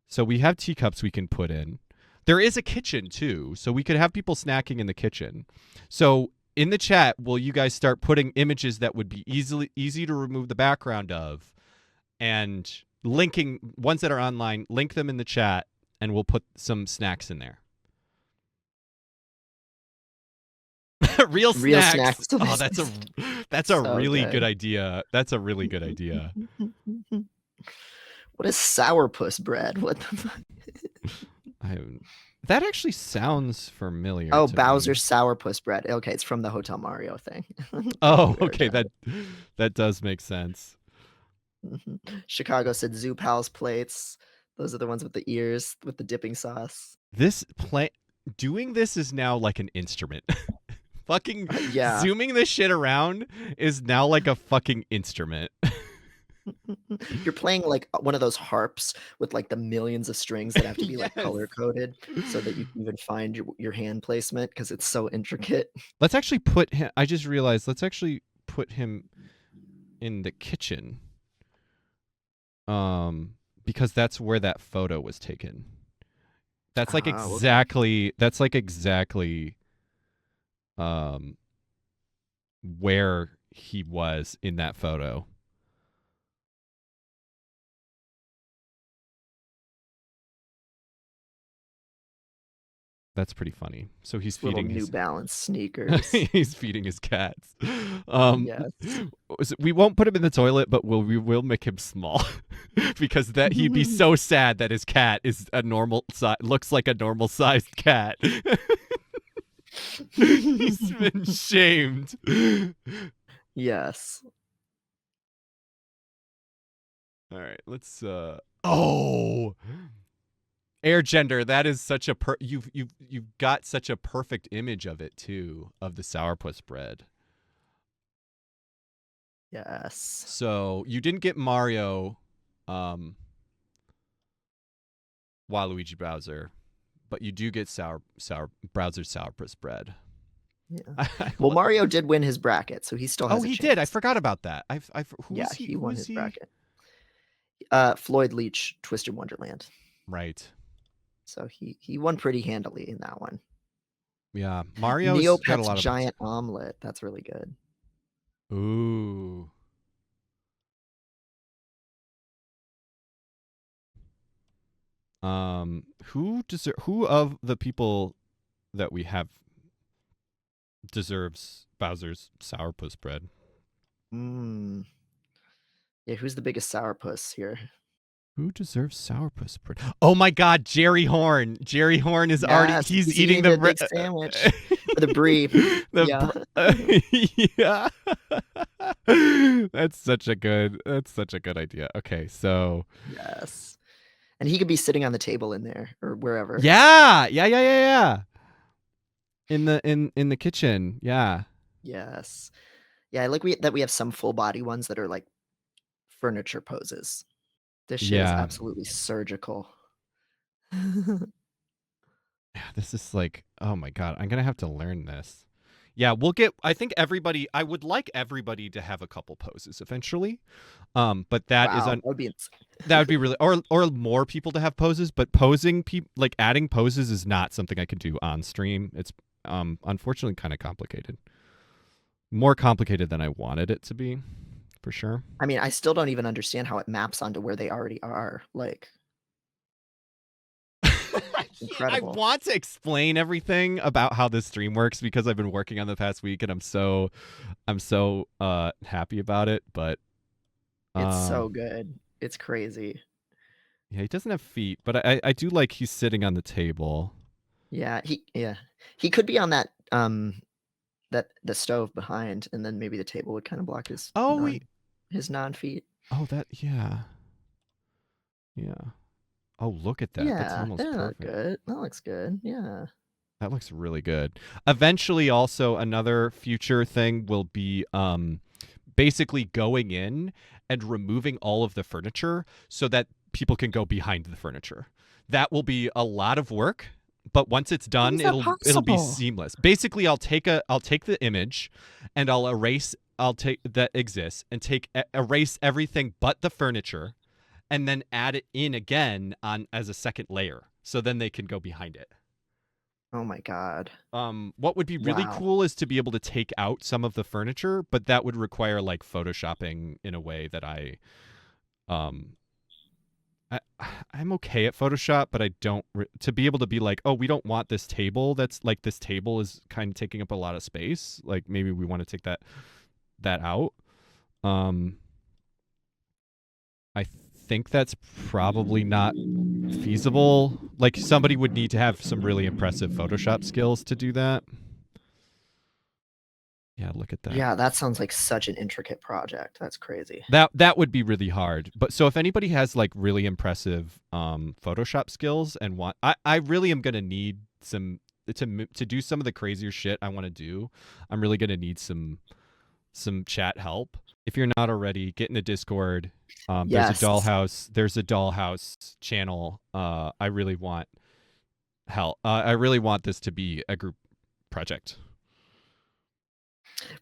So we have teacups we can put in. There is a kitchen too, so we could have people snacking in the kitchen. So in the chat, will you guys start putting images that would be easy to remove the background of, and linking ones that are online, link them in the chat, and we'll put some snacks in there. Real snacks. Oh, that's a So really good. good idea. That's a really good idea. What is sourpuss bread? What the fuck? That actually sounds familiar. Oh, to Bowser's me. sourpuss bread. Okay, it's from the Hotel Mario thing. Oh, okay, that does make sense. Chicago said Zoo Pals plates. Those are the ones with the ears with the dipping sauce. Doing this is now like an instrument. Fucking Yeah. zooming this shit around is now like a fucking instrument. You're playing like one of those harps with like the millions of strings that have to be like Yes. color coded so that you can even find your hand placement because it's so intricate. Let's actually put him. I just realized. Let's actually put him in the kitchen. Because that's where that photo was taken. That's like exactly. That's like exactly. Where he was in that photo. That's pretty funny. So he's feeding New his Balance sneakers. he's feeding his cats. Yes. We won't put him in the toilet, but we will make him small because that he'd be so sad that his cat is a normal size, looks like a normal sized cat. He's been shamed. Yes. All right, let's air gender. That is such a you've got such a perfect image of it too, of the sourpuss bread. Yes. So you didn't get Mario, Waluigi Bowser, but you do get Bowser's sourpuss bread. Yeah. Well, Mario did win his bracket, so he still has. Oh, he did. I forgot about that. He won his bracket. Floyd Leach, Twisted Wonderland. Right. So he won pretty handily in that one. Yeah, Mario's got a lot of giant omelet. That's really good. Ooh. Who of the people that we have deserves Bowser's sourpuss bread? Yeah, who's the biggest sourpuss here? Who deserves sourpuss bread? Oh my God, Jerry Horn. Jerry Horn is already he's eating the big sandwich for the brie. Yeah. That's such a good idea. Okay, so yes. And he could be sitting on the table in there or wherever. Yeah. In the kitchen. Yeah. Yes. Yeah, I like that we have some full body ones that are like furniture poses. This shit is absolutely surgical. Yeah, this is like, oh my God, I'm going to have to learn this. Yeah, I think I would like everybody to have a couple poses eventually. But that would be insane. That would be really, or more people to have poses, but like adding poses is not something I could do on stream. It's unfortunately kind of complicated. More complicated than I wanted it to be, for sure. I mean, I still don't even understand how it maps onto where they already are. Like, incredible. I want to explain everything about how this stream works because I've been working on the past week and I'm so happy about it, but it's so good. It's crazy. Yeah, he doesn't have feet, but I do like he's sitting on the table. Yeah, he could be on that that the stove behind, and then maybe the table would kind of block his Oh, wait. his non-feet. Oh, yeah. Oh, look at that. That's Yeah, almost that look perfect. good. That looks good. Yeah. That looks really good. Eventually, also another future thing will be basically going in and removing all of the furniture so that people can go behind the furniture. That will be a lot of work, but once it's How done, is that it'll be possible? seamless. Basically, I'll take the image and I'll take that exists and erase everything but the furniture and then add it in again on as a second layer. So then they can go behind it. Oh my god. What would be really Wow. cool is to be able to take out some of the furniture, but that would require like photoshopping in a way that um I'm okay at Photoshop, but I don't to be able to be like, oh, we don't want this table. That's like this table is kind of taking up a lot of space. Like maybe we want to take that out. I think that's probably not feasible. Like somebody would need to have some really impressive Photoshop skills to do that. Yeah, look at that. Yeah, that sounds like such an intricate project. That's crazy. That would be really hard. But so if anybody has like really impressive Photoshop skills and I really am gonna need some to do some of the crazier shit I want to do. I'm really gonna need some chat help. If you're not already, get in the Discord. Yes. There's a dollhouse channel. I really want help. I really want this to be a group project.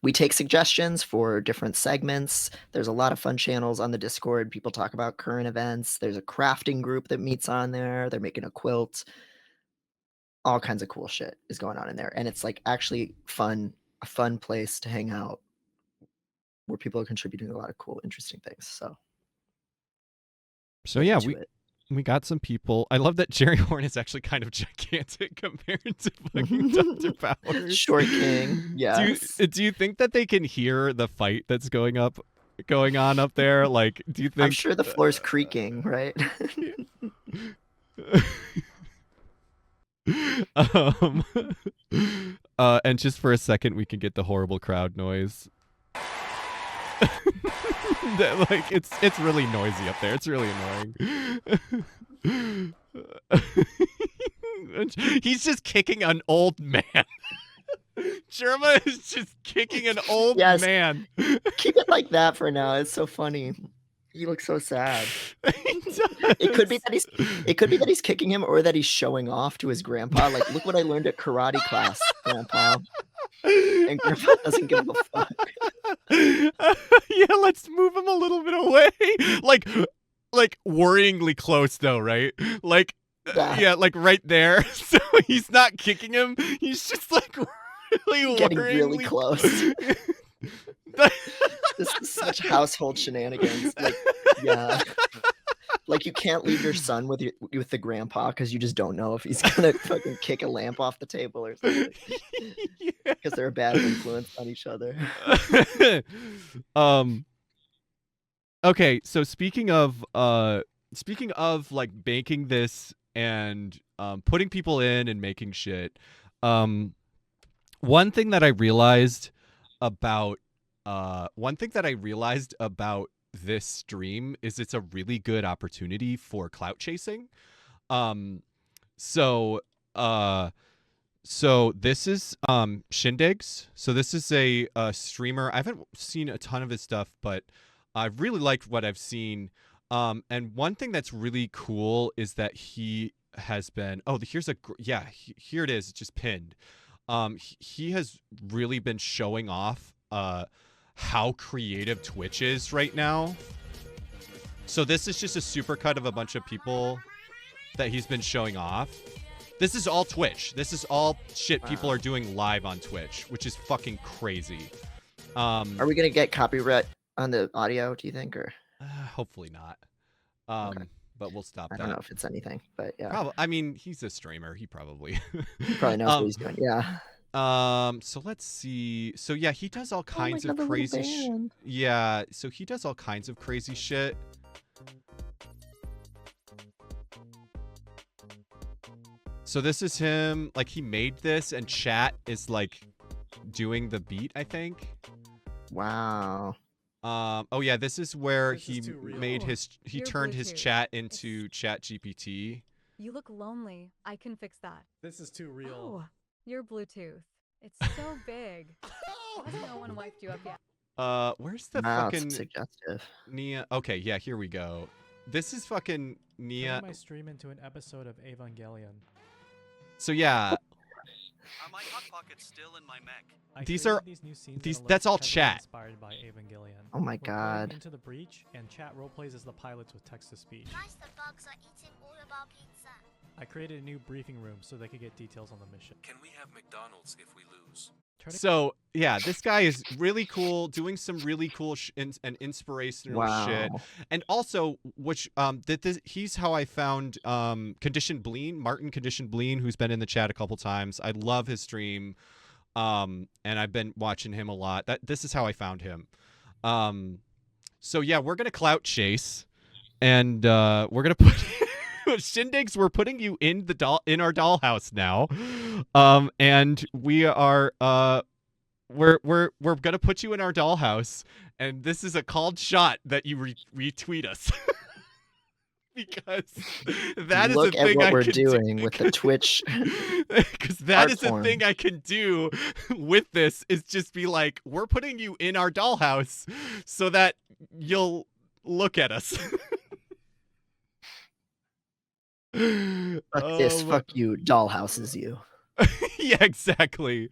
We take suggestions for different segments. There's a lot of fun channels on the Discord. People talk about current events. There's a crafting group that meets on there. They're making a quilt. All kinds of cool shit is going on in there. And it's like actually a fun place to hang out where people are contributing a lot of cool, interesting things. So yeah, we got some people. I love that Jerry Horn is actually kind of gigantic compared to fucking Dr. Powers. Short King. Yes. Do you think that they can hear the fight that's going on up there? Like, do you think? I'm sure the floor's creaking, right? And just for a second, we can get the horrible crowd noise. Like it's really noisy up there. It's really annoying. He's just kicking an old man. Jerma is just kicking an old man. Keep it like that for now. It's so funny. He looks so sad. It could be that he's kicking him or that he's showing off to his grandpa. Like, look what I learned at karate class, Grandpa. And Grandpa doesn't give a fuck. Yeah, let's move him a little bit away. Like worryingly close though, right? Like yeah, like right there. So he's not kicking him. He's just like really getting really close. This is such household shenanigans. Like, yeah. Like you can't leave your son with the grandpa because you just don't know if he's gonna fucking kick a lamp off the table or something. Because they're a bad influence on each other. Okay, so speaking of like making this and putting people in and making shit, one thing that I realized about this stream is it's a really good opportunity for clout chasing. So this is Shindigs. So this is a streamer. I haven't seen a ton of his stuff, but I've really liked what I've seen. And one thing that's really cool is that he has been. Oh, here's here it is. It's just pinned. He has really been showing off how creative Twitch is right now. So this is just a supercut of a bunch of people that he's been showing off. This is all Twitch. This is all shit people are doing live on Twitch, which is fucking crazy. Are we gonna get copyright on the audio, do you think, or hopefully not? Okay. But we'll stop that. I don't know if it's anything, but yeah. Probably. I mean, he's a streamer. He probably knows what he's doing. Yeah. So let's see. So yeah, he does all kinds of crazy yeah, so he does all kinds of crazy shit. So this is him, like he made this and chat is like doing the beat, I think. Wow. Oh yeah, this is where This is he too real. made his he Your turned his Bluetooth. chat into Chat GPT. You look lonely. I can fix that. This is too real. Oh, your Bluetooth. It's so big. Why has no one wiped you up yet? Where's the Wow, it's fucking suggestive. Nia? Okay, yeah, here we go. This is fucking Nia. Turning my stream into an episode of Evangelion. So yeah, My hot pocket's still in my mech. I These created are- these new scenes these- that that's look all heavily chat. Inspired by Evangelion. Oh my We're going God. Into the breach, and chat roleplays as the pilots with text to speech. Nice, the bugs are eating all of our pizza. I created a new briefing room so they could get details on the mission. Can we have McDonald's if we lose? Turning So yeah, this guy is really cool, doing some really cool and inspirational shit. Wow. And also, which he's how I found Conditioned Bleen, Martin Conditioned Bleen, who's been in the chat a couple times. I love his stream, and I've been watching him a lot. This is how I found him. So yeah, we're gonna clout chase, and we're gonna put. Shindigs, we're putting you in our dollhouse now, and we are we're gonna put you in our dollhouse, and this is a called shot that you retweet us because that is Look a at thing what I we're can doing do. with the Twitch. Because that art is a form. thing I can do with this is just be like, we're putting you in our dollhouse so that you'll look at us. Fuck this, fuck you, dollhouses you. Yeah, exactly.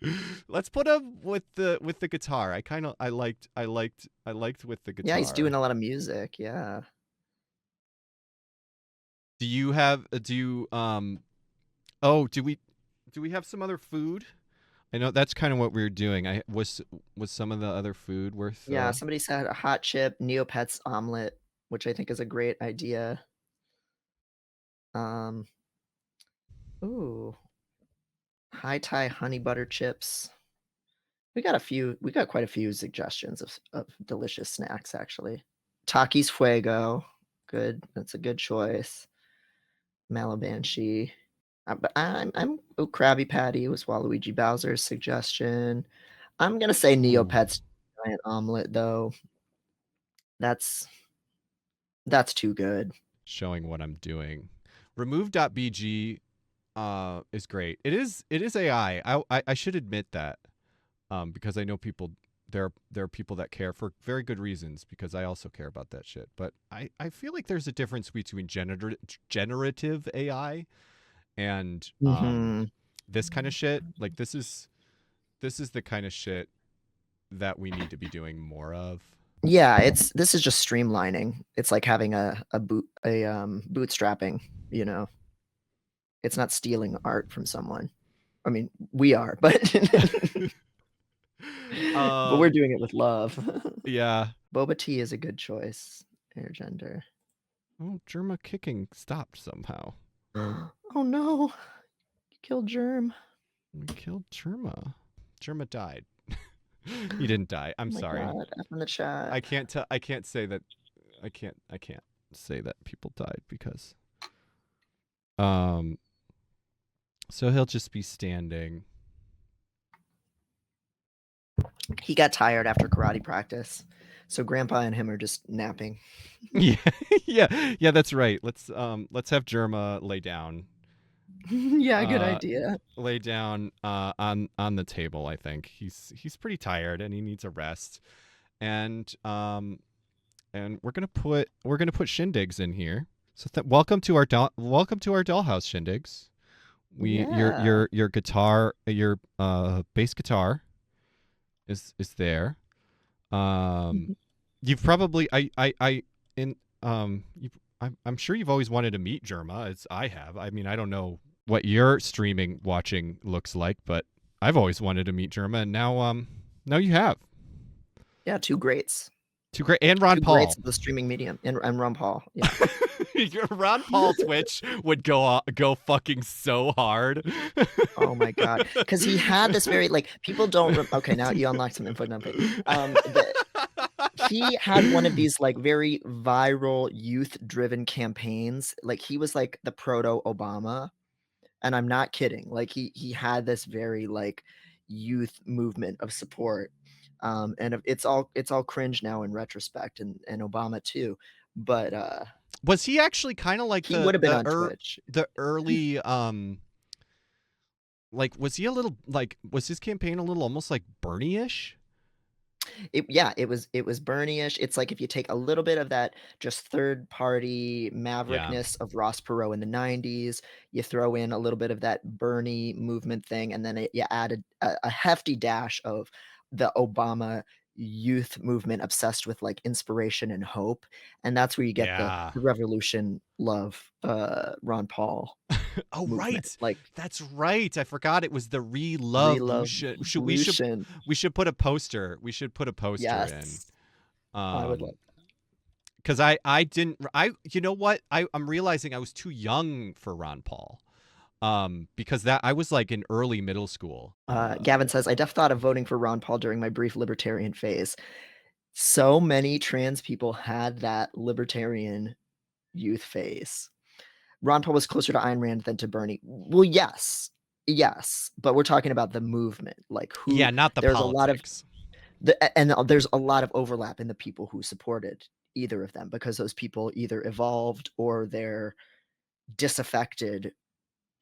Let's put him with the guitar. I liked with the guitar. Yeah, he's doing a lot of music. Yeah. Do we have some other food? I know that's kind of what we were doing. Was some of the other food worth Yeah, somebody said a hot chip Neopets omelet, which I think is a great idea. Ooh. High Thai honey butter chips. We got quite a few suggestions of delicious snacks actually. Takis Fuego. Good. That's a good choice. Malabanshi. But I'm Krabby Patty was Waluigi Bowser's suggestion. I'm gonna say Neopets giant omelet though. That's too good. Showing what I'm doing. Remove.bg is great. It is AI. I should admit that. Because I know people there are people that care for very good reasons, because I also care about that shit. But I feel like there's a difference between generative AI and this kind of shit. Like this is the kind of shit that we need to be doing more of. Yeah, this is just streamlining. It's like having a bootstrapping, you know. It's not stealing art from someone. I mean, we are, but but we're doing it with love. Yeah. Boba tea is a good choice. Air gender. Oh, Jerma kicking stopped somehow. Oh no. You killed Germ. We killed Jerma. Jerma died. He didn't die. I'm Oh my sorry. God, F in the chat. I can't say that. I can't say that people died because. So he'll just be standing. He got tired after karate practice, so Grandpa and him are just napping. Yeah, yeah, that's right. Let's have Jerma lay down. Yeah, good idea. Lay down on the table. I think he's pretty tired and he needs a rest. And we're gonna put Shindigs in here. So welcome to our dollhouse, Shindigs. Your guitar, your bass guitar is there. You've probably I'm sure you've always wanted to meet Jerma, as I have. I mean, I don't know what your watching looks like, but I've always wanted to meet Jerma, and now you have. Yeah, two greats. Two great, and Ron Paul. Greats of the streaming medium, and Ron Paul. Yeah. Your Ron Paul Twitch would go fucking so hard. Oh my God, because he had this very people don't. Okay, now you unlocked some info dumping. He had one of these very viral youth-driven campaigns. He was like the proto Obama, and I'm not kidding. He had this very youth movement of support. And it's all cringe now in retrospect, and Obama too. But Was he actually kind of like he would have been on the Twitch. early like was he a little like was his campaign a little almost like Bernie-ish? It was Bernie-ish. It's like if you take a little bit of that just third party maverickness of Ross Perot in the 90s, you throw in a little bit of that Bernie movement thing, and then you added a hefty dash of the Obama youth movement obsessed with like inspiration and hope, and that's where you get Yeah. the revolution love Ron Paul. Oh, movement. right. Like That's right. I forgot it was the re-love. We should put a poster. We should put a poster Yes. in. I would love that. Because you know what? I'm realizing I was too young for Ron Paul. Because I was like in early middle school. Gavin says, I def thought of voting for Ron Paul during my brief libertarian phase. So many trans people had that libertarian youth phase. Ron Paul was closer to Ayn Rand than to Bernie. Well, yes, but we're talking about the movement, like who. Yeah, not the there's politics. There's a lot of overlap in the people who supported either of them, because those people either evolved or they're disaffected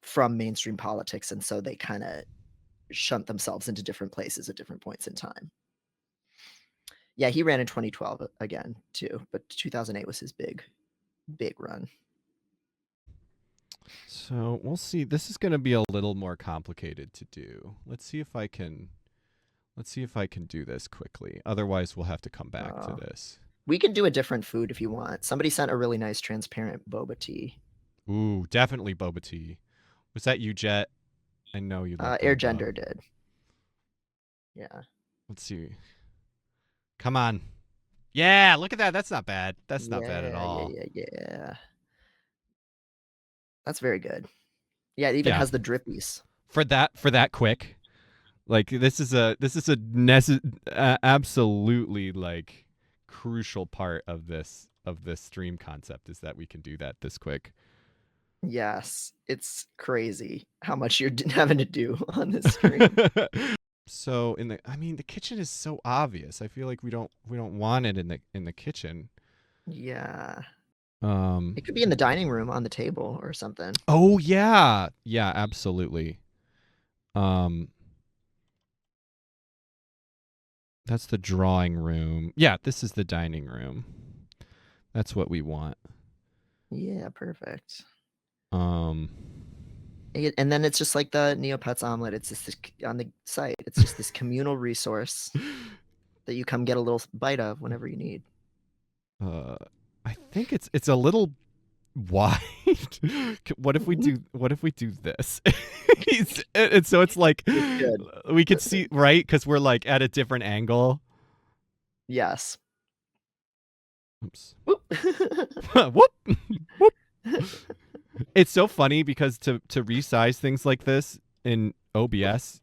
from mainstream politics, and so they kind of shunt themselves into different places at different points in time. Yeah, he ran in 2012 again too, but 2008 was his big run. So we'll see. This is going to be a little more complicated to do. Let's see if I can do this quickly. Otherwise, we'll have to come back to this. We can do a different food if you want. Somebody sent a really nice transparent boba tea. Ooh, definitely boba tea. Was that you, Jet? I know you like Air Gender did. Yeah. Let's see. Come on. Yeah, look at that. That's not bad. That's not bad at all. Yeah. That's very good. Yeah, it even has the drippies. For that quick. Like this is a absolutely like crucial part of this stream concept, is that we can do that this quick. Yes, it's crazy how much you're having to do on this stream. So the kitchen is so obvious. I feel like we don't want it in the kitchen. Yeah. It could be in the dining room on the table or something. Oh yeah. Yeah, absolutely. That's the drawing room. Yeah, this is the dining room. That's what we want. Yeah, perfect. And then it's just like the Neopets omelet. It's just this, on the site. It's just this communal resource that you come get a little bite of whenever you need. I think it's a little wide. What if we do this? And so it's like we could see, right? Because we're like at a different angle. Yes. Oops. Whoop. Whoop. It's so funny because to resize things like this in OBS,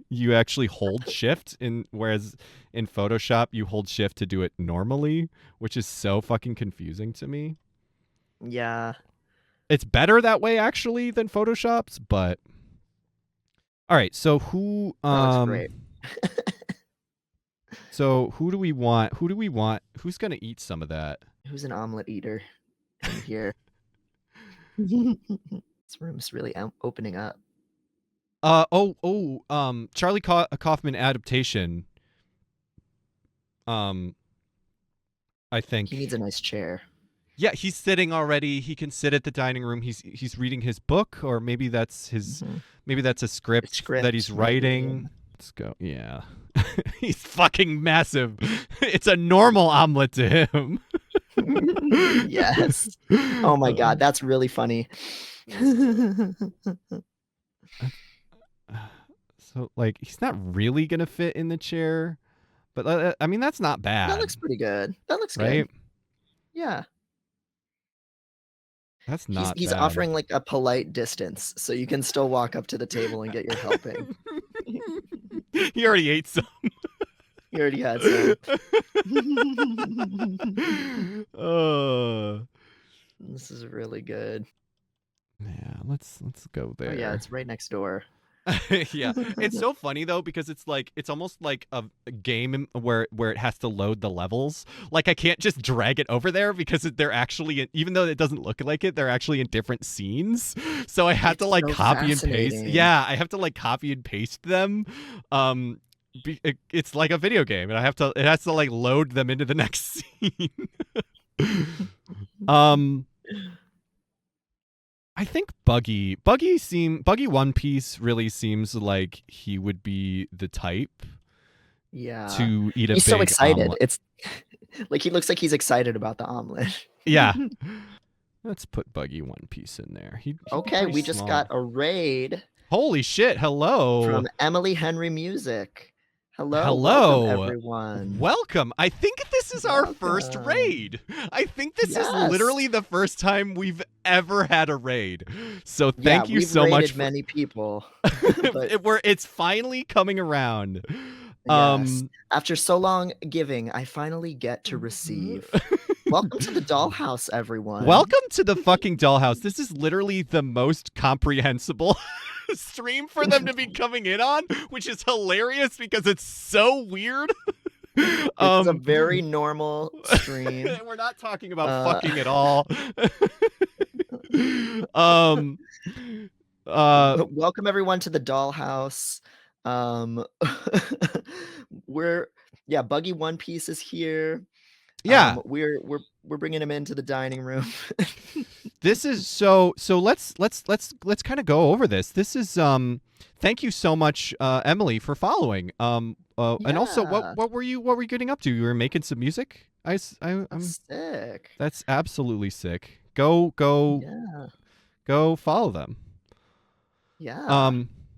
you actually hold shift, whereas in Photoshop you hold shift to do it normally, which is so fucking confusing to me. Yeah. It's better that way actually than Photoshop's, but all right, so who That looks great. So who do we want? Who's going to eat some of that? Who's an omelet eater in here? This room's really opening up. Charlie Kaufman adaptation. I think he needs a nice chair. Yeah, he's sitting already. He can sit at the dining room. He's reading his book, or maybe that's his. Maybe that's a script that he's writing. Let's go. Yeah, he's fucking massive. It's a normal omelet to him. Yes. Oh my god, that's really funny. So like he's not really gonna fit in the chair, but I mean that's not bad. That looks pretty good. That looks right? good. Yeah. That's not he's bad. offering like a polite distance, so you can still walk up to the table and get your helping. He already ate some. He already had some. This is really good. Yeah, let's go there. Oh yeah, it's right next door. Yeah, it's so funny though because it's almost like a game where it has to load the levels. Like I can't just drag it over there because they're actually even though it doesn't look like it, they're actually in different scenes. So I have to It's like so copy and paste. fascinating. Yeah, I have to like copy and paste them. It's like a video game, and it has to like load them into the next scene. I think Buggy One Piece really seems like he would be the type Yeah. to eat a He's big so excited. omelet. It's like he looks like he's excited about the omelet. Yeah. Let's put Buggy One Piece in there. He'd be Okay, pretty we just small. got a raid Holy shit, hello. from Emily Henry Music. Hello. Hello. Welcome, everyone. Welcome. I think this is our first Welcome. raid. I think this is Yes. literally the first time we've ever had a raid. So Yeah, thank you we've so much raided many people. But it's finally coming around. yes, after so long giving, I finally get to receive. Welcome to the dollhouse, everyone. Welcome to the fucking dollhouse. This is literally the most comprehensible stream for them to be coming in on, which is hilarious because it's so weird. It's a very normal stream. We're not talking about fucking at all. Welcome everyone to the dollhouse. Buggy One Piece is here. Yeah. We're bringing him into the dining room. This is so let's kind of go over this. This is thank you so much Emily for following. And also what were you getting up to? You were making some music? I'm sick. That's absolutely sick. Go follow them. Yeah.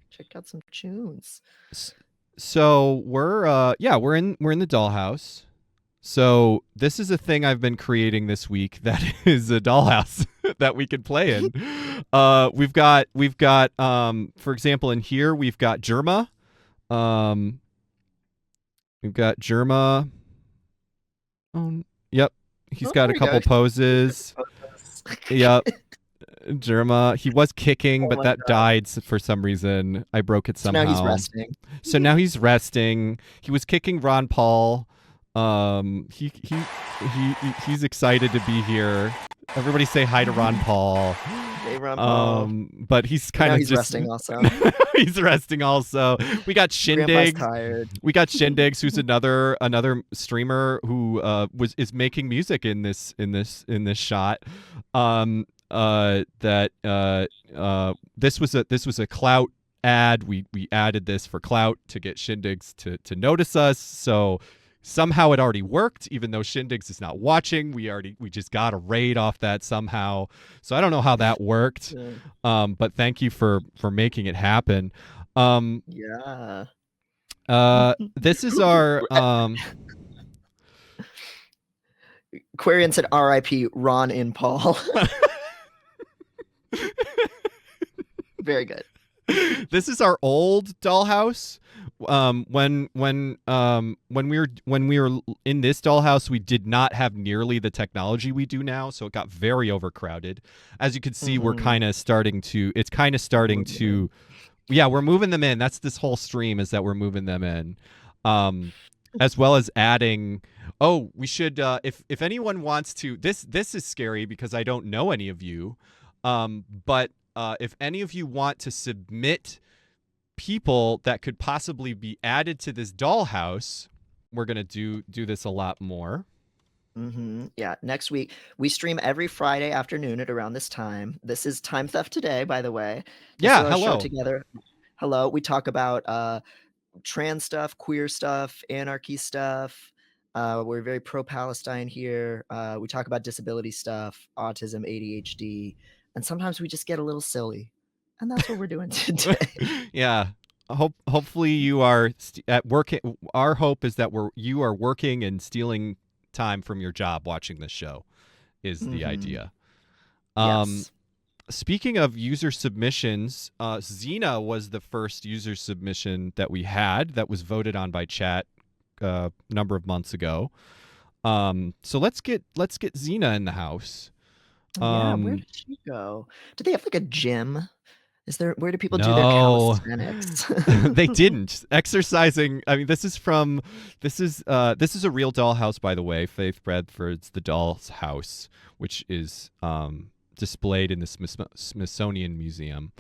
Check out some tunes. So we're in the dollhouse. So this is a thing I've been creating this week that is a dollhouse that we can play in. We've got for example in here we've got Jerma. We've got Jerma. Oh, yep. He's got a couple poses. Yep. Jerma. He was kicking, but that died for some reason. I broke it somehow. So now he's resting. So now he's resting. He was kicking Ron Paul. He's excited to be here. Everybody say hi to Ron Paul. Hey, Ron Paul. But he's kind of just resting also. He's resting also. We got Shindig. Tired. We got Shindigs, who's another streamer who is making music in this shot. This was a clout ad. We added this for clout to get Shindigs to notice us. So somehow it already worked, even though Shindigs is not watching. We just got a raid off that somehow. So I don't know how that worked. But thank you for making it happen. Yeah. This is our Quarian said R.I.P. Ron and Paul. Very good. This is our old dollhouse. When we were in this dollhouse, we did not have nearly the technology we do now, so it got very overcrowded. As you can see, we're kind of starting to. It's kind of starting to. Yeah, we're moving them in. That's this whole stream is that we're moving them in, as well as adding. Oh, we should. If anyone wants to, this is scary because I don't know any of you, but if any of you want to submit people that could possibly be added to this dollhouse, we're gonna do this a lot more. Yeah, next week we stream every Friday afternoon at around this time. This is Time Theft Today, by the way. Yeah, hello. Show together. Hello. We talk about trans stuff, queer stuff, anarchy stuff. We're very pro-Palestine here. We talk about disability stuff, autism, ADHD, and sometimes we just get a little silly. And that's what we're doing today. Yeah. Hopefully you are at work. Our hope is that you are working and stealing time from your job watching this show is the idea. Yes. Speaking of user submissions, Xena was the first user submission that we had that was voted on by chat a number of months ago. So let's get Xena in the house. Yeah, where did she go? Did they have like a gym? Where do people do their No. calisthenics? They didn't. Exercising. I mean, this is a real dollhouse, by the way. Faith Bradford's The Doll's House, which is displayed in the Smithsonian Museum.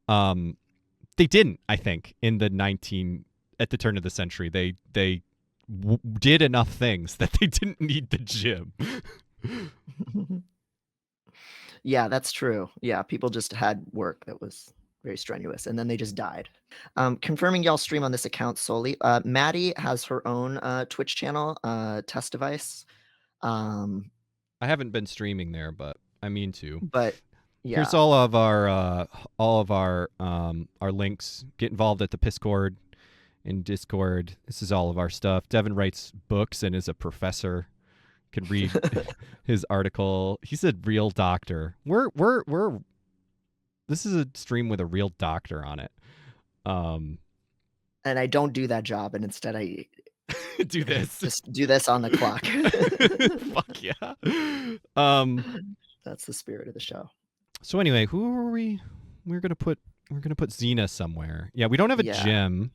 They didn't, I think, at the turn of the century. They did enough things that they didn't need the gym. Yeah, that's true. Yeah, people just had work that was very strenuous, and then they just died. Confirming y'all stream on this account solely. Maddie has her own Twitch channel, Test Device. I haven't been streaming there, but I mean to. But yeah, here's all of our links. Get involved at the Piscord in Discord. This is all of our stuff. Devin writes books and is a professor. Can read his article. He's a real doctor. This is a stream with a real doctor on it. And I don't do that job, and instead I do this. Just do this on the clock. Fuck yeah. That's the spirit of the show. So anyway, who are we? We're gonna put Xena somewhere. Yeah, we don't have a gym.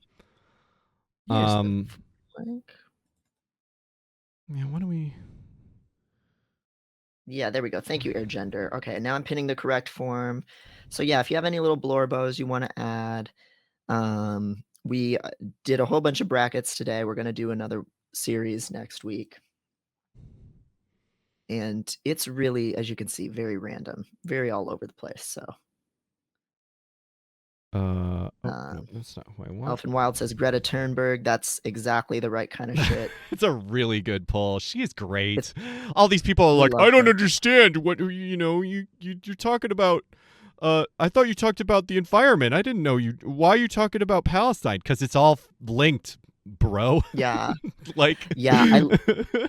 Yeah, why don't we? Yeah, there we go. Thank you, Airgender. Okay, now I'm pinning the correct form. So yeah, if you have any little blorbos you want to add, we did a whole bunch of brackets today. We're going to do another series next week. And it's really, as you can see, very random, very all over the place. So that's not who I want. Elfin Wild says Greta Thunberg. That's exactly the right kind of shit. It's a really good poll. She is great. All these people are like, I don't understand what you're talking about. I thought you talked about the environment. I didn't know you. Why are you talking about Palestine? Because it's all linked, bro. Yeah. Yeah.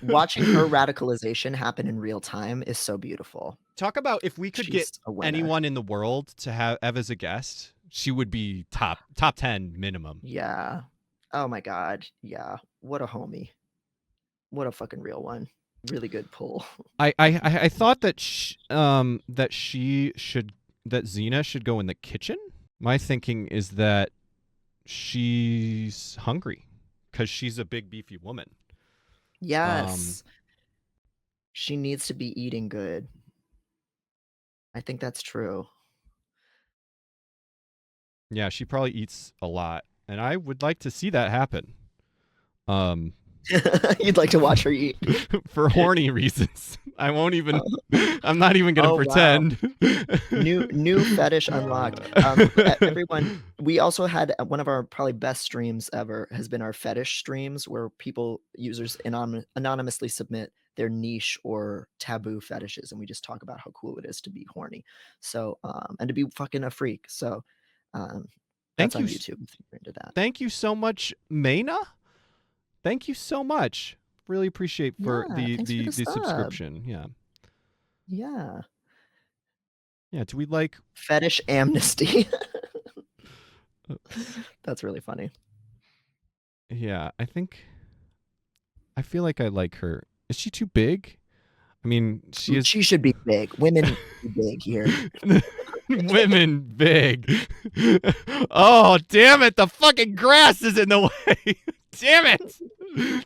Watching her radicalization happen in real time is so beautiful. Talk about if we could get anyone in the world to have as a guest. She would be top 10 minimum. Yeah. Oh my God. Yeah. What a homie. What a fucking real one. Really good pull. I thought that Xena should go in the kitchen. My thinking is that she's hungry because she's a big beefy woman. Yes. She needs to be eating good. I think that's true. Yeah, she probably eats a lot, and I would like to see that happen. You'd like to watch her eat for horny reasons. I won't even. I'm not even gonna pretend. Wow. New fetish unlocked. Everyone, we also had one of our probably best streams ever has been our fetish streams, where users anonymously submit their niche or taboo fetishes, and we just talk about how cool it is to be horny. So and to be fucking a freak. So that's on YouTube if you're into that. Thank you so much, Maina. Thank you so much. Really appreciate the subscription. Yeah. Yeah. Yeah. Do we like fetish amnesty? That's really funny. Yeah, I feel like I like her. Is she too big? I mean, she should be big. Women be big here. Women big. Oh, damn it. The fucking grass is in the way. Damn it.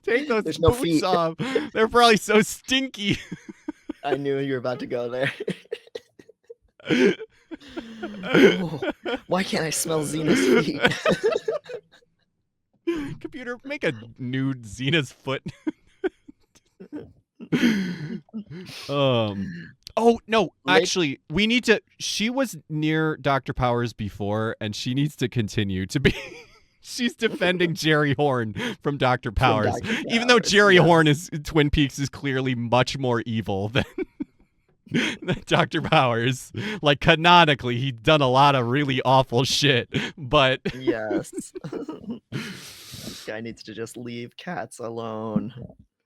Take those boots off. They're probably so stinky. I knew you were about to go there. Oh, why can't I smell Xena's feet? Computer, make a nude Xena's foot. Oh no, actually we need to. She was near Dr. Powers before, and she needs to continue to be. She's defending Jerry Horn from Dr. Powers, even though Jerry Horn is Twin Peaks is clearly much more evil than Dr. Powers. Like canonically, he'd done a lot of really awful shit, but yes, this guy needs to just leave cats alone.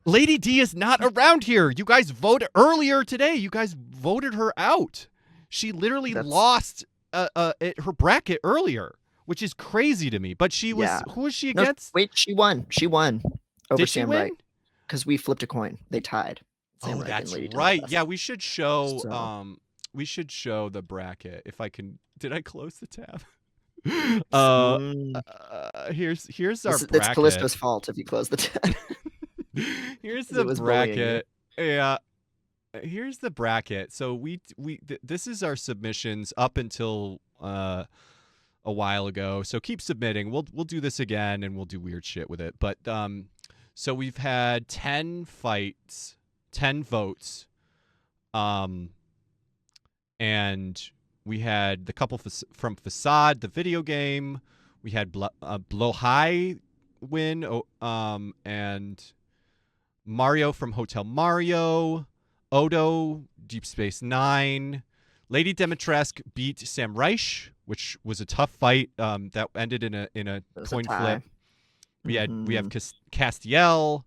Lady D is not around here. You guys voted earlier today. You guys voted her out. She literally lost her bracket earlier, which is crazy to me. But she was who was she against? No, wait, she won. She won over Did she Sam win? Wright because we flipped a coin. They tied. Sam Wright that's right. Yeah, we should show we should show the bracket if I can. Did I close the tab? Mm. Here's our It's bracket. Callisto's fault if you close the tab. Here's 'Cause the it was bullying you. bracket. Yeah. Here's the bracket. So this is our submissions up until a while ago. So keep submitting. We'll do this again and we'll do weird shit with it. But so we've had 10 fights, 10 votes. And we had the couple from Facade, the video game. We had Blow High win, and Mario from Hotel Mario, Odo, Deep Space Nine. Lady Dimitrescu beat Sam Reich, which was a tough fight that ended in a coin flip. We have Castiel.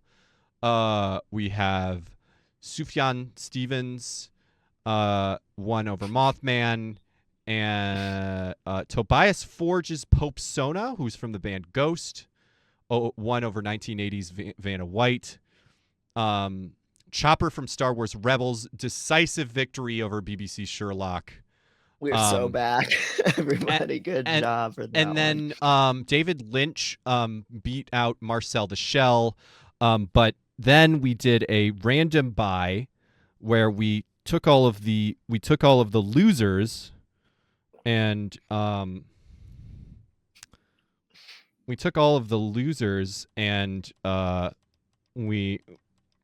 We have Sufjan Stevens won over Mothman, and Tobias Forge's Pope Sona, who's from the band Ghost, won over 1980s Vanna White. Chopper from Star Wars Rebels, decisive victory over BBC Sherlock. We're so back. Everybody, good job for that. And then David Lynch beat out Marcel the Shell. But then we did a random buy where we took all of the losers and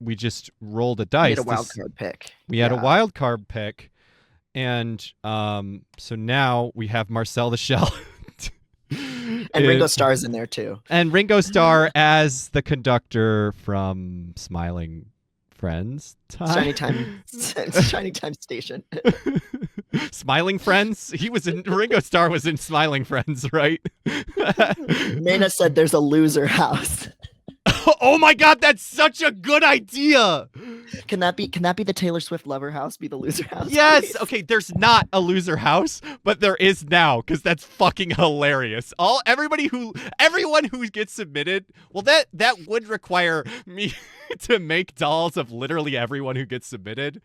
we just rolled a dice. We had a wild card pick. We had a wild card pick. And so now we have Marcel the Shell. And Ringo Starr's in there too. And Ringo Starr as the conductor from Smiling Friends. Shiny Time Station. Smiling Friends? Ringo Starr was in Smiling Friends, right? Maina said there's a loser house. Oh my God, that's such a good idea. Can that be the Taylor Swift lover house? Be the loser house? Yes. Please? Okay, there's not a loser house, but there is now because that's fucking hilarious. Everyone who gets submitted, well, that would require me to make dolls of literally everyone who gets submitted.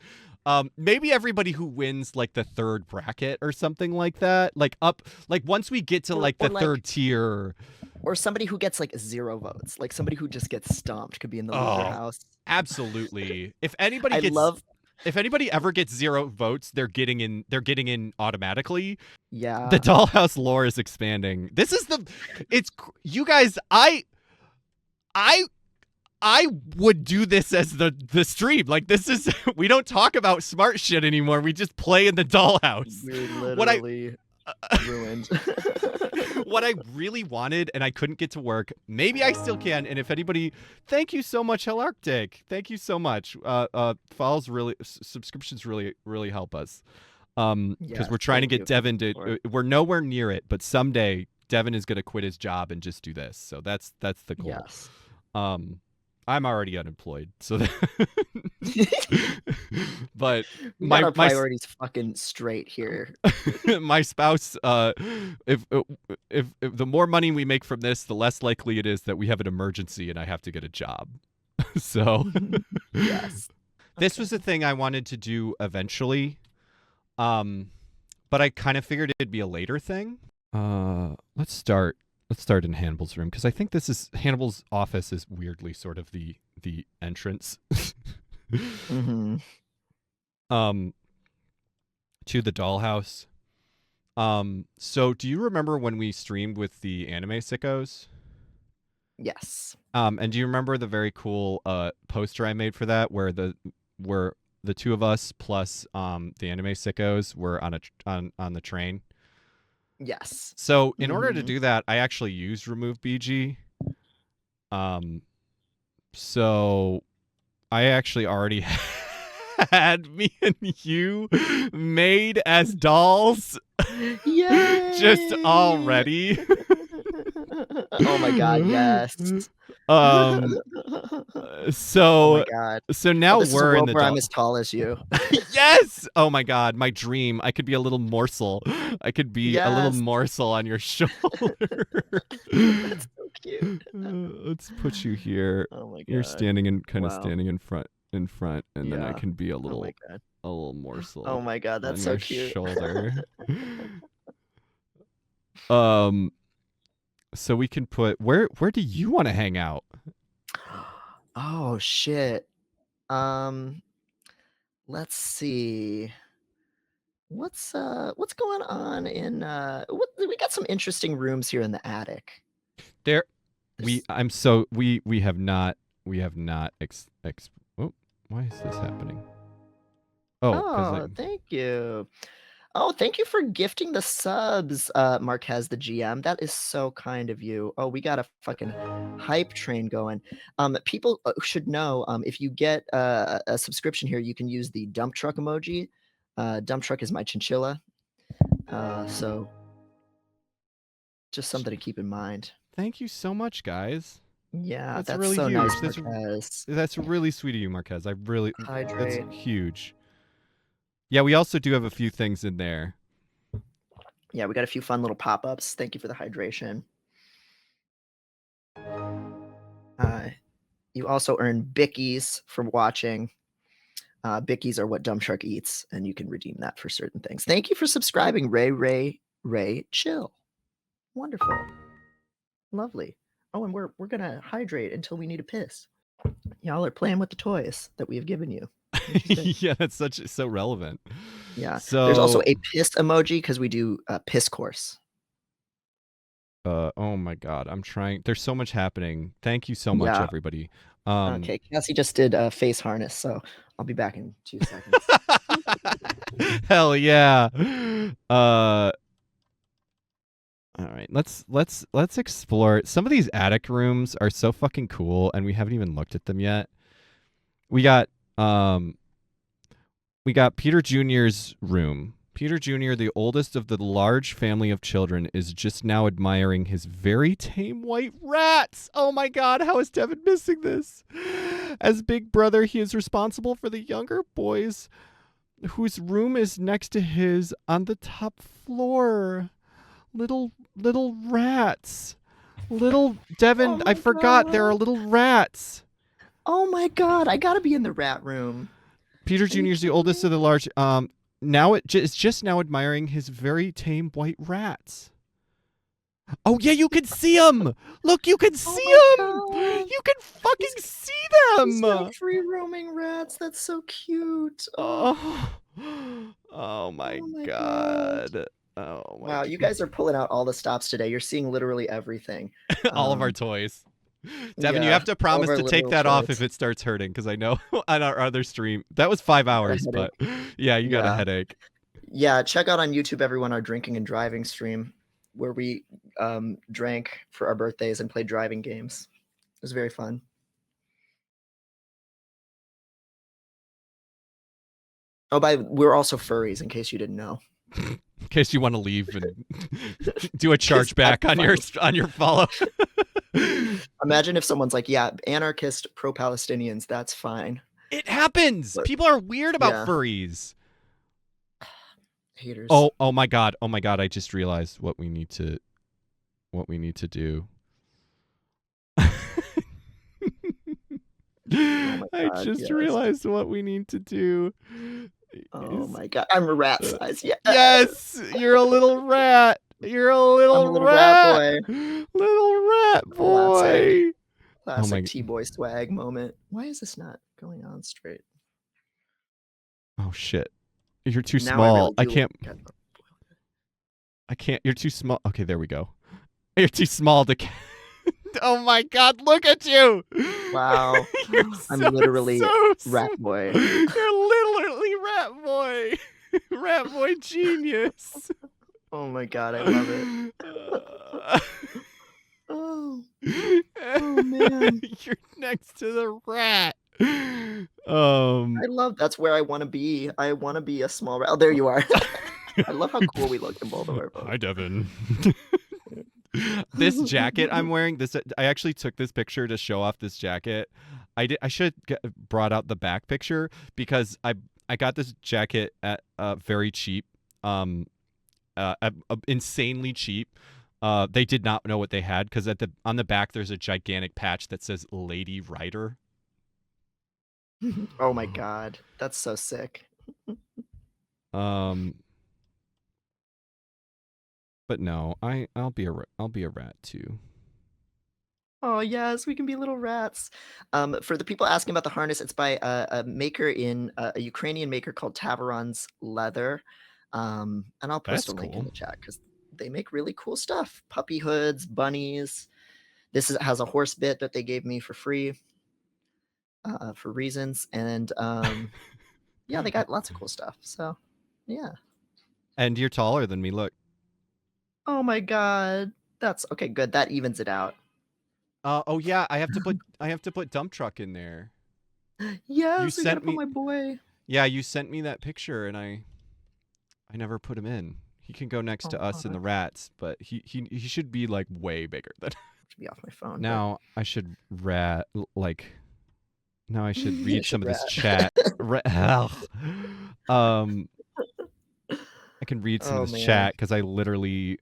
Maybe everybody who wins like the third bracket or something like that. Like once we get to the third tier. Or somebody who gets like 0 votes. Like somebody who just gets stomped could be in the loser house. Absolutely. If anybody ever gets 0 votes, they're getting in automatically. Yeah. The Dollhouse lore is expanding. You guys, I would do this as the stream. Like this is we don't talk about smart shit anymore. We just play in the Dollhouse. We're literally ruined. What I really wanted and I couldn't get to work, maybe I still can. And if anybody, thank you so much, Hell Arctic. Thank you so much. Follows subscriptions really help us. Because we're trying to get Devin to. We're nowhere near it, but someday Devin is going to quit his job and just do this. So that's the goal. Yes. I'm already unemployed, so but my priorities fucking straight here. My spouse, if the more money we make from this, the less likely it is that we have an emergency and I have to get a job. So yes, this was a thing I wanted to do eventually, but I kind of figured it'd be a later thing. Let's start in Hannibal's room because I think Hannibal's office is weirdly sort of the entrance mm-hmm. To the Dollhouse. So do you remember when we streamed with the Anime Sickos? Yes. And do you remember the very cool poster I made for that where the two of us plus the Anime Sickos were on the train? Yes. So in order to do that, I actually used Remove BG. So I actually already had me and you made as dolls. Yay! Just already. Oh my God, yes. So, oh my God. So now we're in the where I'm as tall as you. Yes. Oh my God, my dream. I could be a little morsel. I could be a little morsel on your shoulder. That's so cute. Let's put you here. Oh my God. You're standing in standing in front. in front, and then I Yeah. can be a Oh little my god. morsel Oh my god, on that's so your cute. shoulder. So we can put where do you want to hang out? Oh shit. Um, let's see. What's going on in we got some interesting rooms here in the attic. There There's- we have not oh, why is this happening? Oh, Oh, thank you. Oh, thank you for gifting the subs, Marquez the GM. That is so kind of you. Oh, we got a fucking hype train going. People should know if you get a subscription here, you can use the dump truck emoji. Dump truck is my chinchilla. So just something to keep in mind. thank you so much, guys. Yeah, that's really so huge. nice, That's Marquez. That's really sweet of you, Marquez. That's Hydrate. huge. Yeah, we also do have a few things in there. Yeah, we got a few fun little pop-ups. Thank you for the hydration. You also earn bickies for watching. Bickies are what Dumb Shark eats, and you can redeem that for certain things. Thank you for subscribing, Ray Chill. Wonderful. Lovely. Oh, and we're gonna hydrate until we need a piss. Y'all are playing with the toys that we have given you. Yeah, that's so relevant. Yeah. So there's also a piss emoji because we do a piss course. oh my god, I'm trying. There's so much happening. Thank you so much, Yeah. everybody. Okay, Cassie just did a face harness, so I'll be back in 2 seconds. Hell yeah. All right, let's explore. Some of these attic rooms are so fucking cool, and we haven't even looked at them yet. We got Peter Jr.'s room. Peter Jr., the oldest of the large family of children, is just now admiring his very tame white rats. Oh my god, how is Devin missing this? As big brother, he is responsible for the younger boys whose room is next to his on the top floor. Little rats. Little Devin, I forgot there are little rats. Oh my god, I gotta be in the rat room. Peter Jr. is the oldest of the large. Now it's just now admiring his very tame white rats. Oh yeah, you can see them. Look, you can see them. You can fucking see them. He's got free roaming rats. That's so cute. Oh, oh my god. Oh my wow, you guys are pulling out all the stops today. You're seeing literally everything. all of our toys. Devin, you yeah, have to all of promise our to take literal that off toys. if it starts hurting, because I know on our other stream that was 5 hours, but yeah, you got a headache. Yeah, check out on YouTube, everyone, our drinking and driving stream where we drank for our birthdays and played driving games. It was very fun. Oh, we're also furries, in case you didn't know. In case you want to leave and do a chargeback on your follow. Imagine if someone's like, yeah, anarchist pro-Palestinians, that's fine. It happens. But, people are weird about furries. Haters. Oh my god. Oh my god, I just realized what we need to do. I just realized what we need to do. Oh my god, I'm a rat size. Yes. Yes, you're a little rat. You're a little rat boy. Little rat boy. Classic T-boy swag moment. Why is this not going on straight? Oh shit. You're too Now small. I can't. You're too small. Okay, there we go. You're too small to Oh my god, look at you. Wow. I'm literally rat boy. You're literally rat boy. Rat boy genius. Oh my god, I love it. Oh man. You're next to the rat. I love that's where I want to be. I want to be a small rat. Oh, there you are. I love how cool we look in both of our photos. Hi, Devin. This jacket I'm wearing, I actually took this picture to show off this jacket. I should have brought out the back picture because I got this jacket at very cheap, insanely cheap. They did not know what they had because on the back there's a gigantic patch that says Lady Rider. Oh my god, that's so sick. But no, I'll be a rat too. Oh yes, we can be little rats. For the people asking about the harness, it's by a maker in a Ukrainian maker called Taveron's Leather. And I'll post That's a link in cool. the chat because they make really cool stuff. Puppy hoods, bunnies. Has a horse bit that they gave me for free for reasons. And yeah, they got lots of cool stuff. So yeah. And you're taller than me. Look. Oh my god. That's okay, good. That evens it out. Oh yeah, I have to put dump truck in there. Yes, we gotta sent put me my boy. Yeah, you sent me that picture and I never put him in. He can go next to us and the rats, but he should be like way bigger than. To be off my phone. Now I should Now I should You read should some of this rat. chat. I can read some Oh of this man. chat because I literally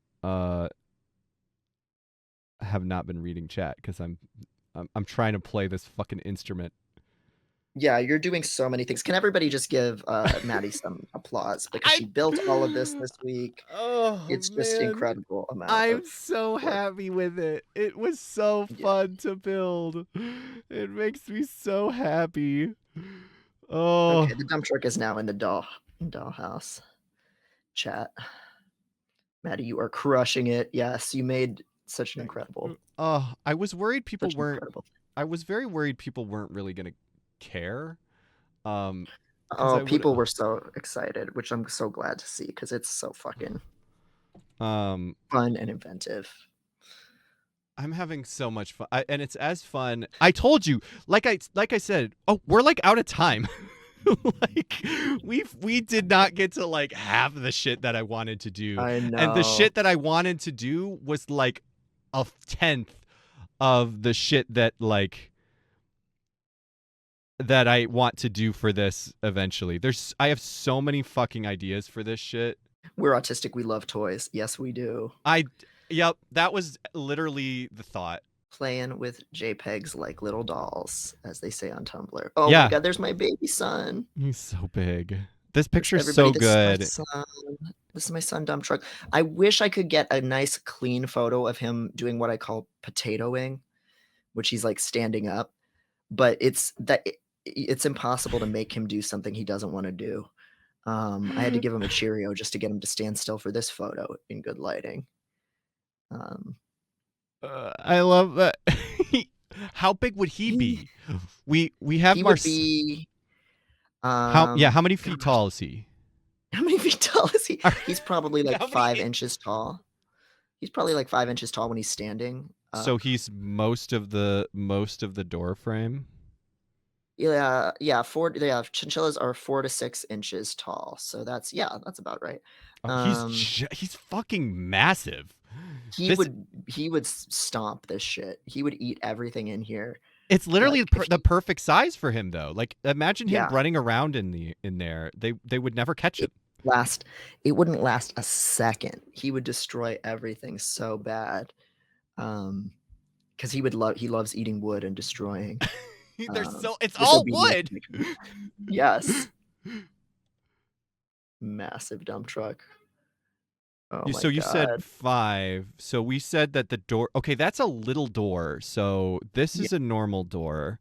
have not been reading chat because I'm trying to play this fucking instrument. Yeah, you're doing so many things. Can everybody just give Maddie some applause because she built all of this week. Oh, It's just man. incredible amount. I'm so work. happy with it. It was so fun to build. It makes me so happy. Oh. Okay, the dump truck is now in the dollhouse chat. Maddie, you are crushing it. Yes, you made such an incredible. I was worried people such an weren't. incredible. I was very worried people weren't really gonna care. Oh, people were so excited, which I'm so glad to see because it's so fucking fun and inventive. I'm having so much fun, and it's as fun. I told you, like I said. Oh, we're like out of time. Like we did not get to like half the shit that I wanted to do. I know. And the shit that I wanted to do was like 1/10 of the shit that I want to do for this eventually. I have so many fucking ideas for this shit. We're autistic, we love toys. Yes, we do. Yep, that was literally the thought. Playing with JPEGs like little dolls, as they say on Tumblr. Oh Yeah. my god, there's my baby son. He's so big. This picture's so good. This is my son, dump truck. I wish I could get a nice clean photo of him doing what I call potatoing, which he's like standing up, but it's impossible to make him do something he doesn't want to do. I had to give him a Cheerio just to get him to stand still for this photo in good lighting. I love that. How big would he be? We have would be. How many feet tall is he? How many feet tall is he? He's probably like 5 inches tall. He's probably like 5 inches tall when he's standing. So he's most of the door frame. Yeah. Chinchillas are 4 to 6 inches tall. So that's about right. Oh, he's fucking massive. He would stomp this shit. He would eat everything in here. It's literally the perfect size for him, though. Like, imagine him running around in there. They would never catch him. It wouldn't last a second. He would destroy everything so bad. Because he loves eating wood and destroying. It's all wood. Yes. Massive dump truck. Oh so you said 5. So we said that the door. Okay, that's a little door. So this is a normal door.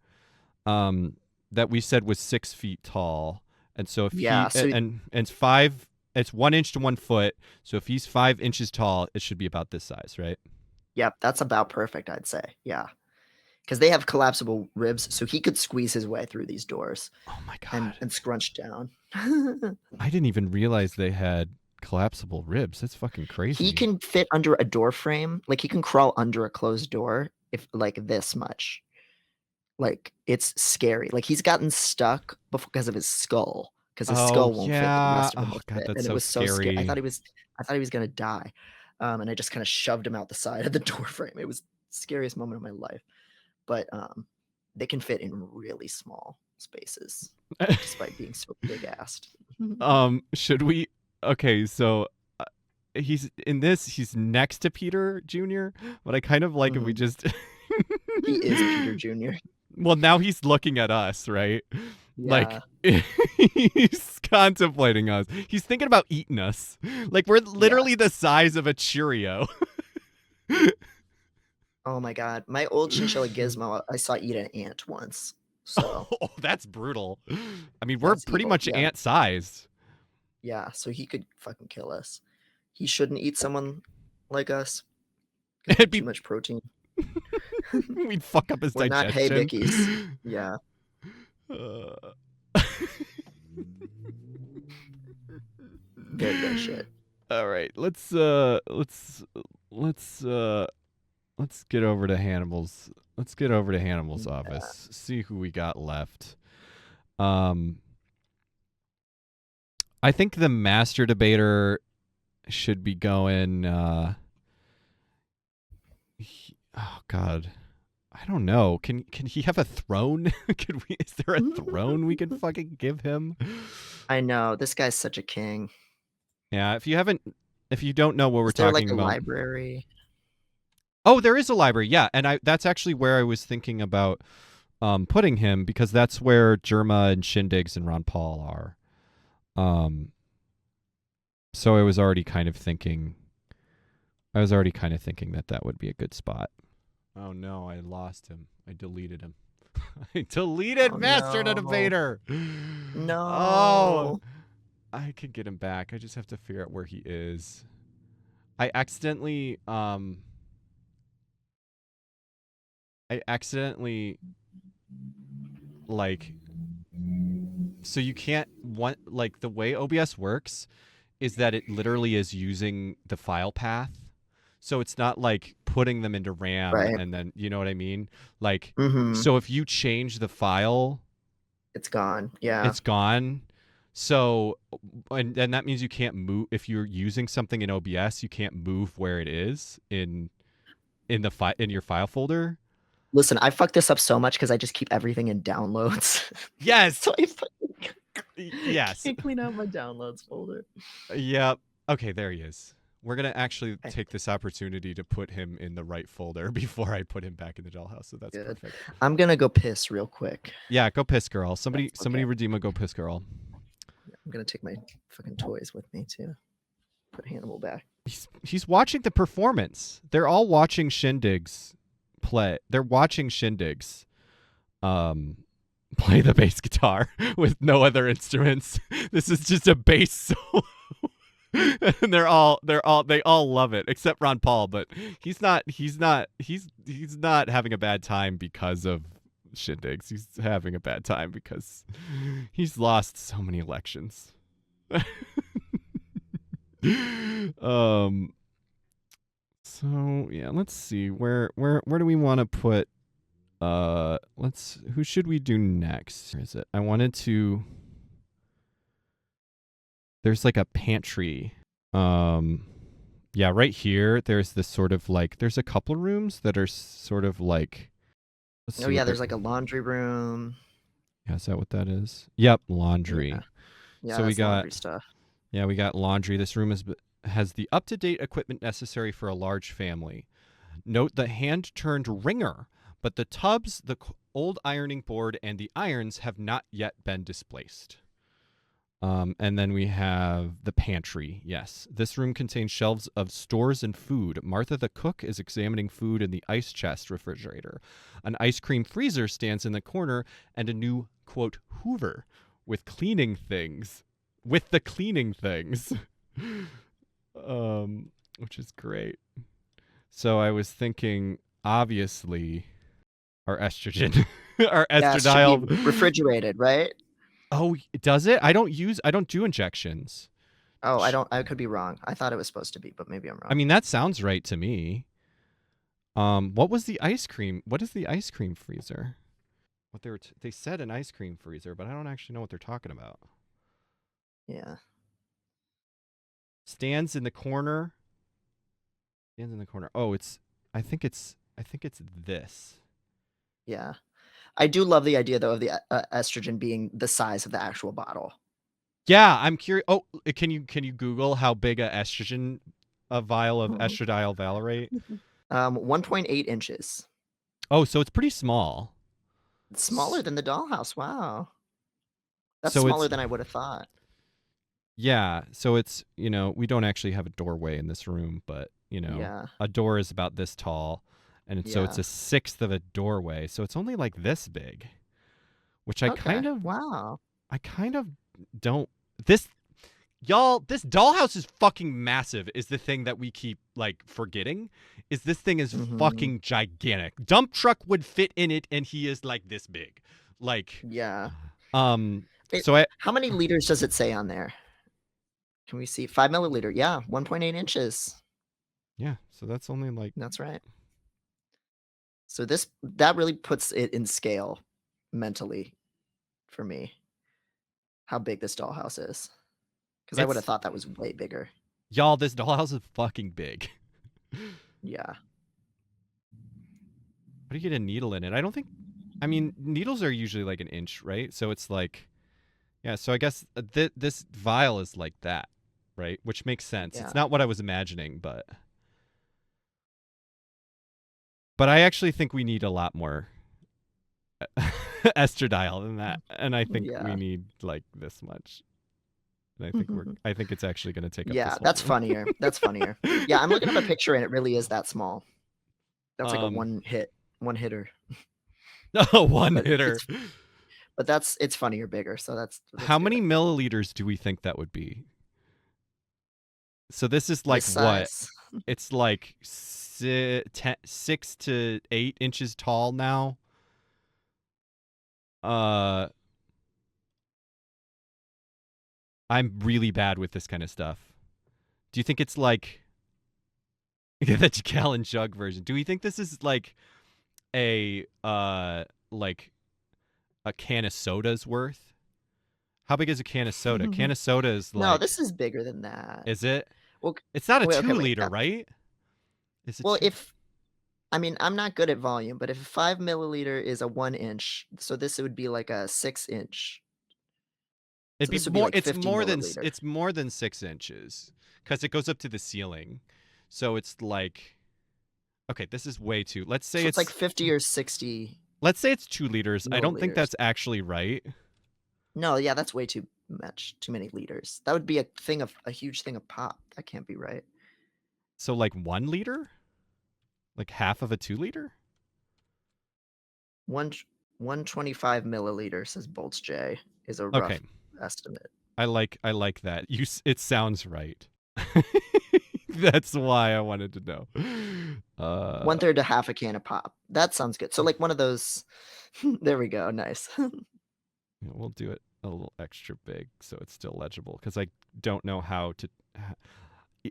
That we said was 6 feet tall, and so if and it's 5. It's 1 inch to 1 foot. So if he's 5 inches tall, it should be about this size, right? Yep, that's about perfect, I'd say. Yeah, because they have collapsible ribs, so he could squeeze his way through these doors. Oh my god! And scrunch down. I didn't even realize they had collapsible ribs. That's fucking crazy. He can fit under a door frame. Like he can crawl under a closed door if like this much. Like it's scary. Like he's gotten stuck because of his skull. Because his skull won't fit. The rest of him God, that's and so it was so scary. I scary. thought he was gonna die. And I just kind of shoved him out the side of the door frame. It was the scariest moment of my life. But they can fit in really small spaces, despite being so big-assed. Should we? Okay, so he's next to Peter Jr., but I kind of like if we just. He is Peter Jr. Well, now he's looking at us, right? Like Yeah. he's contemplating us. He's thinking about eating us. Like we're literally the size of a Cheerio. Oh my god. My old chinchilla Gizmo, I saw eat an ant once. So Oh, that's brutal. I mean, we're that's pretty evil. much Yeah. ant sized. Yeah, so he could fucking kill us. He shouldn't eat someone like us. 'Cause It'd too be much protein. we'd fuck up his We're not hay digestion. bickies. Yeah. Very good shit. All right, let's get over to Hannibal's. Let's get over to Hannibal's office. See who we got left. I think the master debater should be going. Oh God, I don't know. Can he have a throne? Is there a throne we can fucking give him? I know this guy's such a king. Yeah, if you don't know what we're Is there talking like a about, library? Oh, there is a library, yeah, and that's actually where I was thinking about putting him because that's where Jerma and Shindigs and Ron Paul are. So I was already kind of thinking that would be a good spot. Oh no, I lost him. I deleted him. I deleted Master no. Debater. No. Oh, I could get him back. I just have to figure out where he is. I accidentally like, so you can't like the way OBS works is that it literally is using the file path. So it's not like putting them into RAM and then, you know what I mean? Like, so if you change the file, it's gone. Yeah. It's gone. So, and that means you can't move. If you're using something in OBS, you can't move where it is in your file folder. Listen, I fucked this up so much because I just keep everything in downloads. Yes. So I yes. can't clean out my downloads folder. Yep. Okay, there he is. We're gonna actually take this opportunity to put him in the right folder before I put him back in the dollhouse. So that's good. Perfect. I'm gonna go piss real quick. Yeah, go piss, girl. Somebody redeem a go piss, girl. I'm gonna take my fucking toys with me too. Put Hannibal back. He's watching the performance. They're all watching Shindigs play. They're watching Shindigs play the bass guitar with no other instruments. This is just a bass solo. And they all love it except Ron Paul, but he's not having a bad time because of Shindigs. He's having a bad time because he's lost so many elections. So yeah, let's see where do we want to put who should we do next? Where is it? I wanted to there's like a pantry. Yeah, right here there's this sort of like there's a couple rooms that are sort of like oh yeah, there's like a laundry room. Yeah, is that what that is? Yep, laundry. Yeah, so we got laundry stuff. Yeah, we got laundry. This room has the up-to-date equipment necessary for a large family. Note the hand-turned wringer, but the tubs, the old ironing board, and the irons have not yet been displaced. And then we have the pantry. Yes, this room contains shelves of stores and food. Martha the cook is examining food in the ice chest refrigerator. An ice cream freezer stands in the corner, and a new, quote, Hoover with cleaning things. With the cleaning things. Which is great. So I was thinking, obviously, our estrogen, our estradiol, refrigerated, right? Oh, does it? I don't do injections. Oh, I could be wrong. I thought it was supposed to be, but maybe I'm wrong. I mean, that sounds right to me. What was the ice cream? What is the ice cream freezer? What they said an ice cream freezer, but I don't actually know what they're talking about. Yeah. Stands in the corner. Stands in the corner. Oh, I think it's this. Yeah. I do love the idea though of the estrogen being the size of the actual bottle. Yeah, I'm curious. Oh, can you Google how big a vial of estradiol valerate? 1.8 inches. Oh, so it's pretty small. It's smaller than the dollhouse. Wow. That's So smaller it's than I would have thought. yeah. So it's we don't actually have a doorway in this room, but Yeah. a door is about this tall, and so it's Yeah. a sixth of a doorway. So it's only like this big, which I Okay. kind of Wow. don't. This this dollhouse is fucking massive. Is the thing that we keep like forgetting? Is this thing is Mhm. fucking gigantic? Dump truck would fit in it, and he is like this big. Like Yeah. So How many liters does it say on there? Can we see 5 milliliter? Yeah, 1.8 inches. yeah. So that's only like That's right. So that really puts it in scale mentally for me. How big this dollhouse is, because I would have it's thought that was way bigger. y'all. This dollhouse is fucking big. Yeah. How do you get a needle in it? I don't think. I mean, needles are usually like an inch, right? So it's like, yeah. So I guess this vial is like that, right? Which makes sense. Yeah. It's not what I was imagining, but I actually think we need a lot more estradiol than that, and I think we Yeah. need like this much. And I think it's actually going to take up Yeah, this whole that's room. funnier. That's funnier. Yeah, I'm looking up a picture and it really is that small. That's like a one hitter. Oh, one But hitter. It's funnier bigger, so that's How many good. milliliters do we think that would be? So this is like This what? size? It's like 6 to 8 inches tall now. I'm really bad with this kind of stuff. Do you think it's like the gallon jug version? Do we think this is like a can of soda's worth? How big is a can of soda? Can of soda is like No, this is bigger than that. Is it? Well, It's not a wait, 2 okay, wait, liter, right? Is it well, two? I mean, I'm not good at volume, but if 5 milliliter is a 1 inch, so this would be like a 6 inch. It'd So be this would be more. like 50 milliliter. It's more than 6 inches because it goes up to the ceiling. So it's like, okay, this is way too. Let's say So it's like 50 or 60. Let's say it's 2 liters. I don't think milliliters. that's actually right. No, yeah, that's way too much. Too many liters. That would be a huge thing of pop. That can't be right. So like 1 liter, like half of a 2 liter. 125 milliliter, says Bolts J, is a rough estimate. I like that. It sounds right. That's why I wanted to know. 1/3 to half a can of pop. That sounds good. So like one of those. There we go. Nice. We'll do it a little extra big so it's still legible because I don't know how to.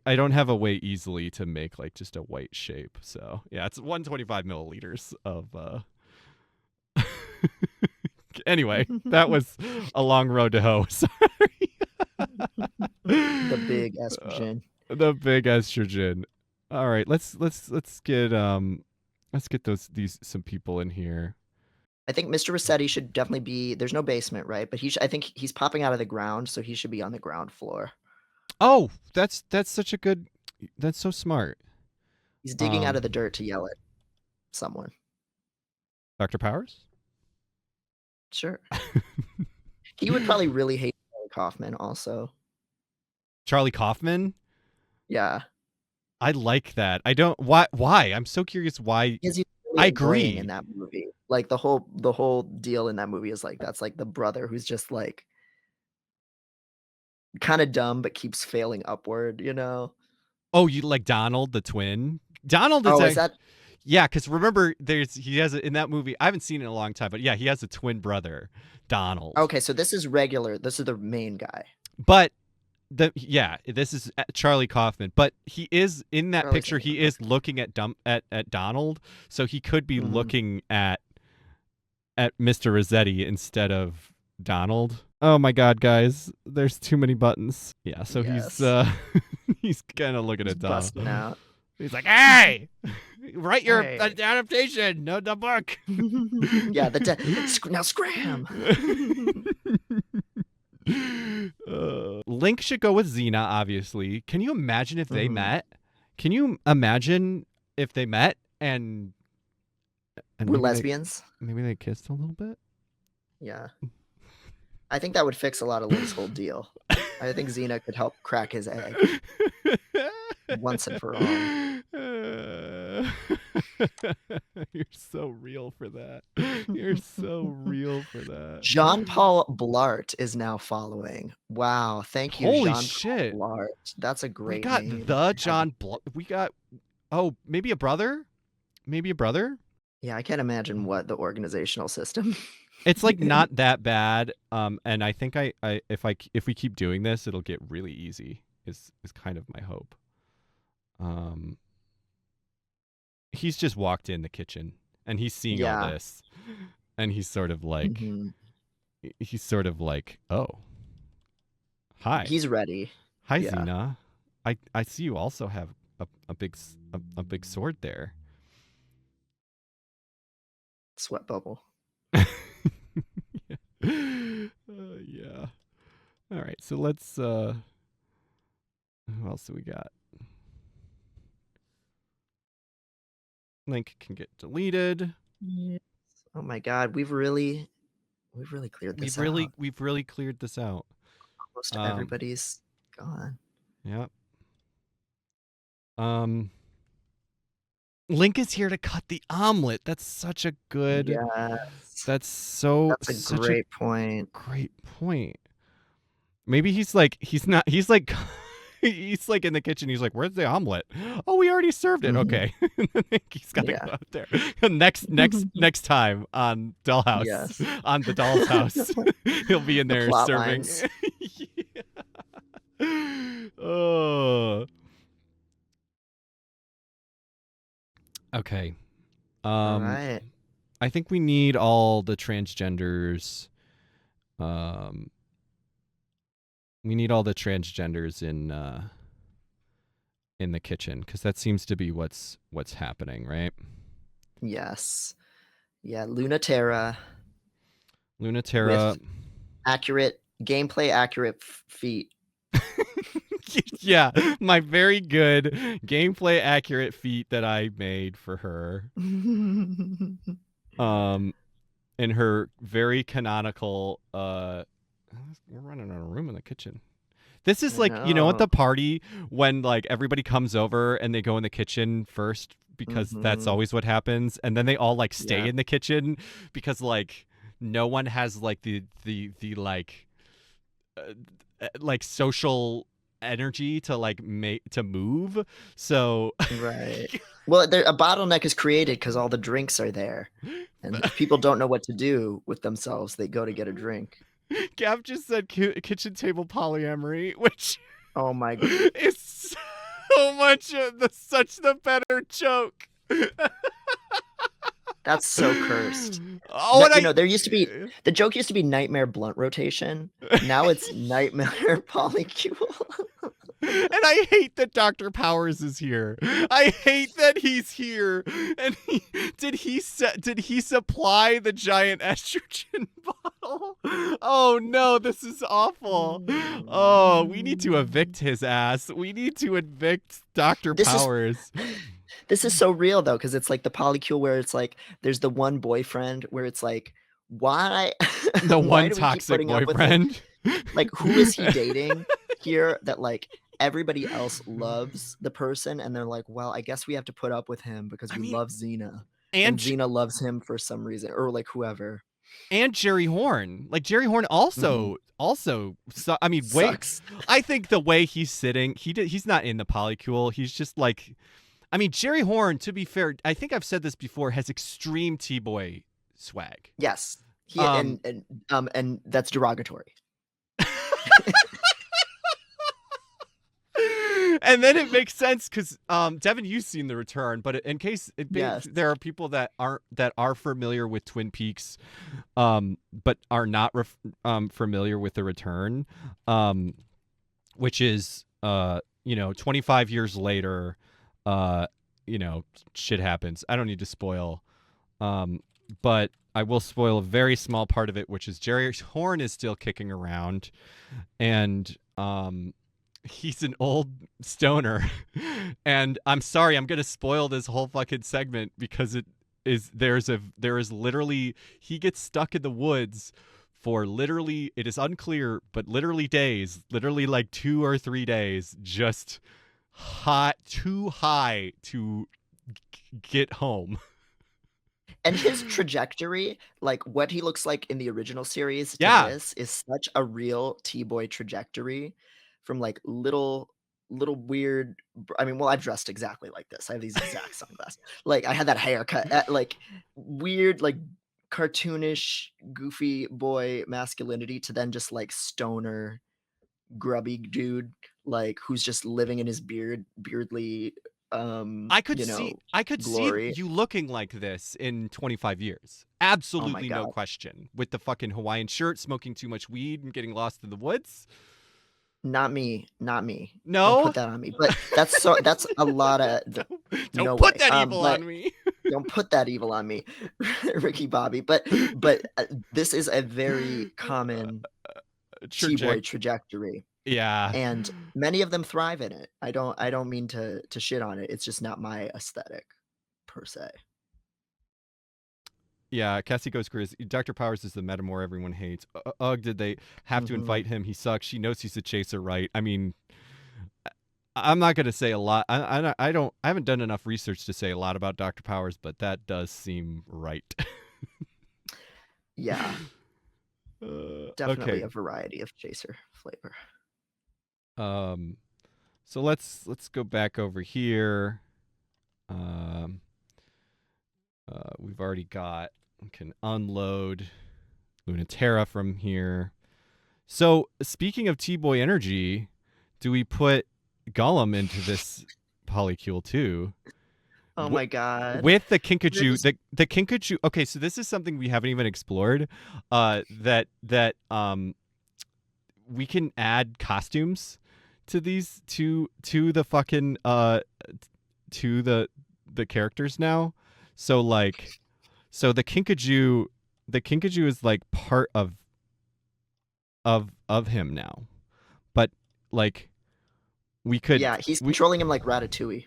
I don't have a way easily to make like just a white shape. So yeah, it's 125 milliliters of. Anyway, that was a long road to hoe. Sorry. The big estrogen. The big estrogen. All right, let's get some people in here. I think Mr. Rossetti should definitely be. There's no basement, right? But I think he's popping out of the ground, so he should be on the ground floor. Oh, that's such a good. That's so smart. He's digging out of the dirt to yell at someone. Dr. Powers? Sure. He would probably really hate Charlie Kaufman also. Charlie Kaufman? Yeah. I like that. I don't. Why? I'm so curious why. Because he's really I agree. in that movie. Like the whole deal in that movie is like that's like the brother who's just like kind of dumb but keeps failing upward, you know? Oh, you like Donald the twin? Donald is. Oh, is that? Yeah, because remember, he has in that movie. I haven't seen it in a long time, but yeah, he has a twin brother, Donald. Okay, so this is regular. This is the main guy. But this is Charlie Kaufman. But he is in that picture. He is looking at Donald, so he could be looking at Mr. Rossetti instead of Donald. Oh my God, guys, there's too many buttons. Yeah, so he's kind of looking at Donald. Busting out. He's like, "Hey, write your adaptation, no the book." Yeah, now scram. Link should go with Xena, obviously. Can you imagine if they met? Can you imagine if they met and were lesbians? Maybe they kissed a little bit. Yeah. I think that would fix a lot of Link's whole deal. I think Xena could help crack his egg once and for all. You're so real for that. You're so real for that. Jean-Paul Blart is now following. Wow, thank you, Holy Jean-Paul shit. Blart. That's a We great got name. the John we got maybe a brother? Maybe a brother? Yeah, I can't imagine what the organizational system. It's like not that bad. And I think if we keep doing this, it'll get really easy. Is kind of my hope. He's just walked in the kitchen and he's seeing all this, and he's sort of like, oh, hi. He's ready. Hi, Yeah. Xena. I see you also have a big sword there. Sweat bubble. Yeah. All right, so let's who else do we got? Link can get deleted. Yes. Oh my god, we've really cleared this out. We've really cleared this out. Almost everybody's gone. Yep. Link is here to cut the omelet. That's such a good. Yes. That's a great point. Great point. Maybe he's like he's like he's like in the kitchen. He's like, "Where's the omelet? Oh, we already served it. Okay." He's got to go out there. next time on Dollhouse, Yes. on the Doll's House, he'll be in there plot serving. lines. Oh. Okay. All right. I think we need all the transgenders. We need all the transgenders in the kitchen, because that seems to be what's happening, right? Yes. Yeah, Lunaterra. Lunaterra. Gameplay accurate feet. Yeah, my very good gameplay accurate feat that I made for her. In her very canonical we're running out of room in the kitchen. This is like, you know, at the party when like everybody comes over and they go in the kitchen first because that's always what happens, and then they all like stay in the kitchen because like no one has like the like social energy to like to move. So right. Well, a bottleneck is created because all the drinks are there, and if people don't know what to do with themselves, they go to get a drink. Gav just said kitchen table polyamory, which oh my god is so much such the better joke. That's so cursed. Oh, and there used to be the joke used to be nightmare blunt rotation. Now it's nightmare polycule. And I hate that Dr. Powers is here. I hate that he's here. And did he supply the giant estrogen bottle? Oh no, this is awful. Oh, we need to evict his ass. We need to evict Dr. Powers. This is so real though, because it's like the polycule where it's like there's the one boyfriend where it's like, why the why one do we keep toxic putting up with boyfriend? Like who is he dating here that like everybody else loves the person and they're like, well, I guess we have to put up with him because we love Xena. And Xena loves him for some reason, or like whoever. And Jerry Horn. Like Jerry Horn also I mean, sucks. I think the way he's sitting, he's not in the polycule. He's just like, I mean, Jerry Horn, to be fair, I think I've said this before, has extreme T-boy swag. Yes. And that's derogatory. And then it makes sense because Devin, you've seen The Return, but in case there are people that are familiar with Twin Peaks, but are not familiar with The Return, which is 25 years later, shit happens. I don't need to spoil, but I will spoil a very small part of it, which is Jerry Horn is still kicking around, and he's an old stoner. And I'm sorry, I'm gonna spoil this whole fucking segment because there is literally, he gets stuck in the woods for literally, it is unclear, but literally days, literally like 2 or 3 days, just too high to get home. And his trajectory, like what he looks like in the original series to Yeah. this, is such a real T-boy trajectory from like little weird. I mean, well, I've dressed exactly like this. I have these exact sunglasses. Like I had that haircut, like weird, like cartoonish, goofy boy masculinity to then just like stoner, grubby dude, like who's just living in his beardly, I could you see know, glory. you looking like this in 25 years. Oh my Absolutely no God. question. With the fucking Hawaiian shirt, smoking too much weed and getting lost in the woods. Not me. Don't No? put that on me. But that's a lot of Don't no put way. that evil But on me. don't put that evil on me, Ricky Bobby. But this is a very common T-boy trajectory, Yeah. and many of them thrive in it. I don't mean to shit on it. It's just not my aesthetic per se. Yeah, Cassie Ghost Grizz. Dr. Powers is the metamor everyone hates. Ugh, did they have to invite him? He sucks. She knows he's a chaser, right? I mean, I'm not going to say a lot. I haven't done enough research to say a lot about Dr. Powers, but that does seem right. Yeah. Definitely okay. a variety of chaser flavor. So let's go back over here. We've already got, we can unload Lunaterra from here. So speaking of T-Boy energy, do we put Gollum into this polycule too? Oh my God. With the Kinkajou, the Kinkajou. Okay, so this is something we haven't even explored. That we can add costumes to these to the fucking to the characters now. So like, so the Kinkajou is like part of him now, but like we could. Yeah, he's controlling him like Ratatouille.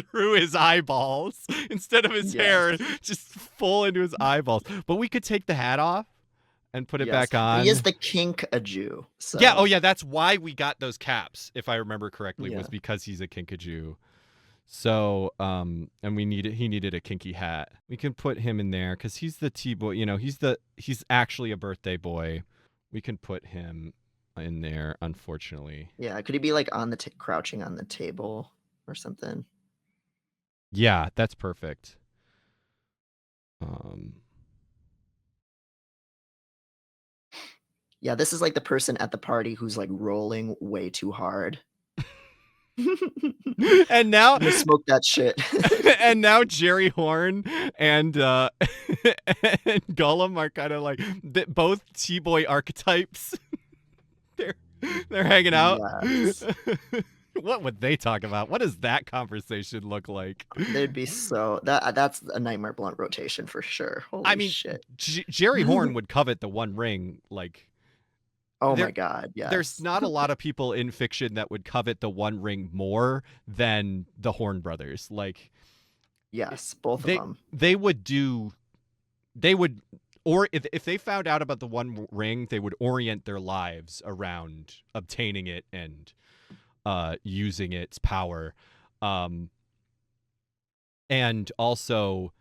Through his eyeballs instead of his hair, just full into his eyeballs. But we could take the hat off and put it back on. He is the Kinkajou. So. Yeah. Oh, yeah. That's why we got those caps, if I remember correctly, was because he's a Kinkajou. So, and he needed a kinky hat. We can put him in there because he's the T-boy. You know, he's actually a birthday boy. We can put him in there. Unfortunately. Yeah. Could he be like on the crouching on the table or something? Yeah, that's perfect. Yeah, this is like the person at the party who's like rolling way too hard. And now you smoke that shit. And now Jerry Horn and and Gollum are kind of like both T-boy archetypes. they're hanging out. Yes. What would they talk about? What does that conversation look like? They'd be so that's a Nightmare Blunt rotation for sure. Holy shit. Jerry Horn would covet the One Ring, like. Oh my God, yes. There's not a lot of people in fiction that would covet the One Ring more than the Horn brothers. Like, yes, both of them. They would, or if they found out about the One Ring, they would orient their lives around obtaining it and using its power. And also,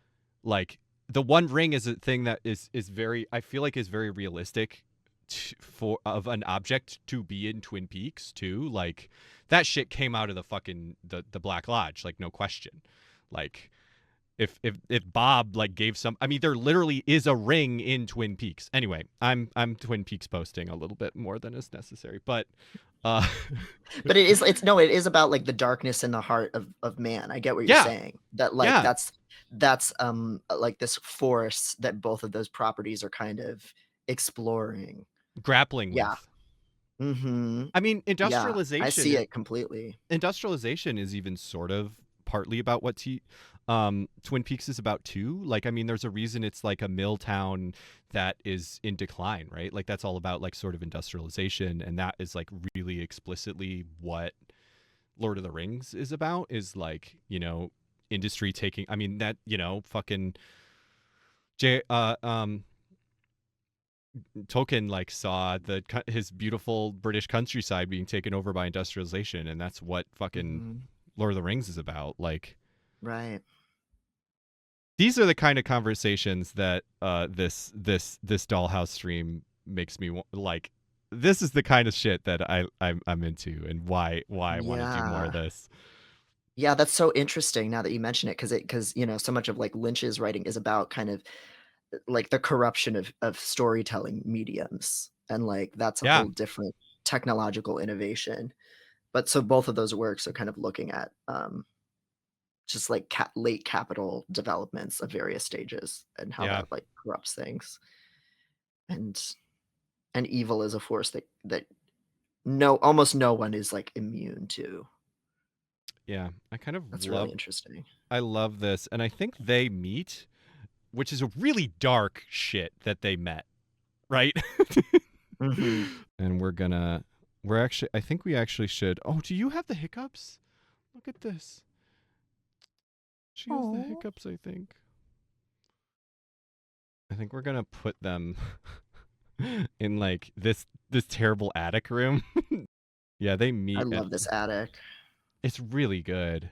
like, the One Ring is a thing that is very, I feel like is very realistic of an object to be in Twin Peaks too. Like, that shit came out of the fucking the Black Lodge, like, no question. Like, if Bob like gave some, I mean, there literally is a ring in Twin Peaks. Anyway, I'm Twin Peaks posting a little bit more than is necessary, but but it is about like the darkness in the heart of man. I get what you're saying. That like that's like this force that both of those properties are kind of exploring, grappling with. I mean, industrialization. I see it completely. Industrialization is even sort of partly about what Twin Peaks is about too. Like, I mean, there's a reason it's like a mill town that is in decline, right? Like, that's all about like sort of industrialization, and that is like really explicitly what Lord of the Rings is about, is like, you know, industry taking, I mean, that, you know, fucking Tolkien like saw his beautiful British countryside being taken over by industrialization, and that's what fucking Mhm. Lord of the Rings is about. Like, Right. these are the kind of conversations that this Dollhouse stream makes me like. This is the kind of shit that I'm into, and why I want to do more of Yeah. this. Yeah, that's so interesting now that you mention it, because you know, so much of like Lynch's writing is about kind of like the corruption of storytelling mediums, and like that's a Yeah, whole different technological innovation. But so both of those works are kind of looking at just like late capital developments of various stages and how yeah, that like corrupts things, and evil is a force that almost no one is like immune to. yeah. I kind of That's really love. interesting. I love this, and I think they meet, which is a really dark shit that they met, right? Hmm. And I think we actually should. Oh, do you have the hiccups? Look at this. She has the hiccups, I think. I think we're gonna put them in like this terrible attic room. Yeah, they I meet. love this attic. It's really good.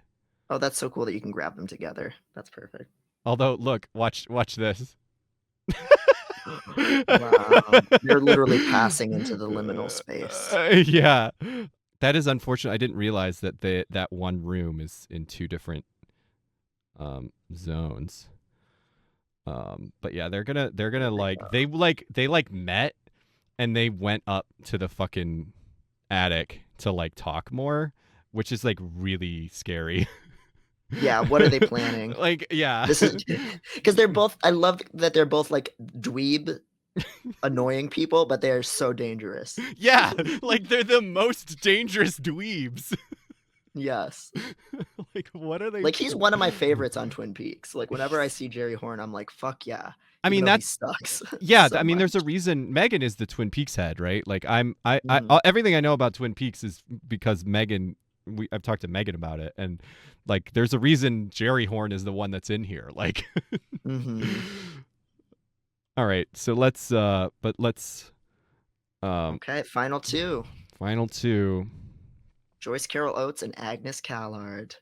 Oh, that's so cool that you can grab them together. That's perfect. Although, look, watch this. Wow. They're literally passing into the liminal space. Yeah, that is unfortunate. I didn't realize that that one room is in two different zones. But yeah, they're gonna like met, and they went up to the fucking attic to like talk more, which is like really scary. Yeah, what are they planning? Like, yeah. This is because they're both. I love that they're both like dweeb, annoying people, but they are so dangerous. Yeah, like they're the most dangerous dweebs. Yes. Like, what are they? Like, he's one of my favorites on Twin Peaks. Like, whenever I see Jerry Horn, I'm like, fuck yeah. I mean, Even though he that's sucks. yeah. so I mean, there's a much. reason Megan is the Twin Peaks head, right? Like, I Mhm. everything I know about Twin Peaks is because Megan. I've talked to Megan about it, and like, there's a reason Jerry Horn is the one that's in here. Like, Mhm. all right, so let's Okay, final two. final two. Joyce Carol Oates and Agnes Callard.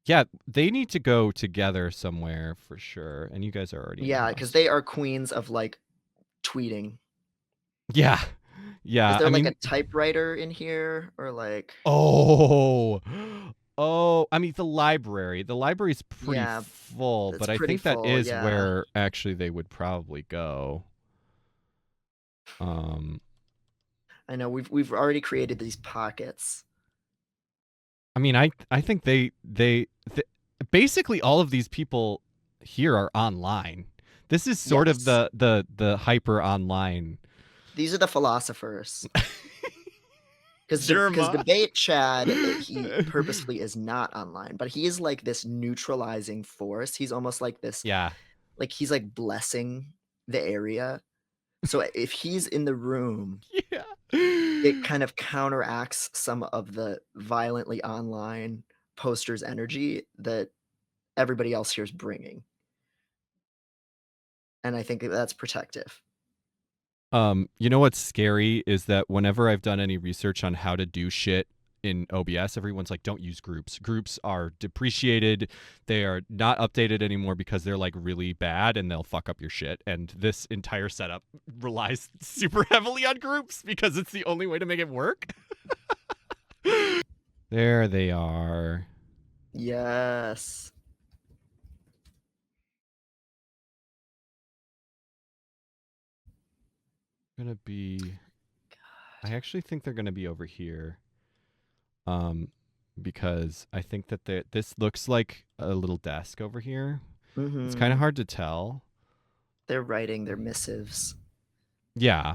Yeah, they need to go together somewhere for sure. And you guys are already in the Yeah, house. because they are queens of like tweeting. Yeah. Yeah. Is there I like mean, a typewriter in here or like? oh, I mean, the library. The library's pretty Yeah, full, it's but I pretty think that full, is yeah. where actually they would probably go. I know we've already created these pockets. I mean, I think they basically all of these people here are online. This is sort of Yes. the hyper online. These are the philosophers. Because Jerma. debate Chad, he purposefully is not online, but he is like this neutralizing force. He's almost like this, Yeah. like he's like blessing the area. So if he's in the room, Yeah. it kind of counteracts some of the violently online posters energy that everybody else here is bringing. And I think that's protective. You know what's scary is that whenever I've done any research on how to do shit in OBS, everyone's like, don't use groups. Groups are depreciated. They are not updated anymore because they're like really bad and they'll fuck up your shit. And this entire setup relies super heavily on groups because it's the only way to make it work. There they are. Yes. Gonna be. I actually think they're gonna be over here. Because I think that this looks like a little desk over here. It's kind of hard to tell. They're writing their missives. Yeah.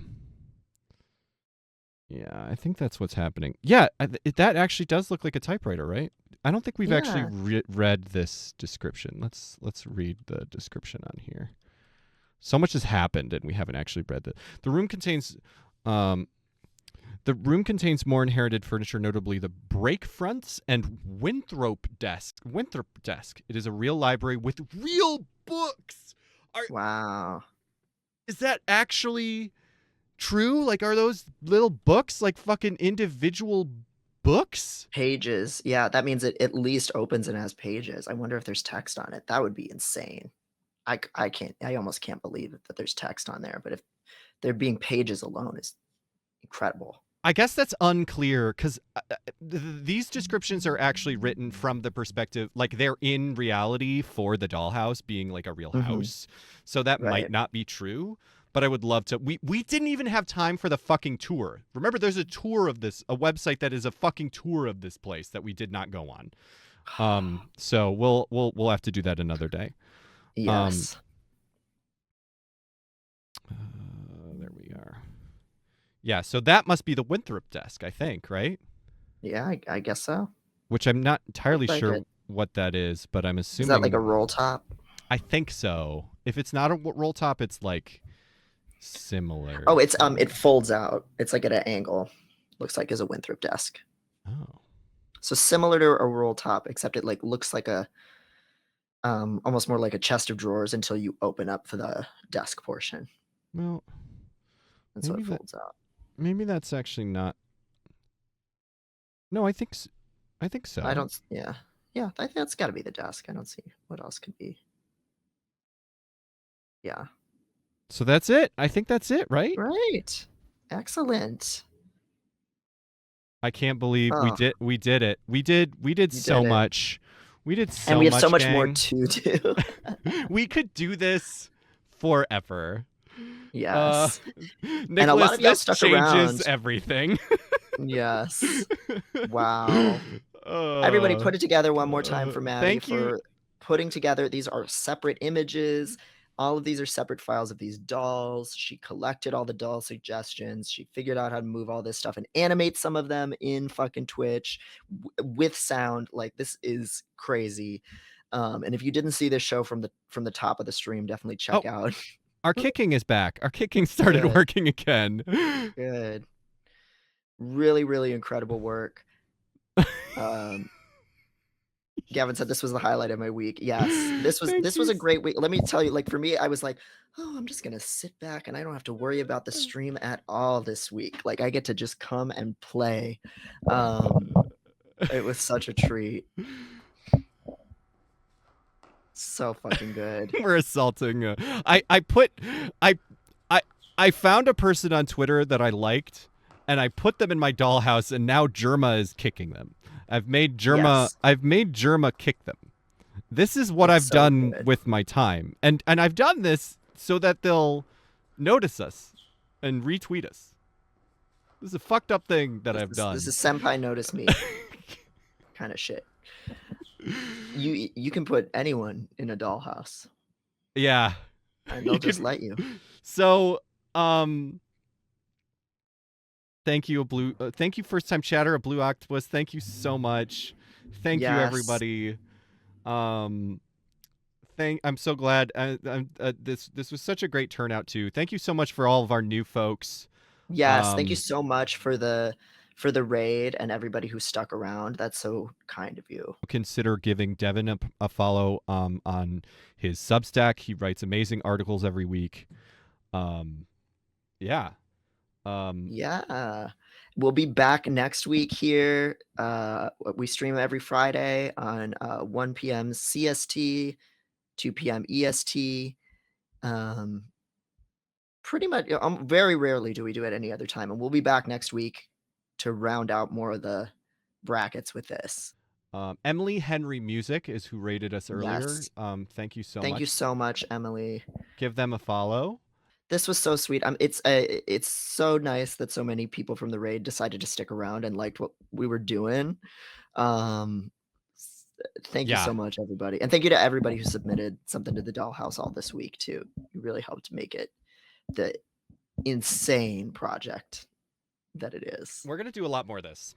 Yeah, I think that's what's happening. Yeah, that actually does look like a typewriter, right? I don't think we've actually read this description. Let's read the description on here. So much has happened, and we haven't actually read it. The room contains more inherited furniture, notably the break fronts and Winthrop desk. It is a real library with real books. Wow. Is that actually true? Like, are those little books like fucking individual books? Pages. Yeah, that means it at least opens and has pages. I wonder if there's text on it. That would be insane. I almost can't believe that there's text on there, but if there being pages alone is incredible. I guess that's unclear because these descriptions are actually written from the perspective, like they're in reality for the dollhouse being like a real house. So that might Right. not be true, but I would love to. We didn't even have time for the fucking tour. Remember, there's a tour of this, a website that is a fucking tour of this place that we did not go on. So we'll have to do that another day. Yes. There we are. Yeah, so that must be the Winthrop desk, I think, right? Yeah, I guess so. Which I'm not entirely Looks like sure it. what that is, but I'm Is assuming that like a roll top? I think so. If it's not a roll top, it's like similar. Oh, it's to- it folds out. It's like at an angle. Looks like is a Winthrop desk. Oh. So similar to a roll top, except it like looks like a almost more like a chest of drawers until you open up for the desk portion. Well, And so it maybe that- folds out. maybe that's actually not. No, I think so. I don't. Yeah, I think that's got to be the desk. I don't see what else could be. Yeah. So that's it. I think that's it, right? Right. Excellent. I can't believe Oh. we did it. We did so did it. much. We did so much. And we have so much gang. more to do. We could do this forever. Yes. Nicholas, a lot of y'all this stuck changes around. everything. Yes. Wow. Everybody put it together one more time for Maddie thank you. for putting together. These are separate images. All of these are separate files of these dolls. She collected all the doll suggestions. She figured out how to move all this stuff and animate some of them in fucking Twitch with sound. Like, this is crazy. And if you didn't see this show from the top of the stream, definitely check out. Our kicking is back. Our kicking started Good. working again. Good. Really, really incredible work. Gavin said this was the highlight of my week. Yes, this was a great week. Let me tell you, like, for me, I was like, oh, I'm just gonna sit back and I don't have to worry about the stream at all this week. Like, I get to just come and play. It was such a treat. So fucking good. We're assaulting. I found a person on Twitter that I liked, and I put them in my dollhouse, and now Jerma is kicking them. I've made Jerma kick them. This is what I've done with my time, and I've done this so that they'll notice us and retweet us. This is a fucked up thing that I've done. This is senpai notice me kind of shit. You can put anyone in a dollhouse. Yeah. And they'll just let you. So, thank you, thank you, first time chatter, a Blue Octopus. Thank you so much. Thank you, everybody. I'm so glad. This was such a great turnout too. Thank you so much for all of our new folks. Yes, thank you so much for the raid and everybody who stuck around. That's so kind of you. Consider giving Devin a follow on his Substack. He writes amazing articles every week. Yeah. Yeah. We'll be back next week here. We stream every Friday on 1 p.m. CST, 2 p.m. EST. Pretty much, very rarely do we do it any other time. And we'll be back next week to round out more of the brackets with this. Emily Henry Music is who rated us earlier. Yes. Thank you so much. Thank you so much, Emily. Give them a follow. This was so sweet. It's so nice that so many people from the raid decided to stick around and liked what we were doing. Thank you so much, everybody. And thank you to everybody who submitted something to the Dollhouse all this week, too. You really helped make it the insane project that it is. We're going to do a lot more of this.